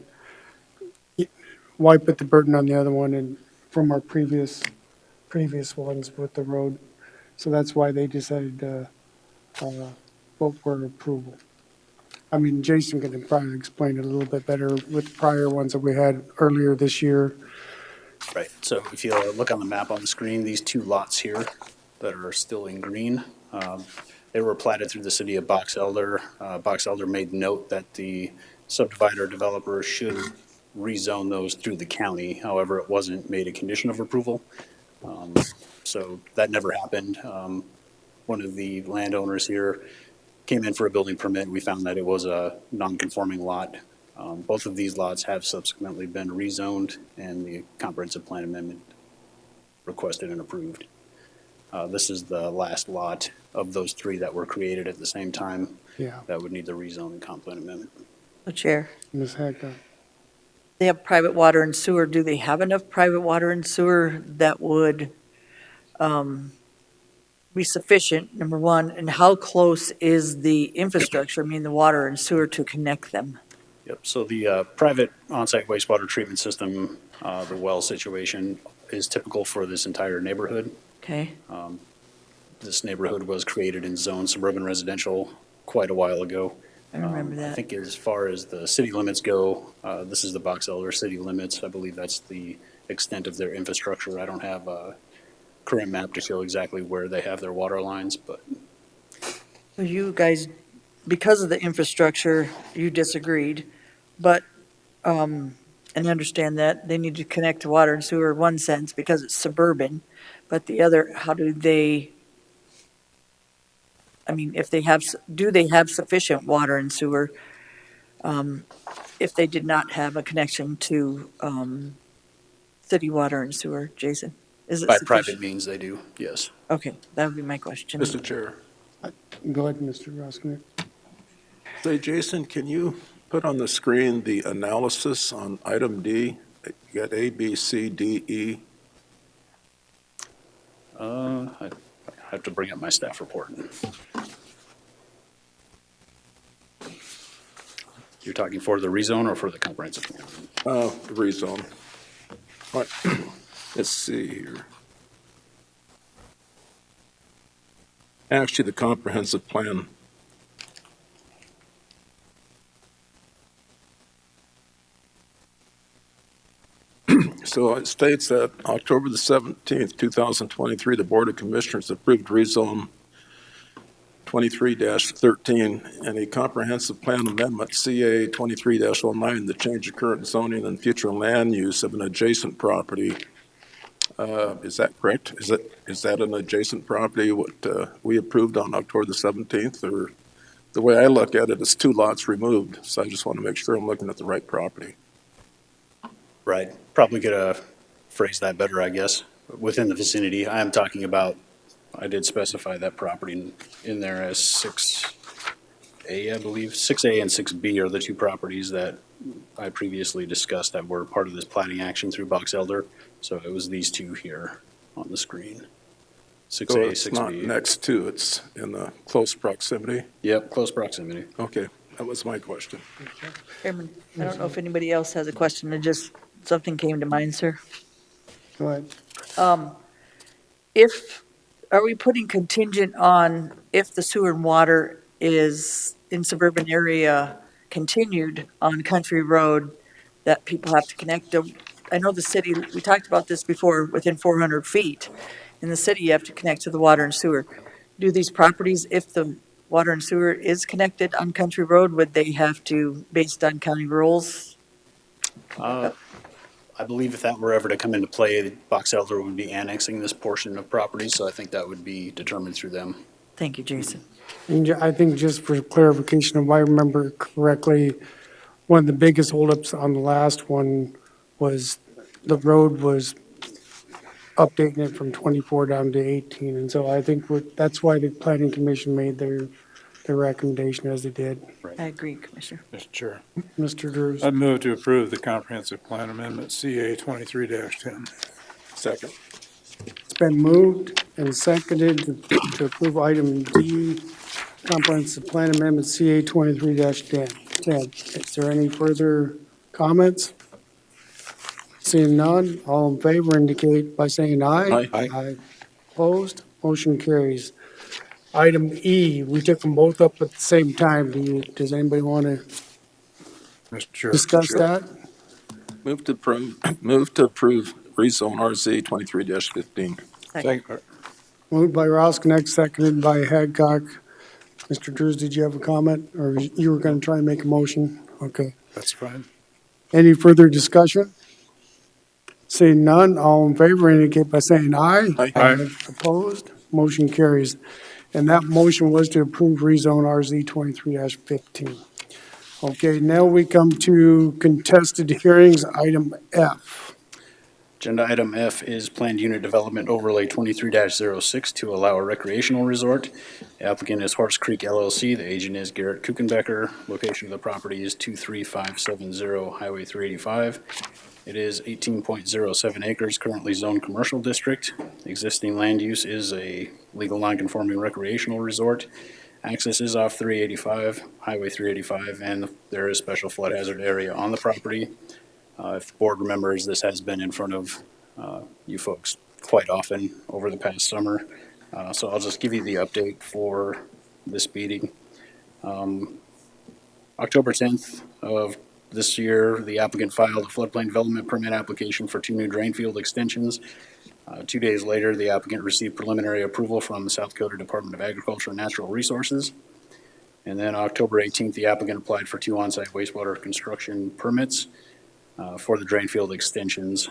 why put the burden on the other one and from our previous ones with the road. So that's why they decided to vote for approval. I mean, Jason can probably explain it a little bit better with the prior ones that we had earlier this year. Right, so if you look on the map on the screen, these two lots here that are still in green, they were platted through the city of Box Elder. Box Elder made note that the subdivider developer should rezone those through the county. However, it wasn't made a condition of approval. So that never happened. One of the landowners here came in for a building permit. We found that it was a non-conforming lot. Both of these lots have subsequently been rezoned and the comprehensive plan amendment requested and approved. This is the last lot of those three that were created at the same time. Yeah. That would need the rezone and comp plan amendment. The chair. Ms. Hadcock. They have private water and sewer. Do they have enough private water and sewer that would be sufficient, number one? And how close is the infrastructure, I mean, the water and sewer, to connect them? Yep, so the private on-site wastewater treatment system, the well situation is typical for this entire neighborhood. Okay. This neighborhood was created in zone suburban residential quite a while ago. I remember I that. think as far as the city limits go, this is the Box Elder city limits. I believe that's the extent of their infrastructure. I don't have a current map to show exactly where they have their water lines, but So you guys, because of the infrastructure, you disagreed, but, and I understand that, they need to connect to water and sewer in one sense because it's suburban, but the other, how do they, I mean, if they have, do they have sufficient water and sewer, if they did not have a connection to, city water and sewer, Jason? Is it by sufficient? private means they do, yes. Okay, that would be my question. Mr. Chair. Go ahead, Mr. Roskinek. Say, Jason, can you put on the screen the analysis on item D? You got A, B, C, D, E. I have to bring up my staff report. You're talking for the rezone or for the comprehensive plan? The rezone. All right. Let's see here. Actually, the comprehensive plan. So it states that October the 17th, 2023, the Board of Commissioners approved rezone 23-13 and a comprehensive plan amendment, CA 23-09, to change the current zoning and future land use of an adjacent property. Is that correct? Is that an adjacent property, what we approved on October the 17th? Or the way I look at it, it's 2 lots removed, so I just want to make sure I'm looking at the right property. Right, probably could have phrased that better, I guess. Within the vicinity, I am talking about, I did specify that property in there as 6A, I believe. 6A and 6B are the two properties that I previously discussed that were part of this planning action through Box Elder. So it was these two here on the screen. 6A, So it's 6B. not next to, it's in the close proximity? Yep, close proximity. Okay, that was my question. Chairman, I don't know if anybody else has a question, it just, something came to mind, sir. Go ahead. Are we putting contingent on if the sewer and water is in suburban area continued on Country Road, that people have to connect to? I know the city, we talked about this before, within 400 feet. In the city, you have to connect to the water and sewer. Do these properties, if the water and sewer is connected on Country Road, would they have to, based on county rules? I believe if that were ever to come into play, Box Elder would be annexing this portion of property, so I think that would be determined through them. Thank you, Jason. And I think just for clarification, if I remember correctly, one of the biggest holdups on the last one was the road was updating it from 24 down to 18. And so I think that's why the planning commission made their recommendation as they did. I agree, Commissioner. Mr. Chair. Mr. Drews. I'd move to approve the comprehensive plan amendment, CA 23-10. Second. It's been moved and seconded to approve item D, comprehensive plan amendment CA 23-10. Is there any further comments? Seeing none, all in favor indicate by saying aye. Aye. Aye. Opposed? Motion carries. Item E, we took them both up at the same time. Does anybody want to Mr. Chair. discuss that? Move to approve rezone RZ 23-15. Second. Moved by Roskinek, seconded by Hadcock. Mr. Drews, did you have a comment, or you were going to try and make a motion? Okay. That's fine. Any further discussion? Seeing none, all in favor indicate by saying aye. Aye. Opposed? Motion carries. And that motion was to approve rezone RZ 23-15. Okay, now we come to contested hearings, item F. Agenda item F is Planned Unit Development Overlay 23-06 to allow a recreational resort. The applicant is Horse Creek LLC. The agent is Garrett Kuchenbecker. Location of the property is 23570 Highway 385. It is 18.07 acres, currently zoned commercial district. Existing land use is a legal non-conforming recreational resort. Access is off 385, Highway 385, and there is special flood hazard area on the property. If the board remembers, this has been in front of you folks quite often over the past summer. So I'll just give you the update for this meeting. October 10th of this year, the applicant filed a floodplain development permit application for 2 new drain field extensions. 2 days later, the applicant received preliminary approval from the South Dakota Department of Agriculture and Natural Resources. And then October 18th, the applicant applied for 2 on-site wastewater construction permits for the drain field extensions.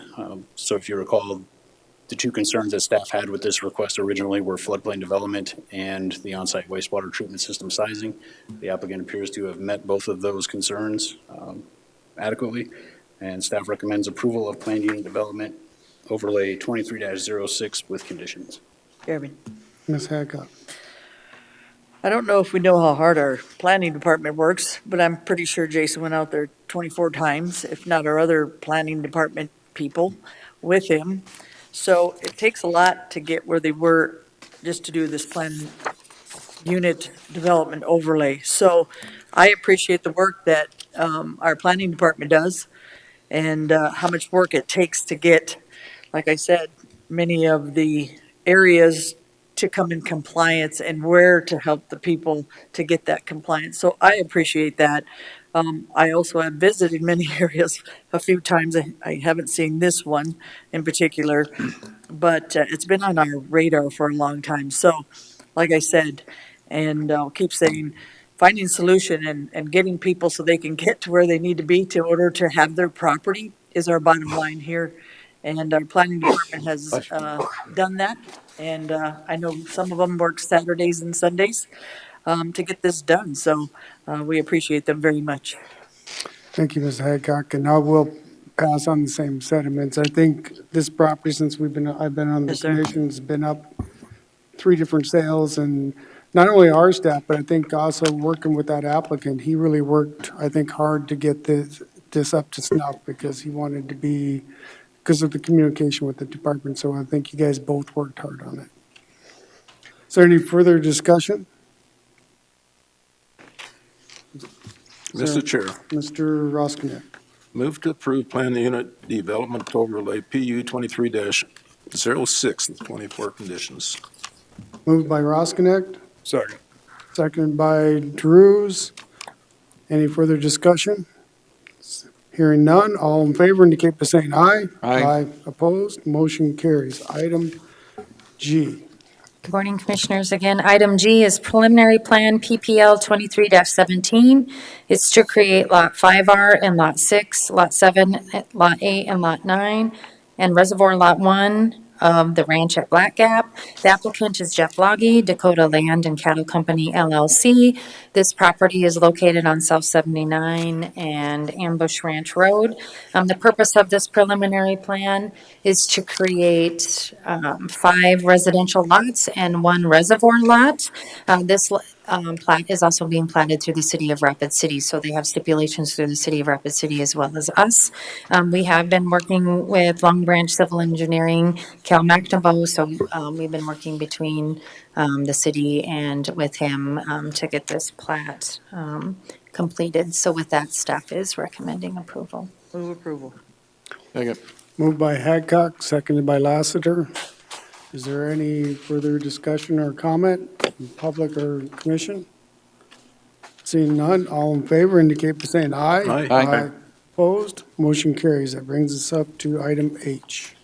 So if you recall, the 2 concerns that staff had with this request originally were floodplain development and the on-site wastewater treatment system sizing. The applicant appears to have met both of those concerns adequately, and staff recommends approval of planned unit development overlay 23-06 with conditions. Chairman. Ms. Hadcock. I don't know if we know how hard our planning department works, but I'm pretty sure Jason went out there 24 times, if not our other planning department people with him. So it takes a lot to get where they were just to do this plan unit development overlay. So I appreciate the work that our planning department does and how much work it takes to get, like I said, many of the areas to come in compliance and where to help the people to get that compliance. So I appreciate that. I also have visited many areas a few times. I haven't seen this one in particular, but it's been on our radar for a long time. So, like I said, and I'll keep saying, finding a solution and getting people so they can get to where they need to be to order to have their property is our bottom line here. And our planning department has done that. And I know some of them work Saturdays and Sundays to get this done. So we appreciate them very much. Thank you, Ms. Hadcock, and I will pass on the same sentiments. I think this property, since I've been on the commission, has been up 3 different sales, and not only our staff, but I think also working with that applicant, he really worked, I think, hard to get this up to snuff because he wanted to be, because of the communication with the department. So I think you guys both worked hard on it. Is there any further discussion? Mr. Chair. Mr. Roskinek. Move to approve plan unit development overlay PU 23-06 with 24 conditions. Moved by Roskinek. Second. Seconded by Drews. Any further discussion? Hearing none, all in favor indicate by saying aye. Aye. Opposed, motion carries. Item G. Good morning, Commissioners. Again, item G is preliminary plan PPL 23-17. It's to create Lot 5R and Lot 6, Lot 7, Lot 8, and Lot 9, and Reservoir Lot 1 of the ranch at Black Gap. The applicant is Jeff Loggy, Dakota Land and Cattle Company LLC. This property is located on South 79 and Ambush Ranch Road. The purpose of this preliminary plan is to create 5 residential lots and 1 reservoir lot. This plat is also being platted through the city of Rapid City, so they have stipulations through the city of Rapid City as well as us. We have been working with Long Branch Civil Engineering, Cal McNabo, so we've been working between the city and with him to get this plat completed. So with that, staff is recommending approval. Move approval. Second. Moved by Hadcock, seconded by Lassiter. Is there any further discussion or comment from public or commission? Seeing none, all in favor indicate by saying aye. Aye. Aye. Opposed, motion carries. That brings us up to item H.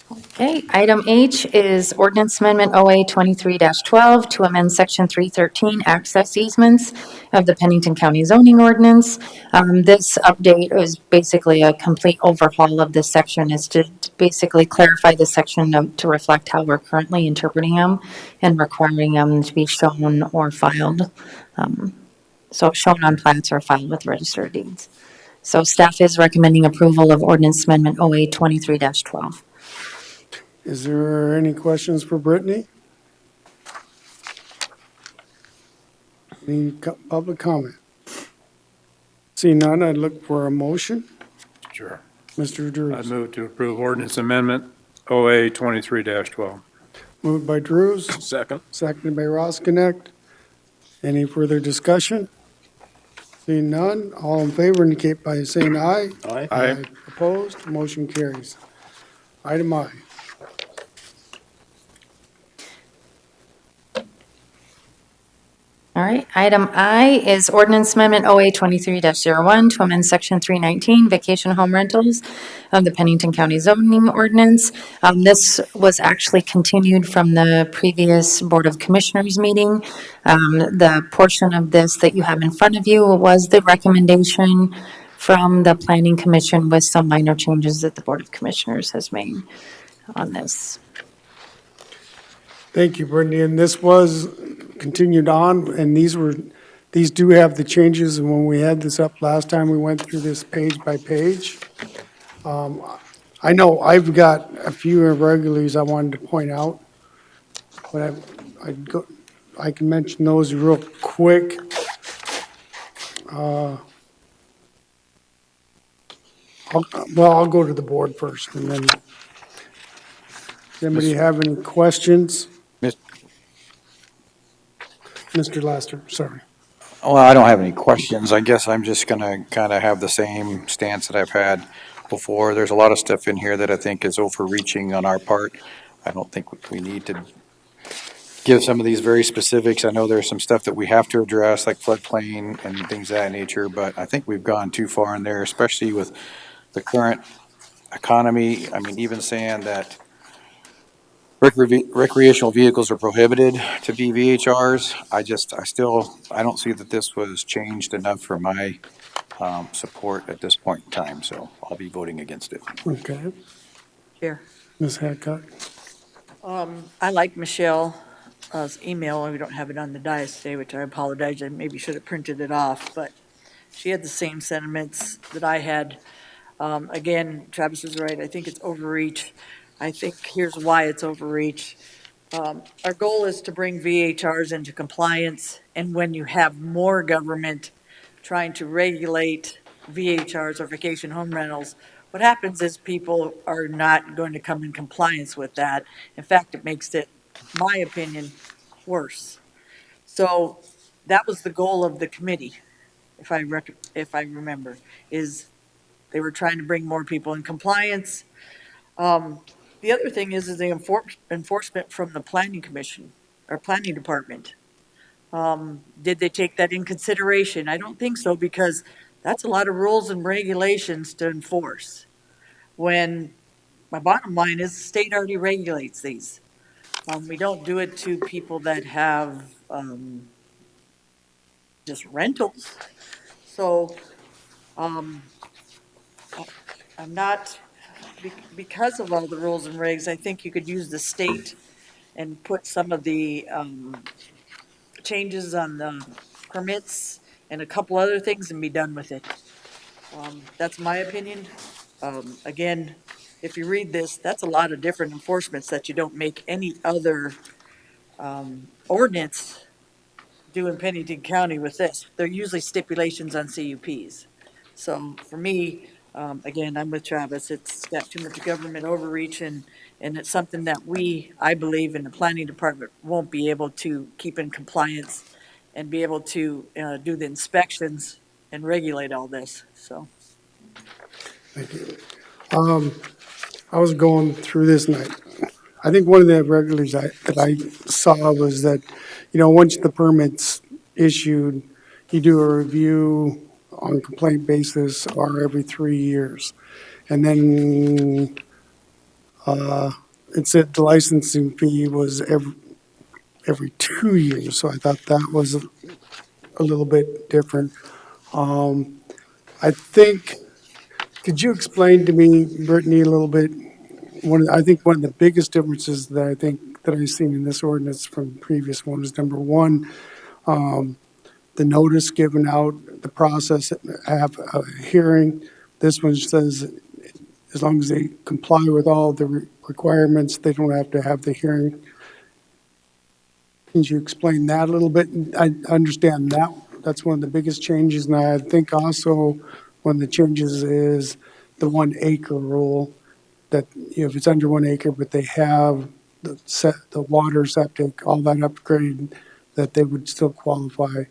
Okay, item H is ordinance amendment OA 23-12 to amend section 313 access easements of the Pennington County zoning ordinance. This update is basically a complete overhaul of this section, is to basically clarify the section to reflect how we're currently interpreting them and requiring them to be shown or filed. So shown on plats or filed with registered deeds. So staff is recommending approval of ordinance amendment OA 23-12. Is there any questions for Brittany? Any public comment? Seeing none, I'd look for a motion. Sure. Mr. Drews. I move to approve ordinance amendment OA 23-12. Moved by Drews, Second. seconded by Roskinick. Any further discussion? Seeing none, all in favor indicate by saying aye. Aye. Aye. Opposed, motion carries. Item I. All right, item I is ordinance amendment OA 23-01 to amend section 319 vacation home rentals of the Pennington County zoning ordinance. This was actually continued from the previous Board of Commissioners meeting. The portion of this that you have in front of you was the recommendation from the Planning Commission with some minor changes that the Board of Commissioners has made on this. Thank you, Brittany. And this was continued on, and these do have the changes. And when we had this up last time, we went through this page by page. I know I've got a few irregularities I wanted to point out, but I can mention those real quick. I'll go to the board first, and then, does anybody have any questions? Mr. Laster, sorry. Well, I don't have any questions. I guess I'm just gonna kind of have the same stance that I've had before. There's a lot of stuff in here that I think is overreaching on our part. I don't think we need to give some of these very specifics. I know there's some stuff that we have to address, like floodplain and things of that nature, but I think we've gone too far in there, especially with the current economy. I mean, even saying that recreational vehicles are prohibited to be VHRs. I don't see that this was changed enough for my support at this point in time, so I'll be voting against it. Okay. Chair. Ms. Hadcock. I like Michelle's email, and we don't have it on the dais today, which I apologize. I maybe should have printed it off, but she had the same sentiments that I had. Again, Travis is right. I think it's overreach. I think here's why it's overreach. Our goal is to bring VHRs into compliance, and when you have more government trying to regulate VHRs or vacation home rentals, what happens is people are not going to come in compliance with that. In fact, it makes it, my opinion, worse. So that was the goal of the committee, if I remember, is they were trying to bring more people in compliance. The other thing is the enforcement from the planning commission or planning department. Did they take that in consideration? I don't think so, because that's a lot of rules and regulations to enforce. When my bottom line is the state already regulates these. We don't do it to people that have just rentals. So I'm not, because of all the rules and regs, I think you could use the state and put some of the changes on the permits and a couple other things and be done with it. That's my opinion. Again, if you read this, that's a lot of different enforcements that you don't make any other ordinance do in Pennington County with this. They're usually stipulations on CUPs. So for me, again, I'm with Travis. It's got too much government overreach, and it's something that I believe in the planning department won't be able to keep in compliance and be able to do the inspections and regulate all this, so. Thank you. I was going through this, and I think one of the irregularities that I saw was that, once the permit's issued, you do a review on a complaint basis or every 3 years. And then it said the licensing fee was every 2 years, so I thought that was a little bit different. I think, could you explain to me, Brittany, a little bit, I think one of the biggest differences that I've seen in this ordinance from the previous one is, number one, the notice given out, the process, have a hearing. This one says as long as they comply with all the requirements, they don't have to have the hearing. Can you explain that a little bit? I understand that. That's one of the biggest changes. And I think also one of the changes is the 1 acre rule, that if it's under 1 acre, but they have the water, septic, all that upgrade, that they would still qualify.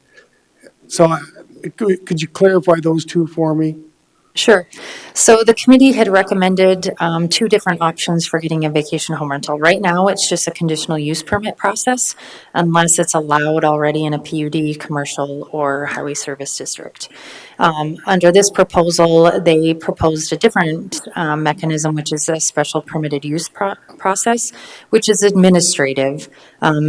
So could you clarify those two for me? Sure. So the committee had recommended two different options for getting a vacation home rental. Right now, it's just a conditional use permit process unless it's allowed already in a PUD, commercial, or highway service district. Under this proposal, they proposed a different mechanism, which is a special permitted use process, which is administrative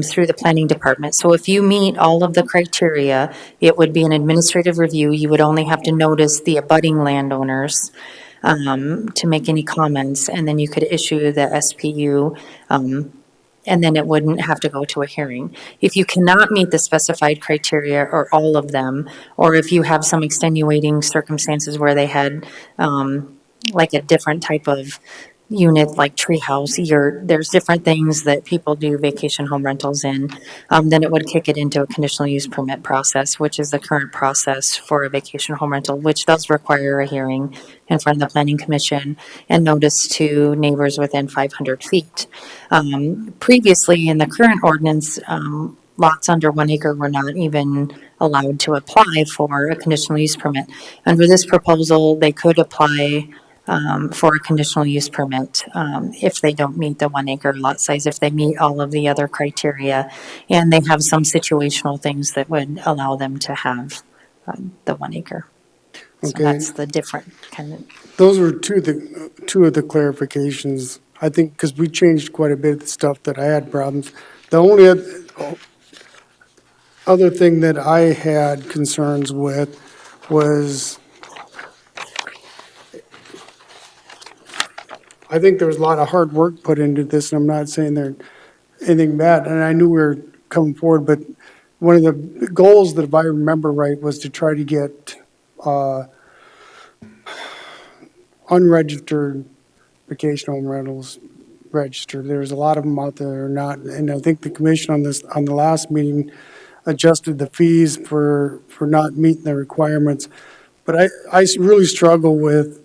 through the planning department. So if you meet all of the criteria, it would be an administrative review. You would only have to notice the abutting landowners to make any comments, and then you could issue the SPU, and then it wouldn't have to go to a hearing. If you cannot meet the specified criteria or all of them, or if you have some extenuating circumstances where they had like a different type of unit like treehouse, there's different things that people do vacation home rentals in, then it would kick it into a conditional use permit process, which is the current process for a vacation home rental, which does require a hearing in front of the planning commission and notice to neighbors within 500 feet. Previously, in the current ordinance, lots under 1 acre were not even allowed to apply for a conditional use permit. Under this proposal, they could apply for a conditional use permit if they don't meet the 1 acre lot size, if they meet all of the other criteria, and they have some situational things that would allow them to have the 1 acre. So Okay. that's the different kind of. Those were two of the clarifications, I think, because we changed quite a bit of the stuff that I had problems. The only other thing that I had concerns with was, I think there was a lot of hard work put into this, and I'm not saying there's anything bad, and I knew we were coming forward, but one of the goals that, if I remember right, was to try to get unregistered vacation home rentals registered. There's a lot of them out there that are not, and I think the commission on the last meeting adjusted the fees for not meeting the requirements. But I really struggle with,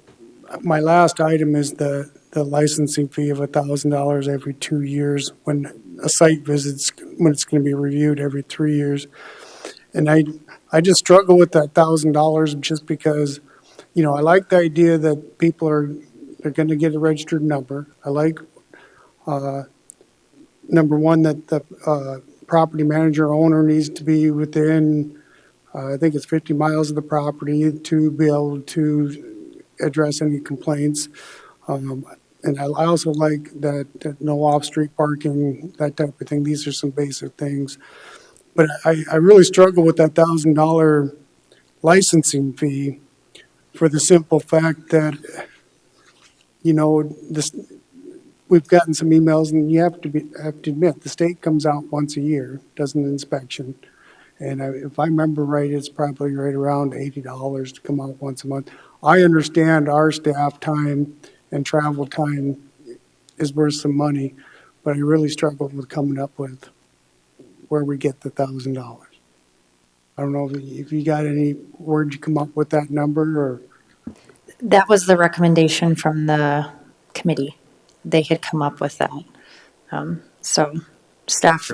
my last item is the licensing fee of $1,000 every 2 years when a site visits, when it's going to be reviewed every 3 years. And I just struggle with that $1,000 just because, I like the idea that people are going to get a registered number. I like, number one, that the property manager owner needs to be within, I think it's 50 miles of the property to be able to address any complaints. And I also like that no off-street parking, that type of thing. These are some basic things. But I really struggle with that $1,000 licensing fee for the simple fact that, we've gotten some emails, and you have to admit, the state comes out once a year, does an inspection. And if I remember right, it's probably right around $80 to come out once a month. I understand our staff time and travel time is worth some money, but I really struggle with coming up with where we get the $1,000. I don't know if you got any, where'd you come up with that number, or? That was the recommendation from the committee. They had come up with that. So staff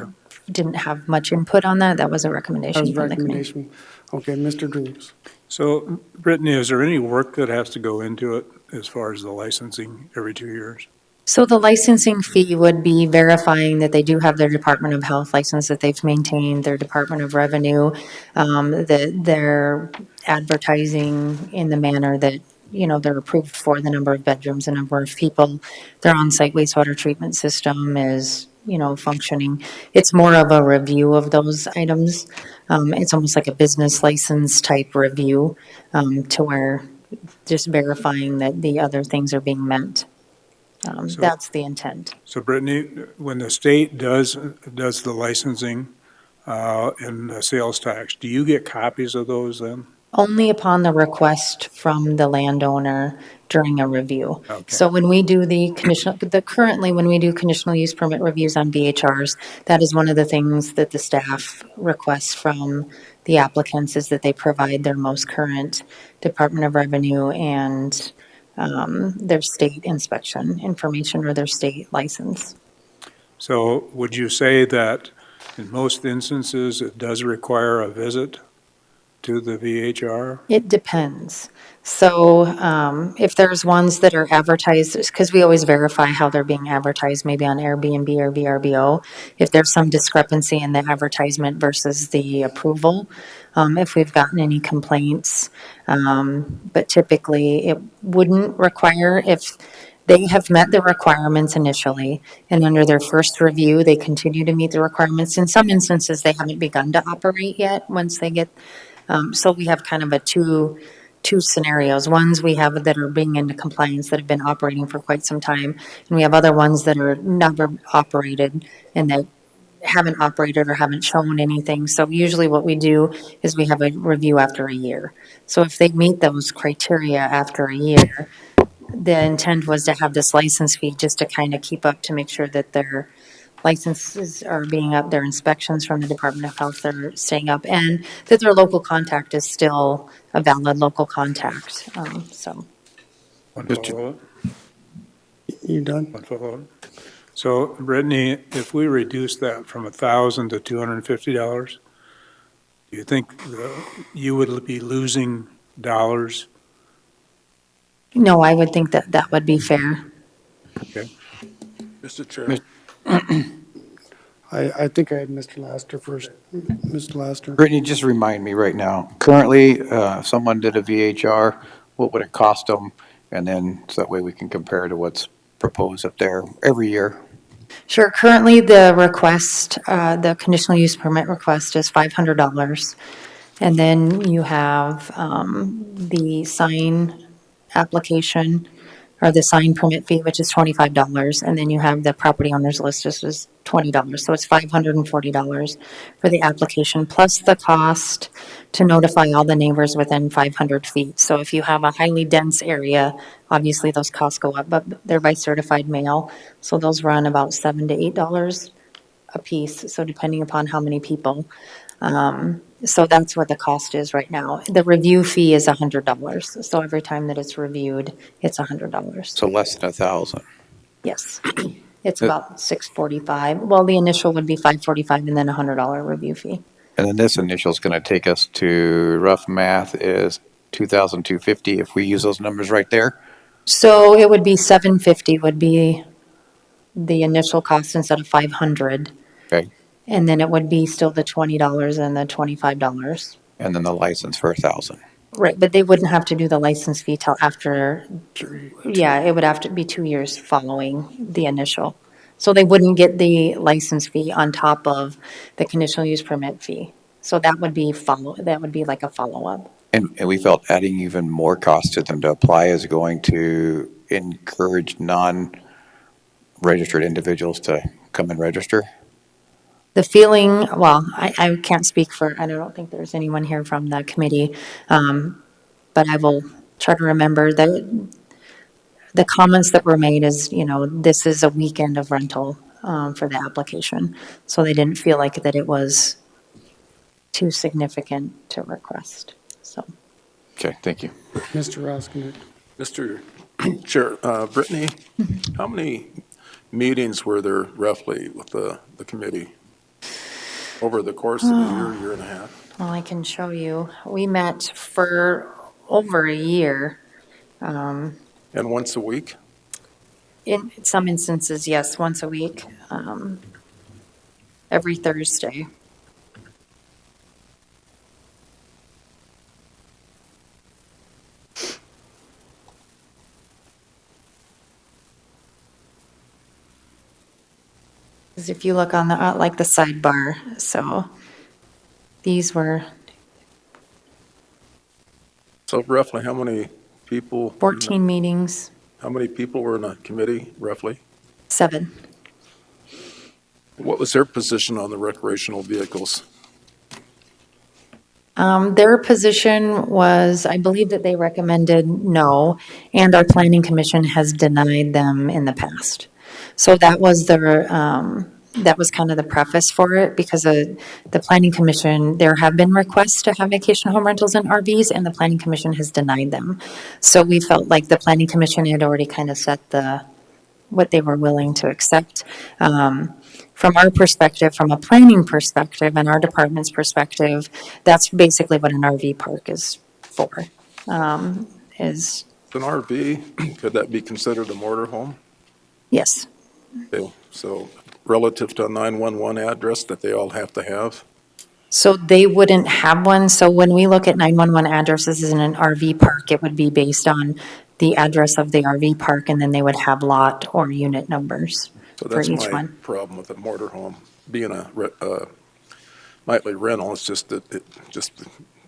didn't have much input on that. That was a recommendation from the committee. Okay, Mr. Drews. So, Brittany, is there any work that has to go into it as far as the licensing every 2 years? So the licensing fee would be verifying that they do have their Department of Health license, that they've maintained their Department of Revenue, that they're advertising in the manner that, they're approved for the number of bedrooms, the number of people, their on-site wastewater treatment system is, functioning. It's more of a review of those items. It's almost like a business license type review, to where just verifying that the other things are being met. That's the intent. So Brittany, when the state does the licensing, and the sales tax. Do you get copies of those then? Only upon the request from the landowner during a review. Okay. So when we do currently when we do conditional use permit reviews on VHRs, that is one of the things that the staff requests from the applicants is that they provide their most current Department of Revenue and their state inspection information or their state license. So would you say that in most instances, it does require a visit to the VHR? It depends. So if there's ones that are advertised, because we always verify how they're being advertised, maybe on Airbnb or VRBO, if there's some discrepancy in the advertisement versus the approval, if we've gotten any complaints. But typically, it wouldn't require if they have met the requirements initially, and under their first review, they continue to meet the requirements. In some instances, they haven't begun to operate yet once they get so we have kind of a two scenarios. Ones we have that are being into compliance that have been operating for quite some time, and we have other ones that are never operated and that haven't operated or haven't shown anything. So usually what we do is we have a review after a year. So if they meet those criteria after a year, the intent was to have this license fee just to kind of keep up to make sure that their licenses are being up, their inspections from the Department of Health are staying up, and that their local contact is still a valid local contact. So. One follow-up? You done? One follow-up. So Brittany, if we reduce that from $1,000 to $250, do you think you would be losing dollars? No, I would think that that would be fair. Okay. Mr. Chair. I think I had Mr. Laster first. Mr. Laster. Brittany, just remind me right now, currently, if someone did a VHR, what would it cost them? And then, so that way we can compare to what's proposed up there every year. Sure. Currently, the request, the conditional use permit request is $500. And then you have the sign application or the sign permit fee, which is $25. And then you have the property owner's list, which is $20. So it's $540 for the application, plus the cost to notify all the neighbors within 500 feet. So if you have a highly dense area, obviously those costs go up, but they're by certified mail. So those run about $7 to $8 a piece. So depending upon how many people. So that's what the cost is right now. The review fee is $100. So every time that it's reviewed, it's $100. So less than 1,000. Yes. It's about $645. Well, the initial would be $545 and then $100 review fee. And then this initial is going to take us to, rough math is $2,250 if we use those numbers right there. So it would be $750 would be the initial cost instead of $500. Okay. And then it would be still the $20 and the $25. And then the license for 1,000. Right, but they wouldn't have to do the license fee till after, yeah, it would have to be 2 years following the initial. So they wouldn't get the license fee on top of the conditional use permit fee. So that would be like a follow-up. And we felt adding even more cost to them to apply is going to encourage non-registered individuals to come and register. The feeling, well, I can't speak for, I don't think there's anyone here from the committee, but I will try to remember that the comments that were made is, this is a weekend of rental for the application. So they didn't feel like that it was too significant to request, so. Okay, thank you. Mr. Roskinek. Mr. Chair, Brittany, how many meetings were there roughly with the committee over the course of a year and a half? Well, I can show you. We met for over a year. And once a week? In some instances, yes, once a week, every Thursday. Because if you look on the, like the sidebar, so these were. So roughly how many people? 14 meetings. How many people were in a committee, roughly? 7. What was their position on the recreational vehicles? Their position was, I believe that they recommended no, and our planning commission has denied them in the past. So that was that was kind of the preface for it, because the planning commission, there have been requests to have vacation home rentals and RVs, and the planning commission has denied them. So we felt like the planning commission had already kind of set what they were willing to accept. From our perspective, from a planning perspective and our department's perspective, that's basically what an RV park is for. Is, An RV, could that be considered a motorhome? yes. Okay, so relative to a 911 address that they all have to have? So they wouldn't have one. So when we look at 911 addresses in an RV park, it would be based on the address of the RV park, and then they would have lot or unit numbers So for that's each my one. problem with a motorhome. Being a nightly rental, it's just that just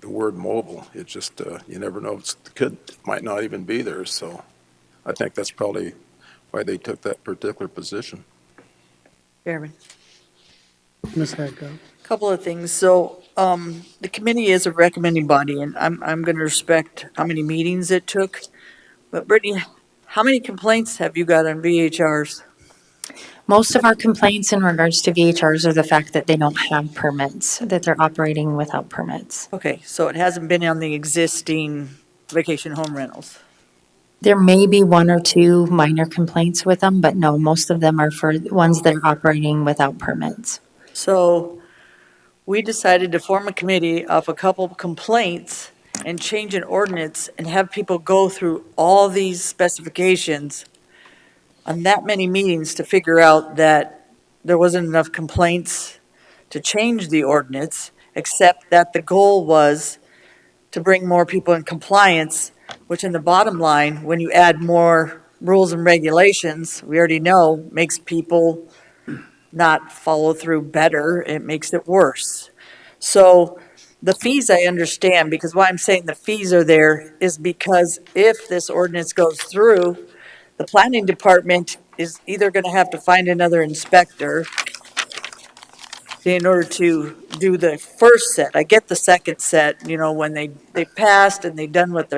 the word mobile. It just, you never know, the kid might not even be there. So I think that's probably why they took that particular position. Chairman. Ms. Hadcock. Couple of things. So, the committee is a recommending body, and I'm going to respect how many meetings it took. But Brittany, how many complaints have you got on VHRs? Most of our complaints in regards to VHRs are the fact that they don't have permits, that they're operating without permits. Okay, so it hasn't been on the existing vacation home rentals. There may be one or two minor complaints with them, but no, most of them are for ones that are operating without permits. So we decided to form a committee of a couple of complaints and change an ordinance and have people go through all these specifications on that many meetings to figure out that there wasn't enough complaints to change the ordinance, except that the goal was to bring more people in compliance, which in the bottom line, when you add more rules and regulations, we already know, makes people not follow through better, it makes it worse. So the fees I understand, because why I'm saying the fees are there is because if this ordinance goes through, the planning department is either going to have to find another inspector in order to do the first set. I get the second set, you know, when they passed and they've done what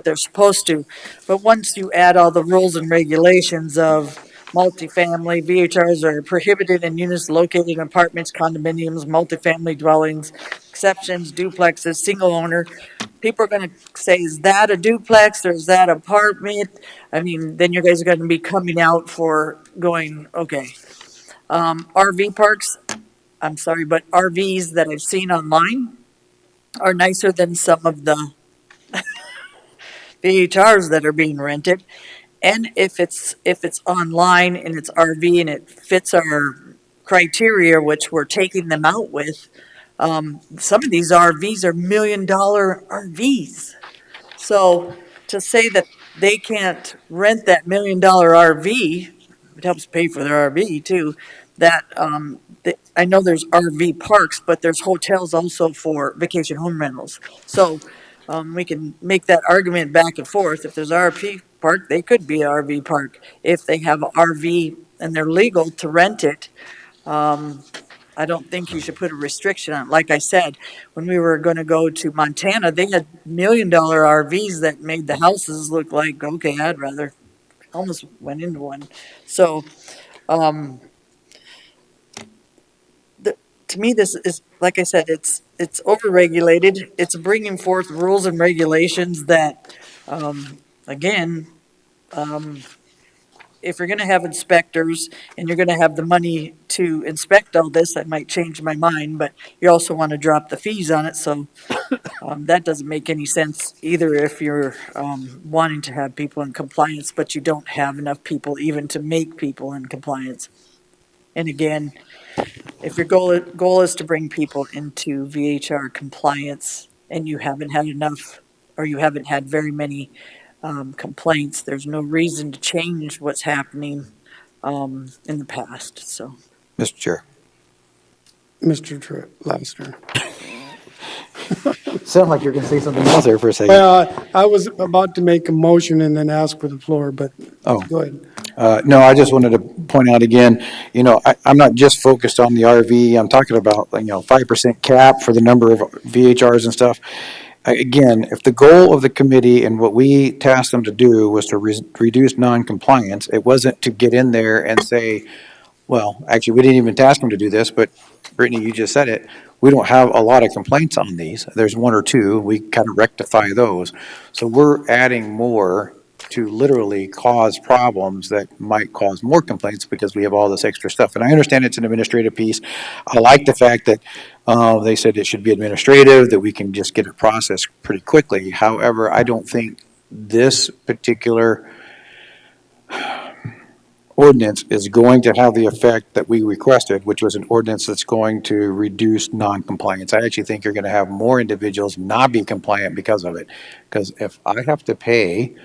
they're supposed to. But once you add all the rules and regulations of multifamily, VHRs are prohibited in units located in apartments, condominiums, multifamily dwellings, exceptions, duplexes, single owner. People are going to say, is that a duplex or is that apartment? I mean, then you guys are going to be coming out for going, okay. RV parks, I'm sorry, but RVs that I've seen online are nicer than some of the VHRs that are being rented. And if it's online and it's RV and it fits our criteria, which we're taking them out with, some of these RVs are $1 million RVs. So to say that they can't rent that $1 million RV, it helps pay for their RV too, that, I know there's RV parks, but there's hotels also for vacation home rentals. So, we can make that argument back and forth. If there's RV park, they could be an RV park. If they have an RV and they're legal to rent it, I don't think you should put a restriction on it. Like I said, when we were going to go to Montana, they had $1 million RVs that made the houses look like, okay, I'd rather, almost went into one. So, to me, this is, like I said, it's overregulated. It's bringing forth rules and regulations that, again, if you're going to have inspectors and you're going to have the money to inspect all this, I might change my mind, but you also want to drop the fees on it. So that doesn't make any sense either if you're wanting to have people in compliance, but you don't have enough people even to make people in compliance. And again, if your goal is to bring people into VHR compliance and you haven't had enough, or you haven't had very many complaints, there's no reason to change what's happening in the past, so. Mr. Chair. Mr. Lassiter. Sound like you're going to say something else there for a second. Well, I was about to make a motion and then ask for the floor, but Oh. go ahead. No, I just wanted to point out again, I'm not just focused on the RV. I'm talking about, 5% cap for the number of VHRs and stuff. Again, if the goal of the committee and what we tasked them to do was to reduce non-compliance, it wasn't to get in there and say, well, actually, we didn't even task them to do this, but Brittany, you just said it. We don't have a lot of complaints on these. There's one or two. We kind of rectify those. So we're adding more to literally cause problems that might cause more complaints because we have all this extra stuff. And I understand it's an administrative piece. I like the fact that they said it should be administrative, that we can just get it processed pretty quickly. However, I don't think this particular ordinance is going to have the effect that we requested, which was an ordinance that's going to reduce non-compliance. I actually think you're going to have more individuals not be compliant because of it. Because if I have to pay,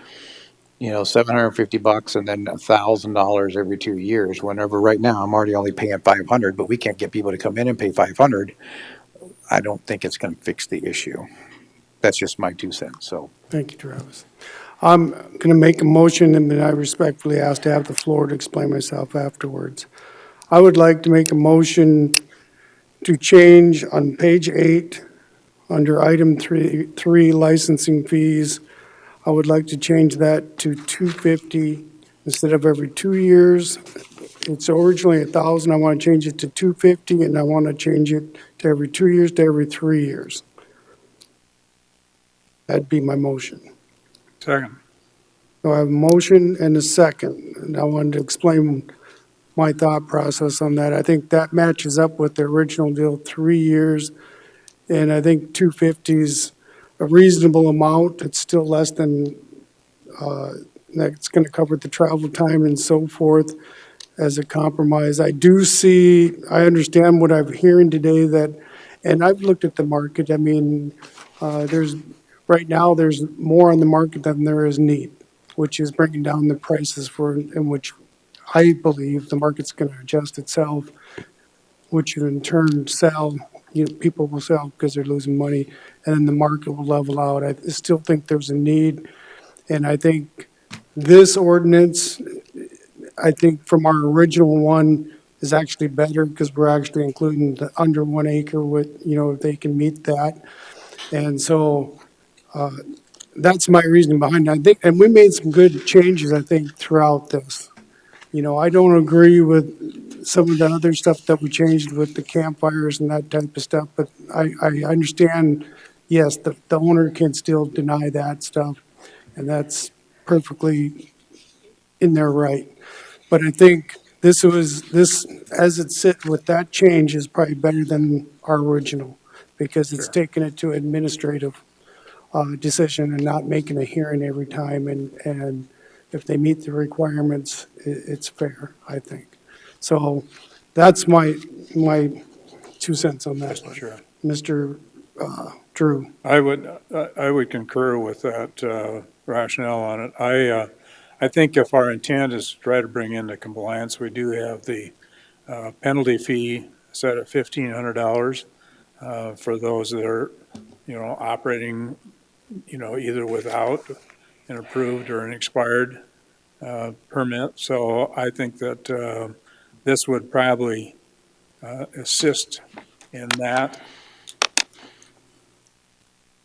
$750 and then $1,000 every 2 years, whenever right now I'm already only paying $500, but we can't get people to come in and pay $500, I don't think it's going to fix the issue. That's just my 2 cents, so. Thank you, Travis. I'm going to make a motion, and then I respectfully ask to have the floor to explain myself afterwards. I would like to make a motion to change on page 8, under item 3, licensing fees. I would like to change that to $250 instead of every 2 years. It's originally $1,000. I want to change it to $250, and I want to change it to every 2 years to every 3 years. That'd be my motion. Second. So I have a motion and a second, and I wanted to explain my thought process on that. I think that matches up with the original deal, 3 years, and I think 250 is a reasonable amount. It's still less than, that's going to cover the travel time and so forth as a compromise. I understand what I'm hearing today and I've looked at the market. I mean, right now, there's more on the market than there is need, which is bringing down the prices in which I believe the market's going to adjust itself, which in turn people will sell because they're losing money, and then the market will level out. I still think there's a need, and I think this ordinance, from our original one, is actually better because we're actually including the under 1 acre with, if they can meet that. And so, that's my reasoning behind it. I think, and we made some good changes, I think, throughout this. I don't agree with some of the other stuff that we changed with the campfires and that type of stuff, but I understand, yes, the owner can still deny that stuff, and that's perfectly in their right. But I think this, as it sits with that change, is probably better than our original, because it's taken it to administrative decision and not making a hearing every time, and if they meet the requirements, it's fair, I think. So that's my 2 cents on that. Sure. Mr. Drew. I would concur with that rationale on it. I think if our intent is to try to bring into compliance, we do have the penalty fee set at $1,500 for those that are, operating, either without an approved or an expired permit. So I think that this would probably assist in that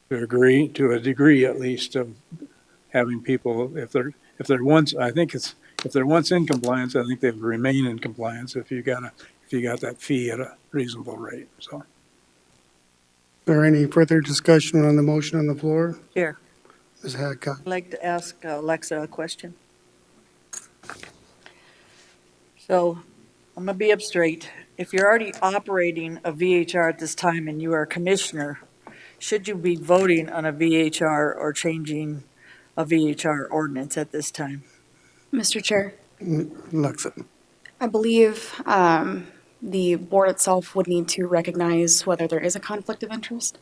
to a degree at least, of having people, if they're once, if they're once in compliance, I think they remain in compliance if you got that fee at a reasonable rate. So. Is there any further discussion on the motion on the floor? Chair. Ms. Hadcock. I'd like to ask Alexa a question. So I'm going to be up straight. If you're already operating a VHR at this time and you are a commissioner, should you be voting on a VHR or changing a VHR ordinance at this time? Mr. Chair, Alexa. I believe the board itself would need to recognize whether there is a conflict of interest.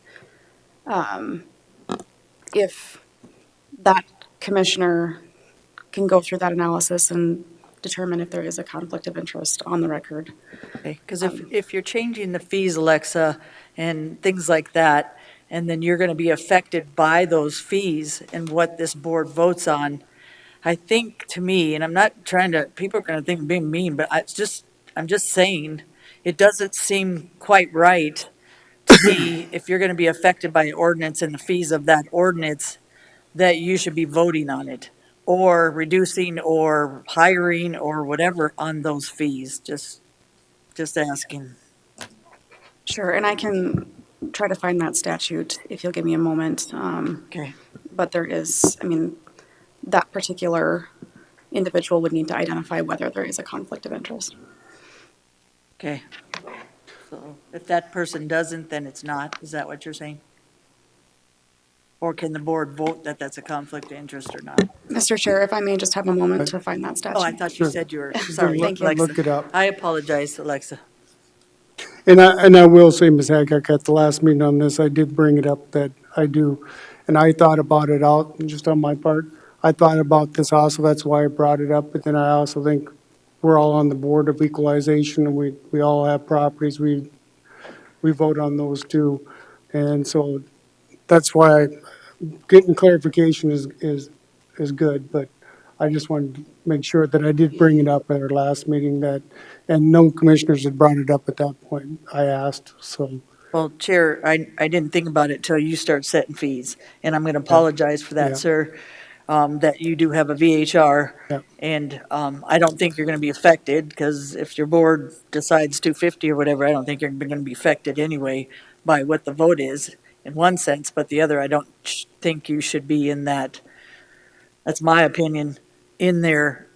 If that commissioner can go through that analysis and determine if there is a conflict of interest on the record. Okay, because if you're changing the fees, Alexa, and things like that, and then you're gonna be affected by those fees and what this board votes on. I think, to me, and I'm not trying to, people are gonna think I'm being mean, but I'm just saying, it doesn't seem quite right to me, if you're gonna be affected by an ordinance and the fees of that ordinance, that you should be voting on it, or reducing, or hiring, or whatever on those fees, just asking. Sure, and I can try to find that statute if you'll give me a moment. Okay. But there is, I mean, that particular individual would need to identify whether there is a conflict of interest. Okay. So if that person doesn't, then it's not, is that what you're saying? Or can the board vote that that's a conflict of interest or not? Mr. Chair, if I may just have a moment to find that statute. Oh, I thought you said you were, sorry, Thank you. Alexa. Look it up. I apologize, Alexa. And I will say, Ms. Hancock, at the last meeting on this, I did bring it up that I do, and I thought about it out, just on my part. I thought about this also, that's why I brought it up, but then I also think we're all on the board of equalization, and we all have properties, we vote on those too. And so that's why getting clarification is good, but I just wanted to make sure that I did bring it up at our last meeting that, and no commissioners had brought it up at that point. I asked, so. Well, Chair, I didn't think about it till you start setting fees, and I'm gonna apologize for Yeah. that, sir. That you do have a VHR. Yeah. And, I don't think you're gonna be affected, because if your board decides 250 or whatever, I don't think you're gonna be affected anyway by what the vote is, in one sense, but the other, I don't think you should be in that, that's my opinion, in there,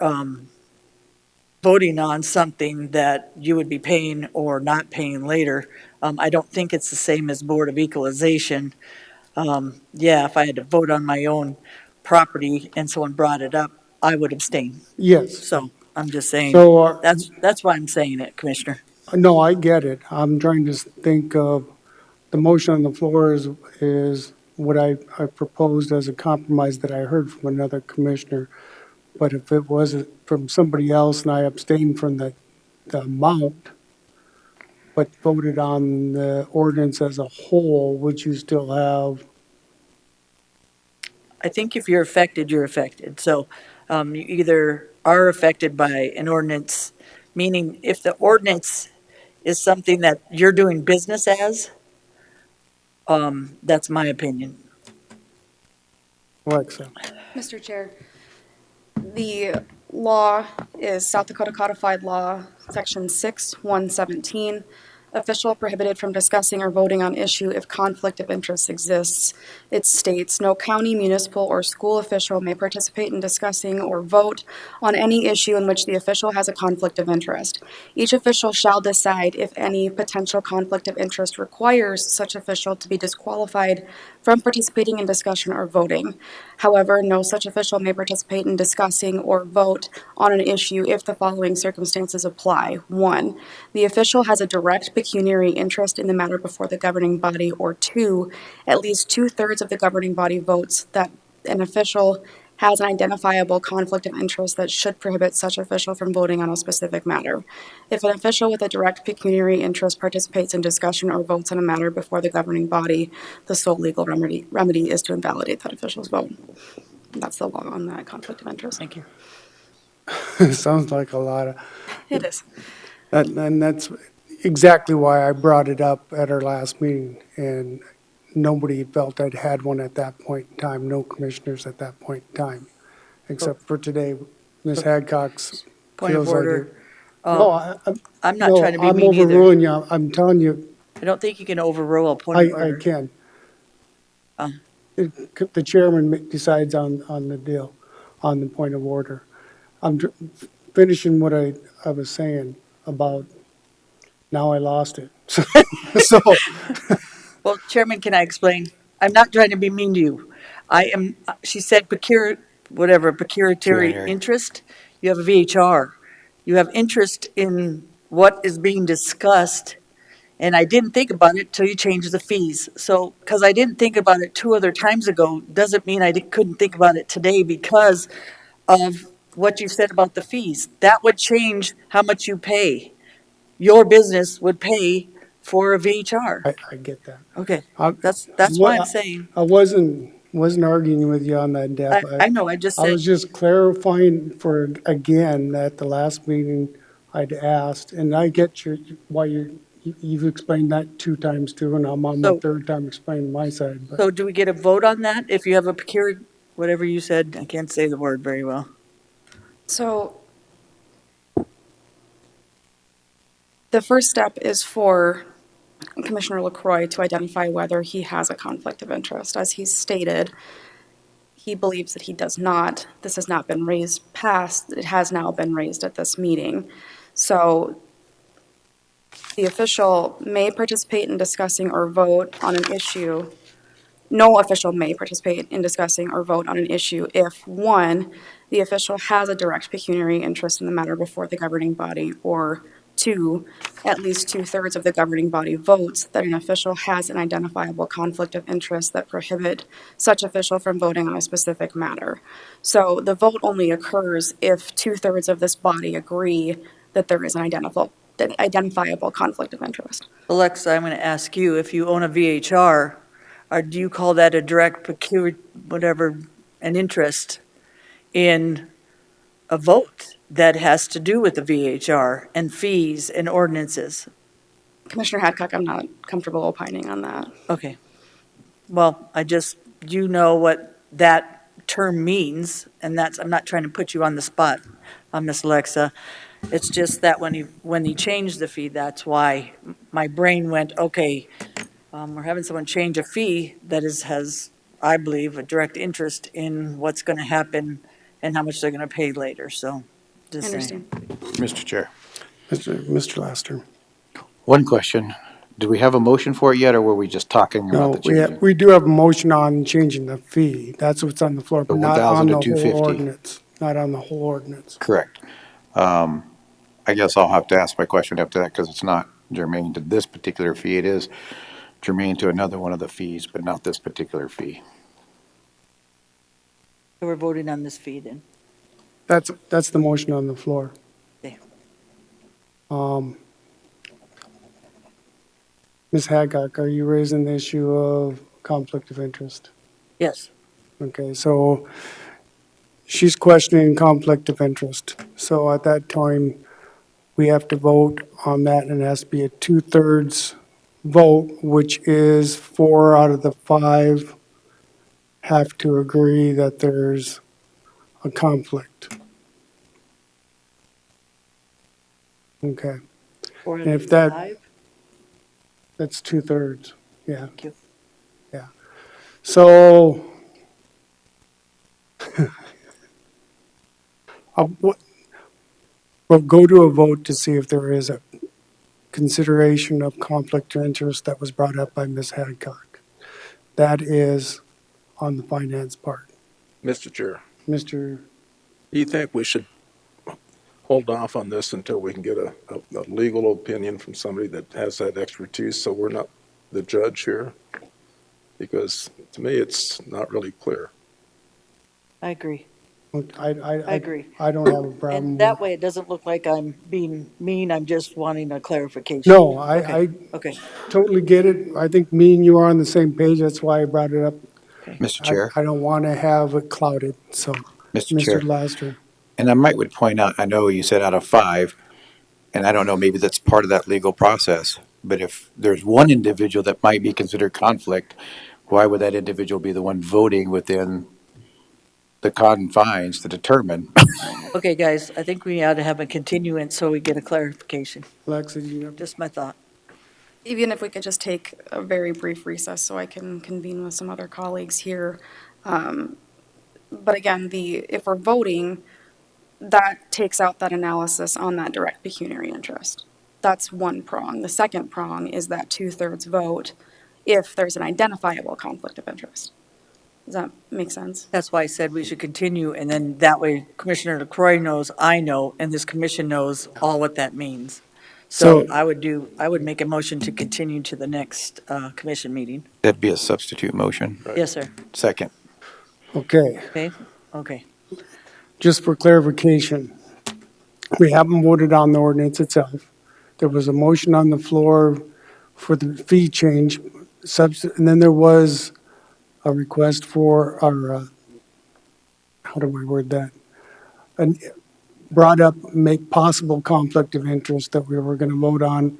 voting on something that you would be paying or not paying later. I don't think it's the same as Board of Equalization. Yeah, if I had to vote on my own property and someone brought it up, I would abstain. Yes. So I'm just saying, So, that's why I'm saying it, Commissioner. no, I get it. I'm trying to think of, the motion on the floor is what I proposed as a compromise that I heard from another commissioner. But if it was from somebody else and I abstained from the amount, but voted on the ordinance as a whole, would you still have? I think if you're affected, you're affected. So you either are affected by an ordinance, meaning if the ordinance is something that you're doing business as, that's my opinion. Alexa. Mr. Chair, the law is South Dakota Codified Law, Section 6117, official prohibited from discussing or voting on issue if conflict of interest exists. It states, no county, municipal, or school official may participate in discussing or vote on any issue in which the official has a conflict of interest. Each official shall decide if any potential conflict of interest requires such official to be disqualified from participating in discussion or voting. However, no such official may participate in discussing or vote on an issue if the following circumstances apply. 1, the official has a direct pecuniary interest in the matter before the governing body, or 2, at least 2/3 of the governing body votes that an official has an identifiable conflict of interest that should prohibit such official from voting on a specific matter. If an official with a direct pecuniary interest participates in discussion or votes on a matter before the governing body, the sole legal remedy is to invalidate that official's vote. That's the law on that conflict of interest. Thank you. Sounds like a lot of. It is. And that's exactly why I brought it up at our last meeting, and nobody felt I'd had one at that point in time, no commissioners at that point in time, except for today. Ms. Hadcock's Point of feels like order. it. No, I'm not no, trying to be I'm mean either. overruling you. I'm telling you, I don't think you can overrule a point of order. I can. Uh. The chairman decides on the deal, on the point of order. I'm finishing what I was saying about, now I lost it. So. Well, Chairman, can I explain? I'm not trying to be mean to you. She said pecuniary interest. You have a VHR. You have interest in what is being discussed, and I didn't think about it till you changed the fees. So, because I didn't think about it 2 other times ago, doesn't mean I couldn't think about it today because of what you said about the fees. That would change how much you pay. Your business would pay for a VHR. I get that. Okay, I- that's why I'm saying, I wasn't arguing with you on that, Deb. I know, I just I was said, just clarifying for, again, that the last meeting I'd asked, and I get why you've explained that 2 times too, and I'm on my So- 3rd time explaining my side, but so do we get a vote on that? If you have a procured, whatever you said, I can't say the word very well. So the first step is for Commissioner LaCroix to identify whether he has a conflict of interest. As he's stated, he believes that he does not. This has not been raised past, it has now been raised at this meeting. So the official may participate in discussing or vote on an issue. No official may participate in discussing or vote on an issue if, 1, the official has a direct pecuniary interest in the matter before the governing body, or 2, at least 2/3 of the governing body votes that an official has an identifiable conflict of interest that prohibit such official from voting on a specific matter. So the vote only occurs if 2/3 of this body agree that there is an identifiable conflict of interest. Alexa, I'm going to ask you, if you own a VHR, or do you call that a direct whatever, an interest in a vote that has to do with the VHR and fees and ordinances? Commissioner Hadcock, I'm not comfortable opining on that. Okay. Well, you know what that term means, and I'm not trying to put you on the spot, Miss Alexa. It's just that when he changed the fee, that's why my brain went, okay, we're having someone change a fee that has, I believe, a direct interest in what's going to happen and how much they're going to pay later, so just saying. Mr. Chair, Mr. Laster. one question. Do we have a motion for it yet, or were we just talking No, about the change? we do have a motion on changing the fee. That's what's on the floor, but not on 1,000 to the whole 250. ordinance. Not on the whole ordinance. Correct. I guess I'll have to ask my question after that because it's not germane to this particular fee. It is germane to another one of the fees, but not this particular fee. So we're voting on this fee then. That's the motion on the floor. Okay. Ms. Hadcock, are you raising the issue of conflict of interest? Yes. Okay, so she's questioning conflict of interest. So at that time, we have to vote on that, and it has to be a 2/3 vote, which is 4 out of the 5 have to agree that there's a conflict. Okay. And if that's 2/3, yeah. Thank you. Yeah. So, we'll go to a vote to see if there is a consideration of conflict of interest that was brought up by Ms. Hadcock. That is on the finance part. Mr. Chair, Mr. do you think we should hold off on this until we can get a legal opinion from somebody that has that expertise, so we're not the judge here? Because to me, it's not really clear. I agree. I agree. I don't have a problem. And that way, it doesn't look like I'm being mean, I'm just wanting a clarification. No, I Okay. totally get it. I think me and you are on the same page. That's why I brought it up. Mr. Chair, I don't want to have it clouded, so. Mr. Chair, Mr. Laster. and I would point out, I know you said out of 5, and I don't know, maybe that's part of that legal process, but if there's one individual that might be considered conflict, why would that individual be the one voting within the confines to determine? Okay, guys, I think we ought to have a continuance so we get a clarification. Alexa, you have Just my thought. Even if we could just take a very brief recess so I can convene with some other colleagues here. But again, if we're voting, that takes out that analysis on that direct pecuniary interest. That's one prong. The second prong is that 2/3 vote if there's an identifiable conflict of interest. Does that make sense? That's why I said we should continue, and then that way Commissioner LaCroix knows, I know, and this commission knows all what that means. So I would make a motion to continue to the next commission meeting. That'd be a substitute motion. Yes, sir. Second. Okay. Okay. Just for clarification, we haven't voted on the ordinance itself. There was a motion on the floor for the fee change. And then there was a request for, or, how do we word that? And brought up, make possible conflict of interest that we were going to vote on.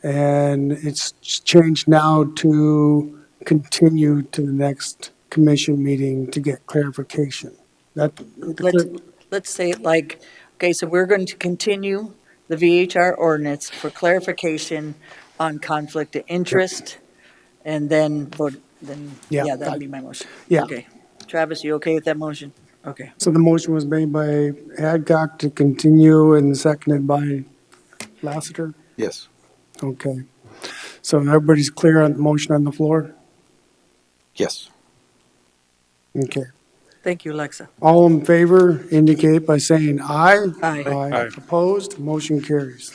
And it's changed now to continue to the next commission meeting to get clarification. That, Let's say it like, okay, so we're going to continue the VHR ordinance for clarification on conflict of interest, and then vote, then, Yeah, yeah, that'd be my motion. yeah. Okay. Travis, you okay with that motion? Okay. So the motion was made by Adcock to continue and seconded by Lassiter? Yes. Okay. So everybody's clear on the motion on the floor? Yes. Okay. Thank you, Alexa. All in favor indicate by saying aye. Aye. Aye. Opposed? Motion carries.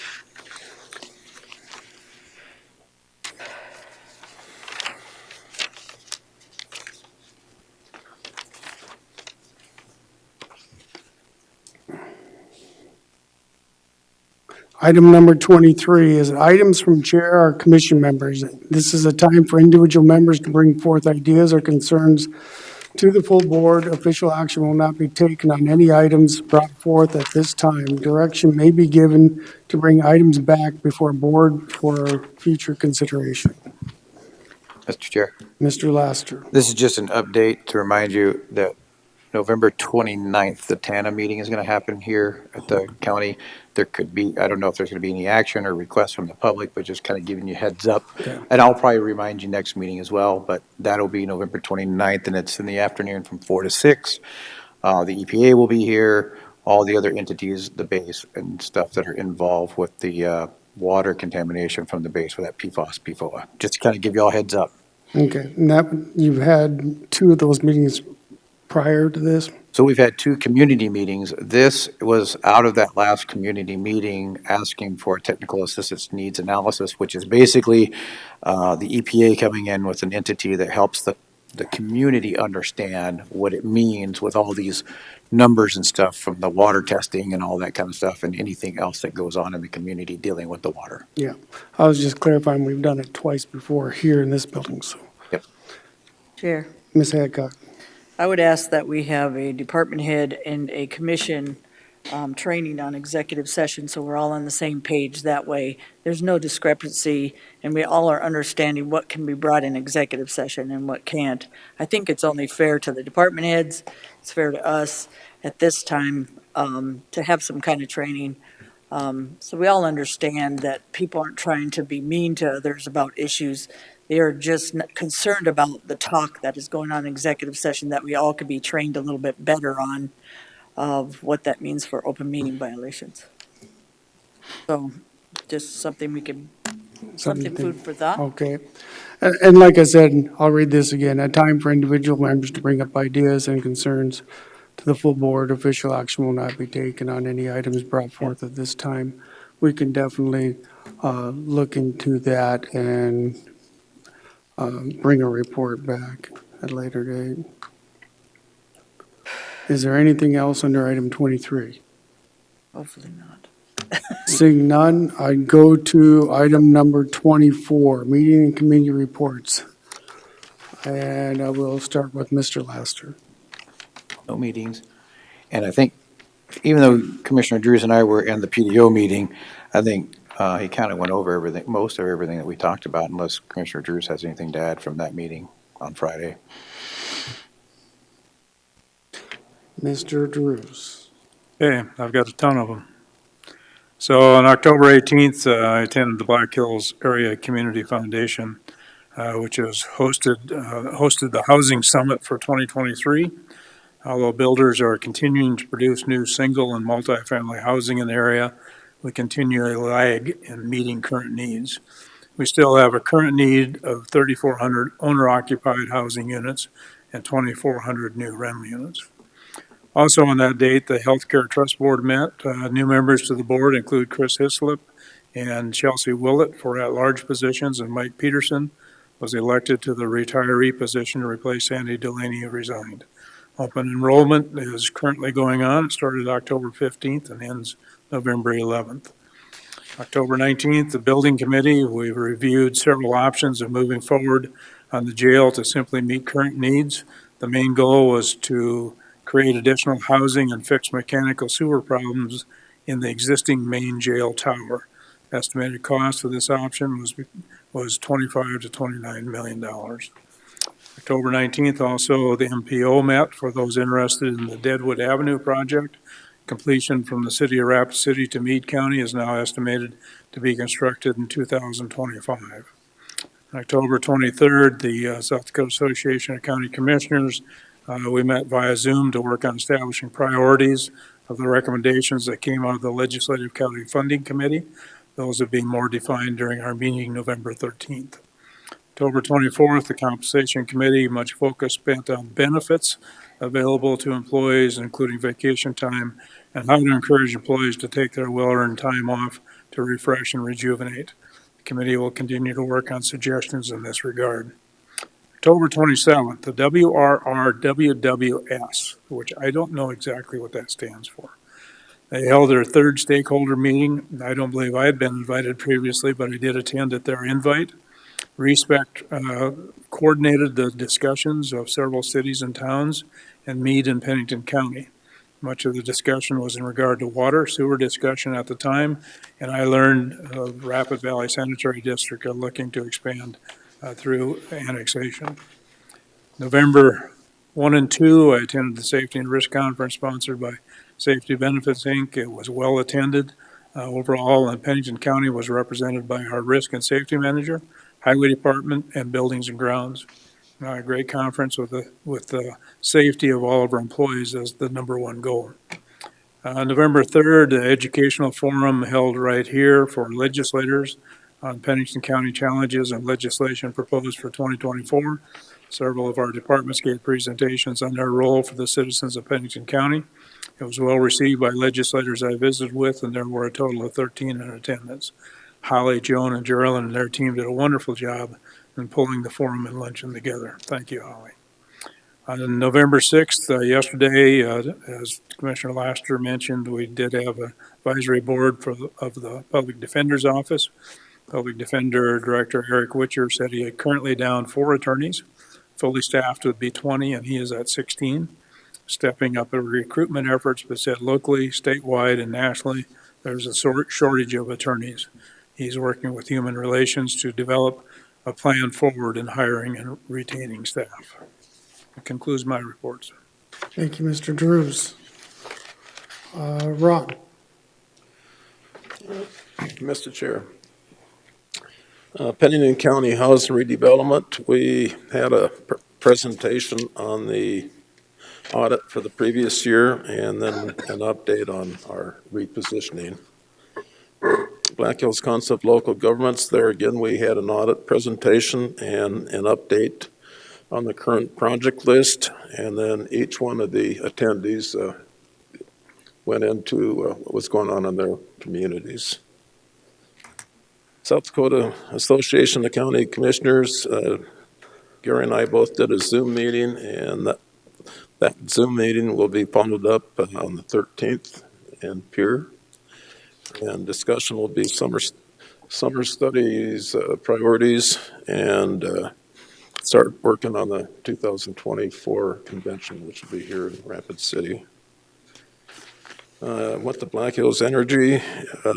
Item number 23 is items from chair or commission members. This is a time for individual members to bring forth ideas or concerns to the full board. Official action will not be taken on any items brought forth at this time. Direction may be given to bring items back before board for future consideration. Mr. Chair. Mr. Laster. This is just an update to remind you that November 29th, the TANA meeting is going to happen here at the county. There could be, I don't know if there's going to be any action or requests from the public, but just kind of giving you heads up. Okay. And I'll probably remind you next meeting as well, but that'll be November 29th, and it's in the afternoon from 4 to 6. The EPA will be here, all the other entities, the base and stuff that are involved with the water contamination from the base for that PFOS, PFOA. Just to kind of give you all heads up. Okay, and that, you've had 2 of those meetings prior to this? So we've had 2 community meetings. This was out of that last community meeting asking for technical assistance needs analysis, which is basically the EPA coming in with an entity that helps the community understand what it means with all these numbers and stuff from the water testing and all that kind of stuff and anything else that goes on in the community dealing with the water. Yeah, I was just clarifying, we've done it twice before here in this building, so. Yep. Chair, Ms. Hadcock. I would ask that we have a department head and a commission training on executive session, so we're all on the same page. That way, there's no discrepancy, and we all are understanding what can be brought in executive session and what can't. I think it's only fair to the department heads, it's fair to us at this time to have some kind of training. So we all understand that people aren't trying to be mean to others about issues. They are just concerned about the talk that is going on in executive session, that we all could be trained a little bit better on of what that means for open meeting violations. So just something we can, something food for thought. Okay. And like I said, I'll read this again. A time for individual members to bring up ideas and concerns to the full board. Official action will not be taken on any items brought forth at this time. We can definitely look into that and bring a report back at a later date. Is there anything else under item 23? Hopefully not. Seeing none, I go to item number 24, meeting and committee reports. And I will start with Mr. Laster. No meetings. And I think, even though Commissioner Drews and I were in the PDO meeting, I think he kind of went over everything, most of everything that we talked about, unless Commissioner Drews has anything to add from that meeting on Friday. Mr. Drews. Okay, I've got a ton of them. So on October 18th, I attended the Black Hills Area Community Foundation, which has hosted the Housing Summit for 2023. Although builders are continuing to produce new single and multifamily housing in the area, we continually lag in meeting current needs. We still have a current need of 3,400 owner-occupied housing units and 2,400 new rental units. Also on that date, the Healthcare Trust Board met. New members to the board include Chris Hislop and Chelsea Willett for at-large positions, and Mike Peterson was elected to the retiree position to replace Sandy Delaney, who resigned. Open enrollment is currently going on. It started October 15th and ends November 11th. October 19th, the Building Committee, we reviewed several options of moving forward on the jail to simply meet current needs. The main goal was to create additional housing and fix mechanical sewer problems in the existing main jail tower. Estimated cost of this option was $25 to $29 million. October 19th, also, the MPO met for those interested in the Deadwood Avenue project. Completion from the city of Rapid City to Meade County is now estimated to be constructed in 2025. October 23rd, the South Dakota Association of County Commissioners, we met via Zoom to work on establishing priorities of the recommendations that came out of the Legislative County Funding Committee. Those will be more defined during our meeting November 13th. October 24th, the Compensation Committee, much focus spent on benefits available to employees, including vacation time, and how to encourage employees to take their well-earned time off to refresh and rejuvenate. The committee will continue to work on suggestions in this regard. October 27th, the WRRWWS, which I don't know exactly what that stands for. They held their third stakeholder meeting. I don't believe I had been invited previously, but I did attend at their invite. Respect coordinated the discussions of several cities and towns and Meade and Pennington County. Much of the discussion was in regard to water, sewer discussion at the time, and I learned Rapid Valley Sanitary District are looking to expand through annexation. November 1 and 2, I attended the Safety and Risk Conference sponsored by Safety Benefits, Inc. It was well attended. Overall, and Pennington County was represented by our Risk and Safety Manager, Highway Department, and Buildings and Grounds. A great conference with the safety of all of our employees as the number one goal. November 3rd, the Educational Forum held right here for legislators on Pennington County challenges and legislation proposed for 2024. Several of our departments gave presentations on their role for the citizens of Pennington County. It was well received by legislators I visited with, and there were a total of 13 in attendance. Holly, Joan, and Geraldine and their team did a wonderful job in pulling the forum and luncheon together. Thank you, Holly. On November 6th, yesterday, as Commissioner Laster mentioned, we did have an advisory board of the Public Defender's Office. Public Defender Director Eric Witcher said he had currently down 4 attorneys. Fully staffed would be 20, and he is at 16. Stepping up the recruitment efforts, but said locally, statewide, and nationally, there's a shortage of attorneys. He's working with Human Relations to develop a plan forward in hiring and retaining staff. That concludes my reports. Thank you, Mr. Drews. Ron. Mr. Chair. Pennington County Housing Redevelopment, we had a presentation on the audit for the previous year and then an update on our repositioning. Black Hills Council of Local Governments, there again we had an audit presentation and an update on the current project list, and then each one of the attendees went into what was going on in their communities. South Dakota Association of County Commissioners, Gary and I both did a Zoom meeting, and that Zoom meeting will be followed up on the 13th in Pierre. And discussion will be summer studies, priorities, and start working on the 2024 convention, which will be here in Rapid City. Went to Black Hills Energy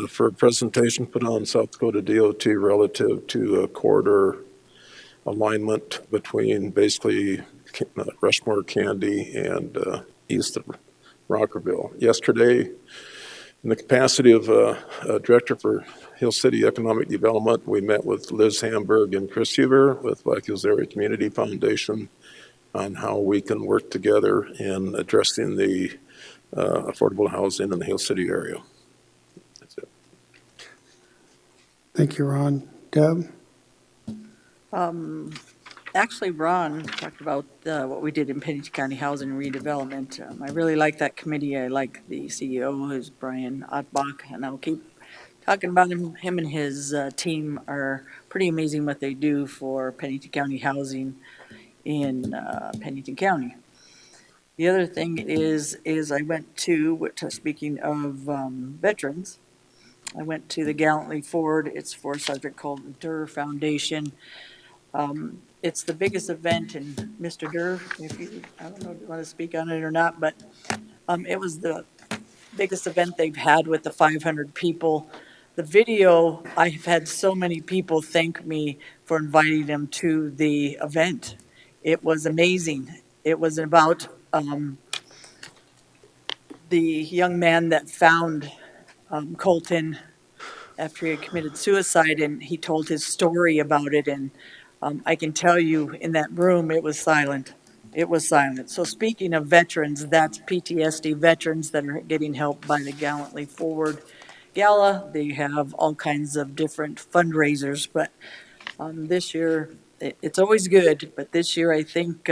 for a presentation put on South Dakota DOT relative to a corridor alignment between basically Rushmore Candy and east of Rockerville. Yesterday, in the capacity of Director for Hill City Economic Development, we met with Liz Hamburg and Chris Huber with Black Hills Area Community Foundation on how we can work together in addressing the affordable housing in the Hill City area. That's it. Thank you, Ron. Deb? Actually, Ron talked about what we did in Pennington County Housing Redevelopment. I really like that committee. I like the CEO, who's Brian Ottbach, and I'll keep talking about him. Him and his team are pretty amazing what they do for Pennington County housing in Pennington County. The other thing is I went to, speaking of veterans, I went to the Gallantly Forward. It's for a subject called the Durr Foundation. It's the biggest event, and Mr. Durr, if you, I don't know if you want to speak on it or not, but it was the biggest event they've had with the 500 people. The video, I've had so many people thank me for inviting them to the event. It was amazing. It was about the young man that found Colton after he had committed suicide, and he told his story about it. And I can tell you, in that room, it was silent. It was silent. So speaking of veterans, that's PTSD veterans that are getting help by the Gallantly Forward Gala. They have all kinds of different fundraisers, but this year, it's always good, but this year I think,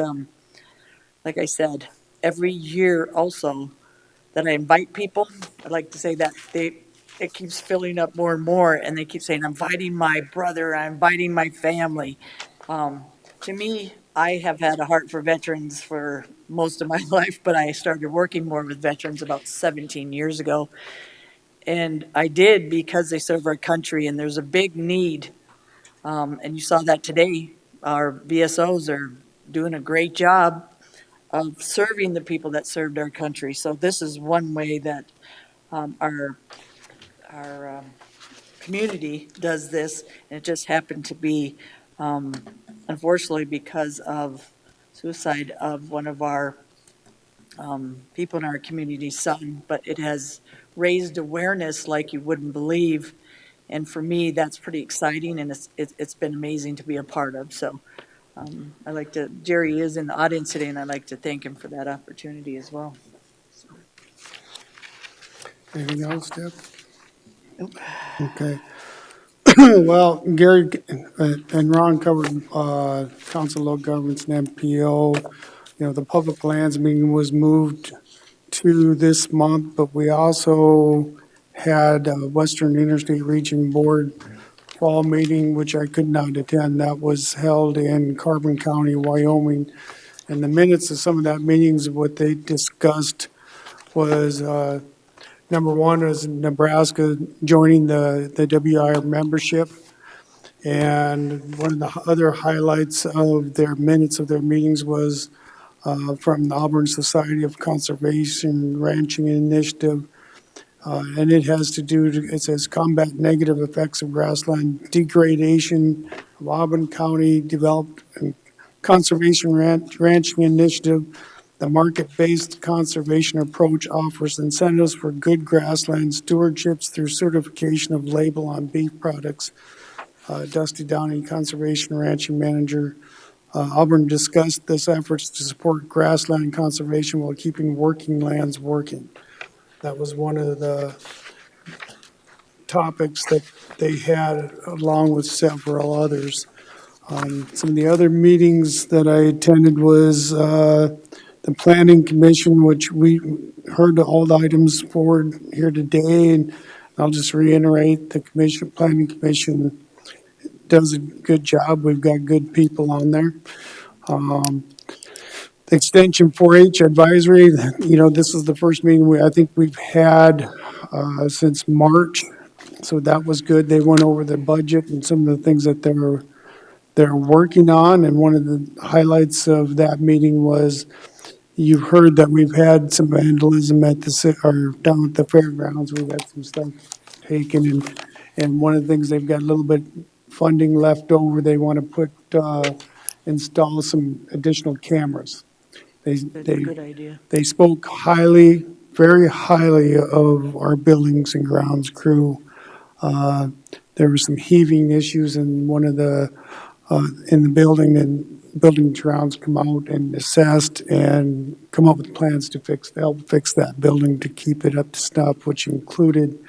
like I said, every year also that I invite people, I'd like to say that it keeps filling up more and more, and they keep saying, I'm inviting my brother, I'm inviting my family. To me, I have had a heart for veterans for most of my life, but I started working more with veterans about 17 years ago. And I did because they serve our country, and there's a big need. And you saw that today. Our VSOs are doing a great job of serving the people that served our country. So this is one way that our community does this, and it just happened to be, unfortunately, because of suicide of one of our people in our community's son, but it has raised awareness like you wouldn't believe. And for me, that's pretty exciting, and it's been amazing to be a part of. So I like to, Jerry is in the audience today, and I'd like to thank him for that opportunity as well. Anything else, Deb? Okay. Well, Gary and Ron covered Council of Local Governments and MPO. The public lands meeting was moved to this month, but we also had Western Interstate Region Board fall meeting, which I could not attend. That was held in Carbon County, Wyoming. And the minutes of some of that meetings, what they discussed was number one is Nebraska joining the WIR membership. And one of the other highlights of their minutes of their meetings was from the Auburn Society of Conservation Ranching Initiative. And it has to do, it says combat negative effects of grassland degradation of Auburn County developed and conservation ranching initiative. The market-based conservation approach offers incentives for good grassland stewardships through certification of label on beef products. Dusty Downey, Conservation Ranching Manager. Auburn discussed this efforts to support grassland conservation while keeping working lands working. That was one of the topics that they had, along with several others. Some of the other meetings that I attended was the Planning Commission, which we heard all the items forward here today, and I'll just reiterate, the Planning Commission does a good job. We've got good people on there. The Extension 4-H Advisory, this is the first meeting I think we've had since March, so that was good. They went over the budget and some of the things that they're working on, and one of the highlights of that meeting was you've heard that we've had some vandalism at down at the fairgrounds. We've had some stuff taken, and one of the things, they've got a little bit funding left over. They want to install some additional cameras. Good idea. They spoke highly, very highly of our buildings and grounds crew. There were some heaving issues in one of the in the building, and building grounds come out and assessed and come up with plans to help fix that building to keep it up to snuff, which included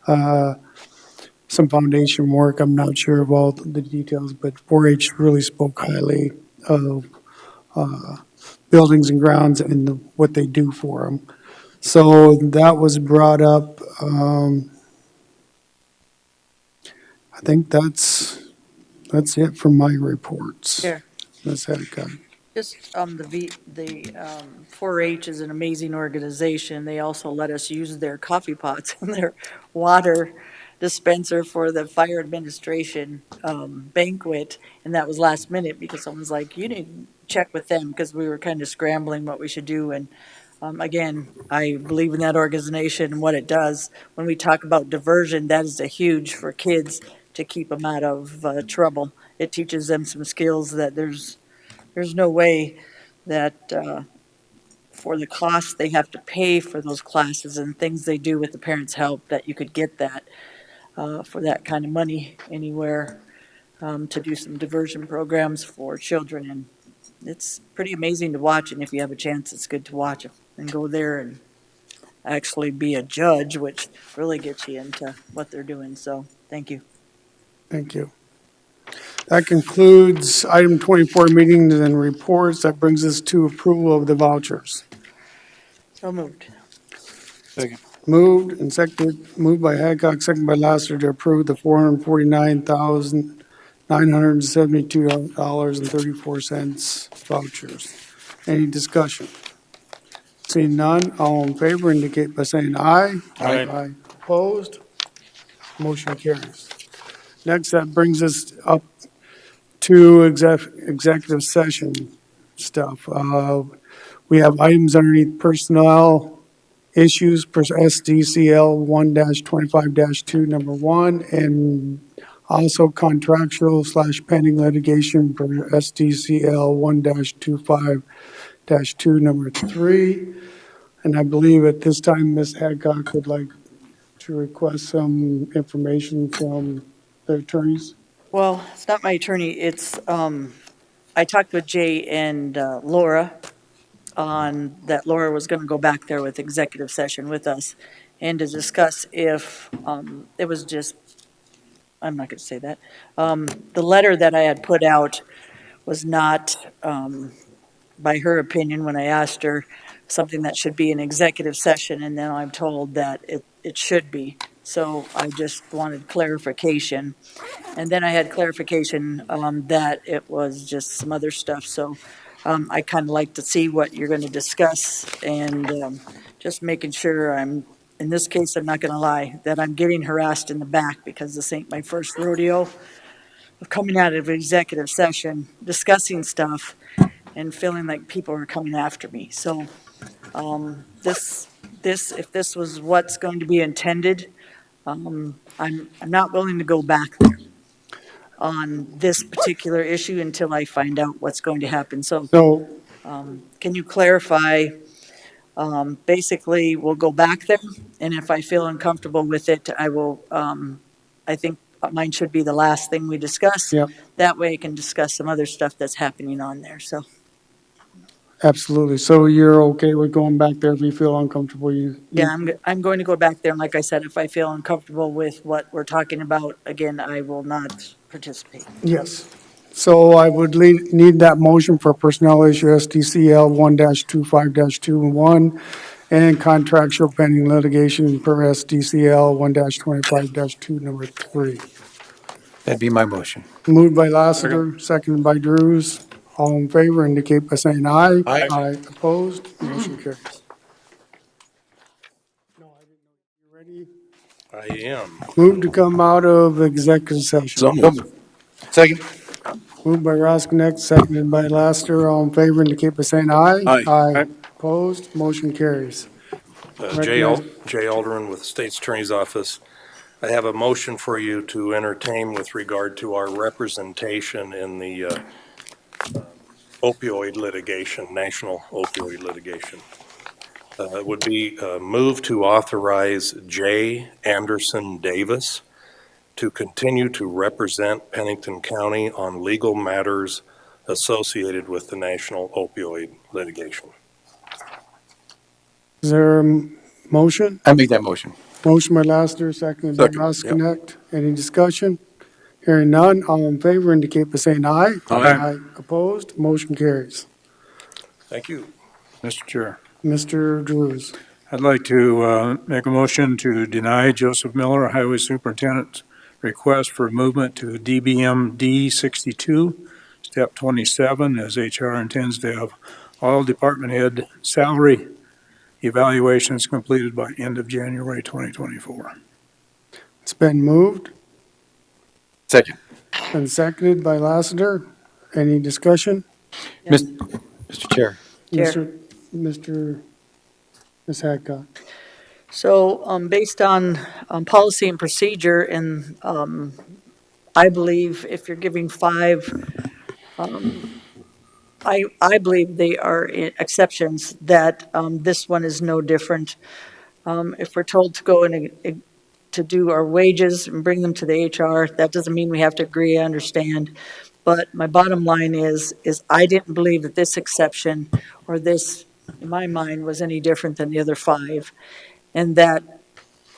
some foundation work. I'm not sure of all the details, but 4-H really spoke highly of buildings and grounds and what they do for them. So that was brought up. I think that's it for my reports. Here. Ms. Hedicott. Just the 4-H is an amazing organization. They also let us use their coffee pots and their water dispenser for the fire administration banquet, and that was last minute because someone's like, you need to check with them, because we were kind of scrambling what we should do. And again, I believe in that organization and what it does. When we talk about diversion, that is a huge for kids to keep them out of trouble. It teaches them some skills that there's no way that for the cost they have to pay for those classes and things they do with the parents' help, that you could get that for that kind of money anywhere, to do some diversion programs for children. And it's pretty amazing to watch. And if you have a chance, it's good to watch it and go there and actually be a judge, which really gets you into what they're doing. So thank you. Thank you. That concludes item 24, meetings and reports. That brings us to approval of the vouchers. So moved. Second. Moved and seconded, moved by Hadcock, seconded by Lassiter to approve the $449,972.34 vouchers. Any discussion? Seeing none, all in favor indicate by saying aye. Aye. Opposed? Motion carries. Next, that brings us up to executive session stuff. We have items underneath personnel issues per SDCL 1-25-2, number 1, and also contractual / pending litigation per SDCL 1-25-2, number 3. And I believe at this time, Ms. Hadcock would like to request some information from the attorneys. Well, it's not my attorney. It's, I talked with Jay and Laura on that. Laura was going to go back there with executive session with us and to discuss if it was just, I'm not going to say that. The letter that I had put out was not, by her opinion, when I asked her, something that should be an executive session, and then I'm told that it should be. So I just wanted clarification. And then I had clarification that it was just some other stuff. So I kind of like to see what you're going to discuss, and just making sure in this case, I'm not going to lie, that I'm getting harassed in the back, because this ain't my first rodeo of coming out of executive session, discussing stuff, and feeling like people are coming after me. So if this was what's going to be intended, I'm not willing to go back there on this particular issue until I find out what's going to happen. So can you clarify? Basically, we'll go back there, and if I feel uncomfortable with it, I will, I think mine should be the last thing we discuss. Yep. That way I can discuss some other stuff that's happening on there. So Absolutely. So you're okay with going back there if you feel uncomfortable? yeah, I'm going to go back there. And like I said, if I feel uncomfortable with what we're talking about, again, I will not participate. Yes. So I would need that motion for personnel issue SDCL 1-25-2-1 and contractual pending litigation per SDCL 1-25-2, number 3. That'd be my motion. Moved by Lassiter, seconded by Drews. All in favor indicate by saying aye. Aye. Opposed? Motion carries. I am. Move to come out of executive session. So moved. Second. Moved by Roskinek, seconded by Lassiter. All in favor indicate by saying aye. Aye. Opposed? Motion carries. Jay Alderman with the State's Attorney's Office. I have a motion for you to entertain with regard to our representation in the opioid litigation, national opioid litigation. It would be move to authorize Jay Anderson Davis to continue to represent Pennington County on legal matters associated with the national opioid litigation. Is there a motion? I make that motion. Motion by Lassiter, seconded by Roskinek. Any discussion? Hearing none, all in favor indicate by saying aye. Aye. Opposed? Motion carries. Thank you. Mr. Chair, Mr. Drews. I'd like to make a motion to deny Joseph Miller, Highway Superintendent's request for movement to DBM D62, Step 27, as HR intends to have all department head salary evaluations completed by end of January 2024. It's been moved Second. and seconded by Lassiter. Any discussion? Mr. Chair. Chair. Mr. Ms. Hadcock. So, based on, policy and procedure, and, I believe if you're giving five, I believe they are exceptions, that, this one is no different. If we're told to go and, to do our wages and bring them to the HR, that doesn't mean we have to agree, I understand. But my bottom line is I didn't believe that this exception, or this, in my mind, was any different than the other five. And that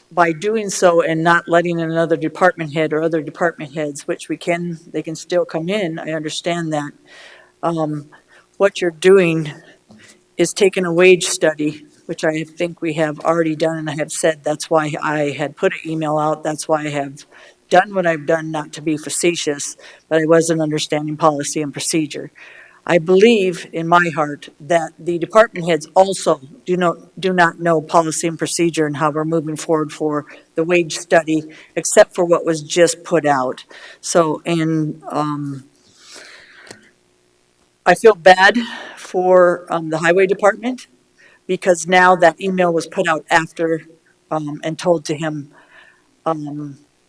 by doing so and not letting another department head or other department heads, which they can still come in, I understand that. What you're doing is taking a wage study, which I think we have already done, and I have said that's why I had put an email out. That's why I have done what I've done, not to be facetious, but I wasn't understanding policy and procedure. I believe in my heart that the department heads also do not know policy and procedure and how we're moving forward for the wage study, except for what was just put out. So, and I feel bad for the highway department, because now that email was put out after and told to him.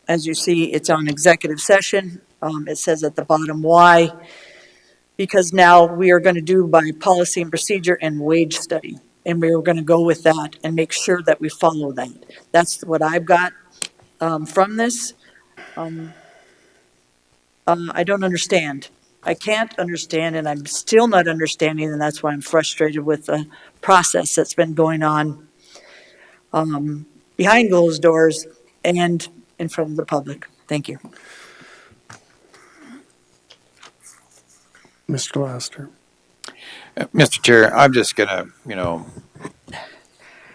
As you see, it's on executive session. It says at the bottom why. Because now we are going to do by policy and procedure and wage study. And we are going to go with that and make sure that we follow that. That's what I've got from this. I don't understand. I can't understand, and I'm still not understanding, and that's why I'm frustrated with the process that's been going on behind closed doors and in front of the public. Thank you. Mr. Lassiter. Mr. Chair, I'm just gonna,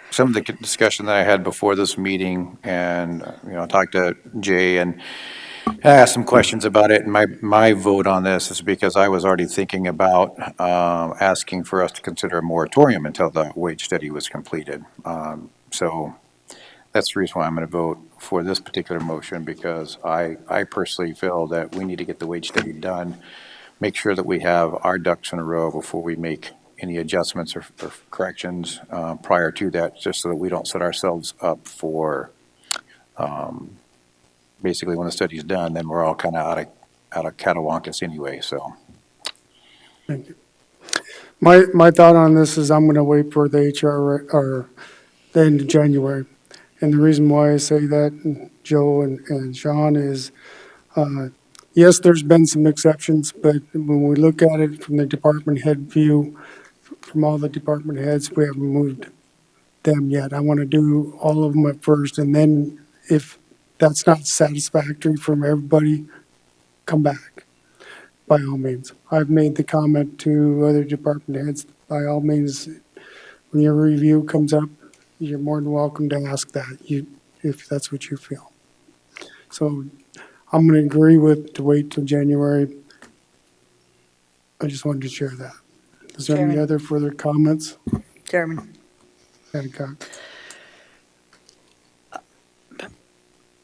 some of the discussion that I had before this meeting and, talked to Jay and asked some questions about it. And my vote on this is because I was already thinking about, asking for us to consider a moratorium until the wage study was completed. So that's the reason why I'm gonna vote for this particular motion, because I personally feel that we need to get the wage study done, make sure that we have our ducks in a row before we make any adjustments or corrections prior to that, just so that we don't set ourselves up for, basically when the study's done, then we're all kind of out of catawonkus anyway, so. Thank you. My thought on this is I'm going to wait for the HR or the end of January. And the reason why I say that, Joe and Sean, is yes, there's been some exceptions, but when we look at it from the department head view, from all the department heads, we haven't moved them yet. I want to do all of them at first, and then if that's not satisfactory from everybody, come back, by all means. I've made the comment to other department heads, by all means, when your review comes up, you're more than welcome to ask that, if that's what you feel. So I'm going to agree to wait till January. I just wanted to share that. Is there any Chairman. other further comments? Chairman. Hancock.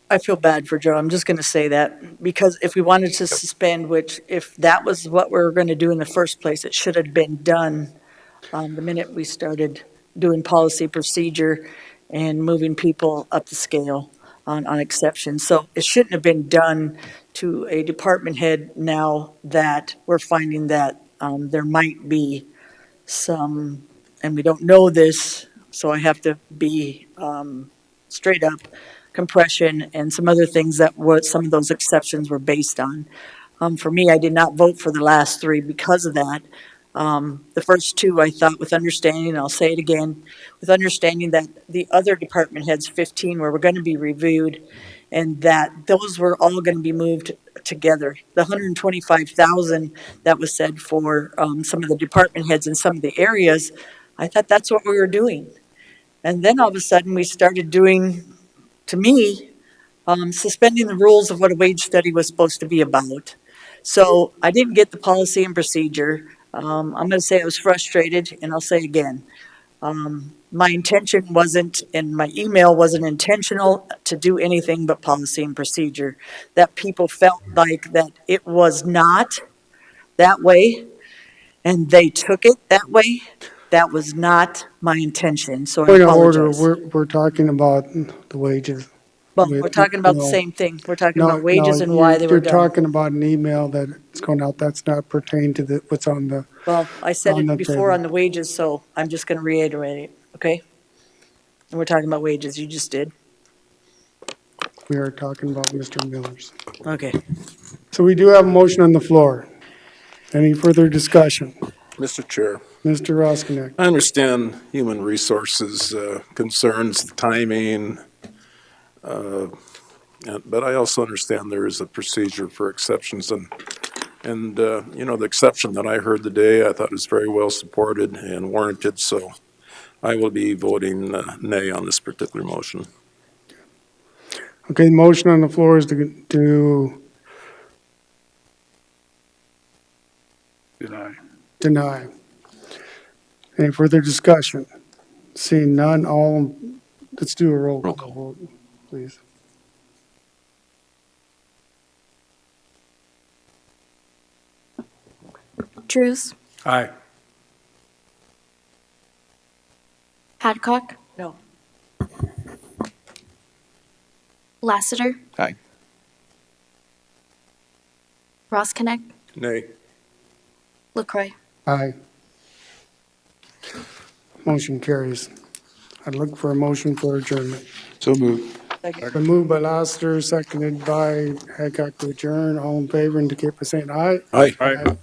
I feel bad for Joe. I'm just going to say that, because if we wanted to suspend, which if that was what we were going to do in the first place, it should have been done the minute we started doing policy procedure and moving people up the scale on exceptions. So it shouldn't have been done to a department head now that we're finding that there might be some, and we don't know this, so I have to be straight up, compression and some other things that what some of those exceptions were based on. For me, I did not vote for the last three because of that. The first two, I thought with understanding, and I'll say it again, with understanding that the other department heads, 15, were going to be reviewed, and that those were all going to be moved together. The 125,000 that was said for some of the department heads in some of the areas, I thought that's what we were doing. And then all of a sudden, we started doing, to me, suspending the rules of what a wage study was supposed to be about. So I didn't get the policy and procedure. I'm going to say I was frustrated, and I'll say again, My intention wasn't, and my email wasn't intentional to do anything but policy and procedure. That people felt like that it was not that way, and they took it that way. That was not my intention, so I Point of order, apologize. we're talking about the wages. Well, we're talking about the No. same thing. We're talking No, about no, wages and why they were you're done. talking about an email that's going out, that's not pertained to what's on the, Well, I said on the it before table. on the wages, so I'm just gonna reiterate it, okay? And we're talking about wages, you just did. We are talking about Mr. Miller's. Okay. So we do have a motion on the floor. Any further discussion? Mr. Chair, Mr. Roskinek. I understand human resources concerns, timing, but I also understand there is a procedure for exceptions. And the exception that I heard today, I thought was very well supported and warranted, so I will be voting nay on this particular motion. Okay, the motion on the floor is to deny. Any further discussion? Seeing none, let's do a roll call vote, please. Drews, Aye. Hadcock, No. Lassiter. Aye. Roskinek, Nay. LaCroix. Aye. Motion carries. I'd look for a motion for adjournment. So moved. Been moved by Lassiter, seconded by Hadcock to adjourn. All in favor indicate by saying aye. Aye. Aye.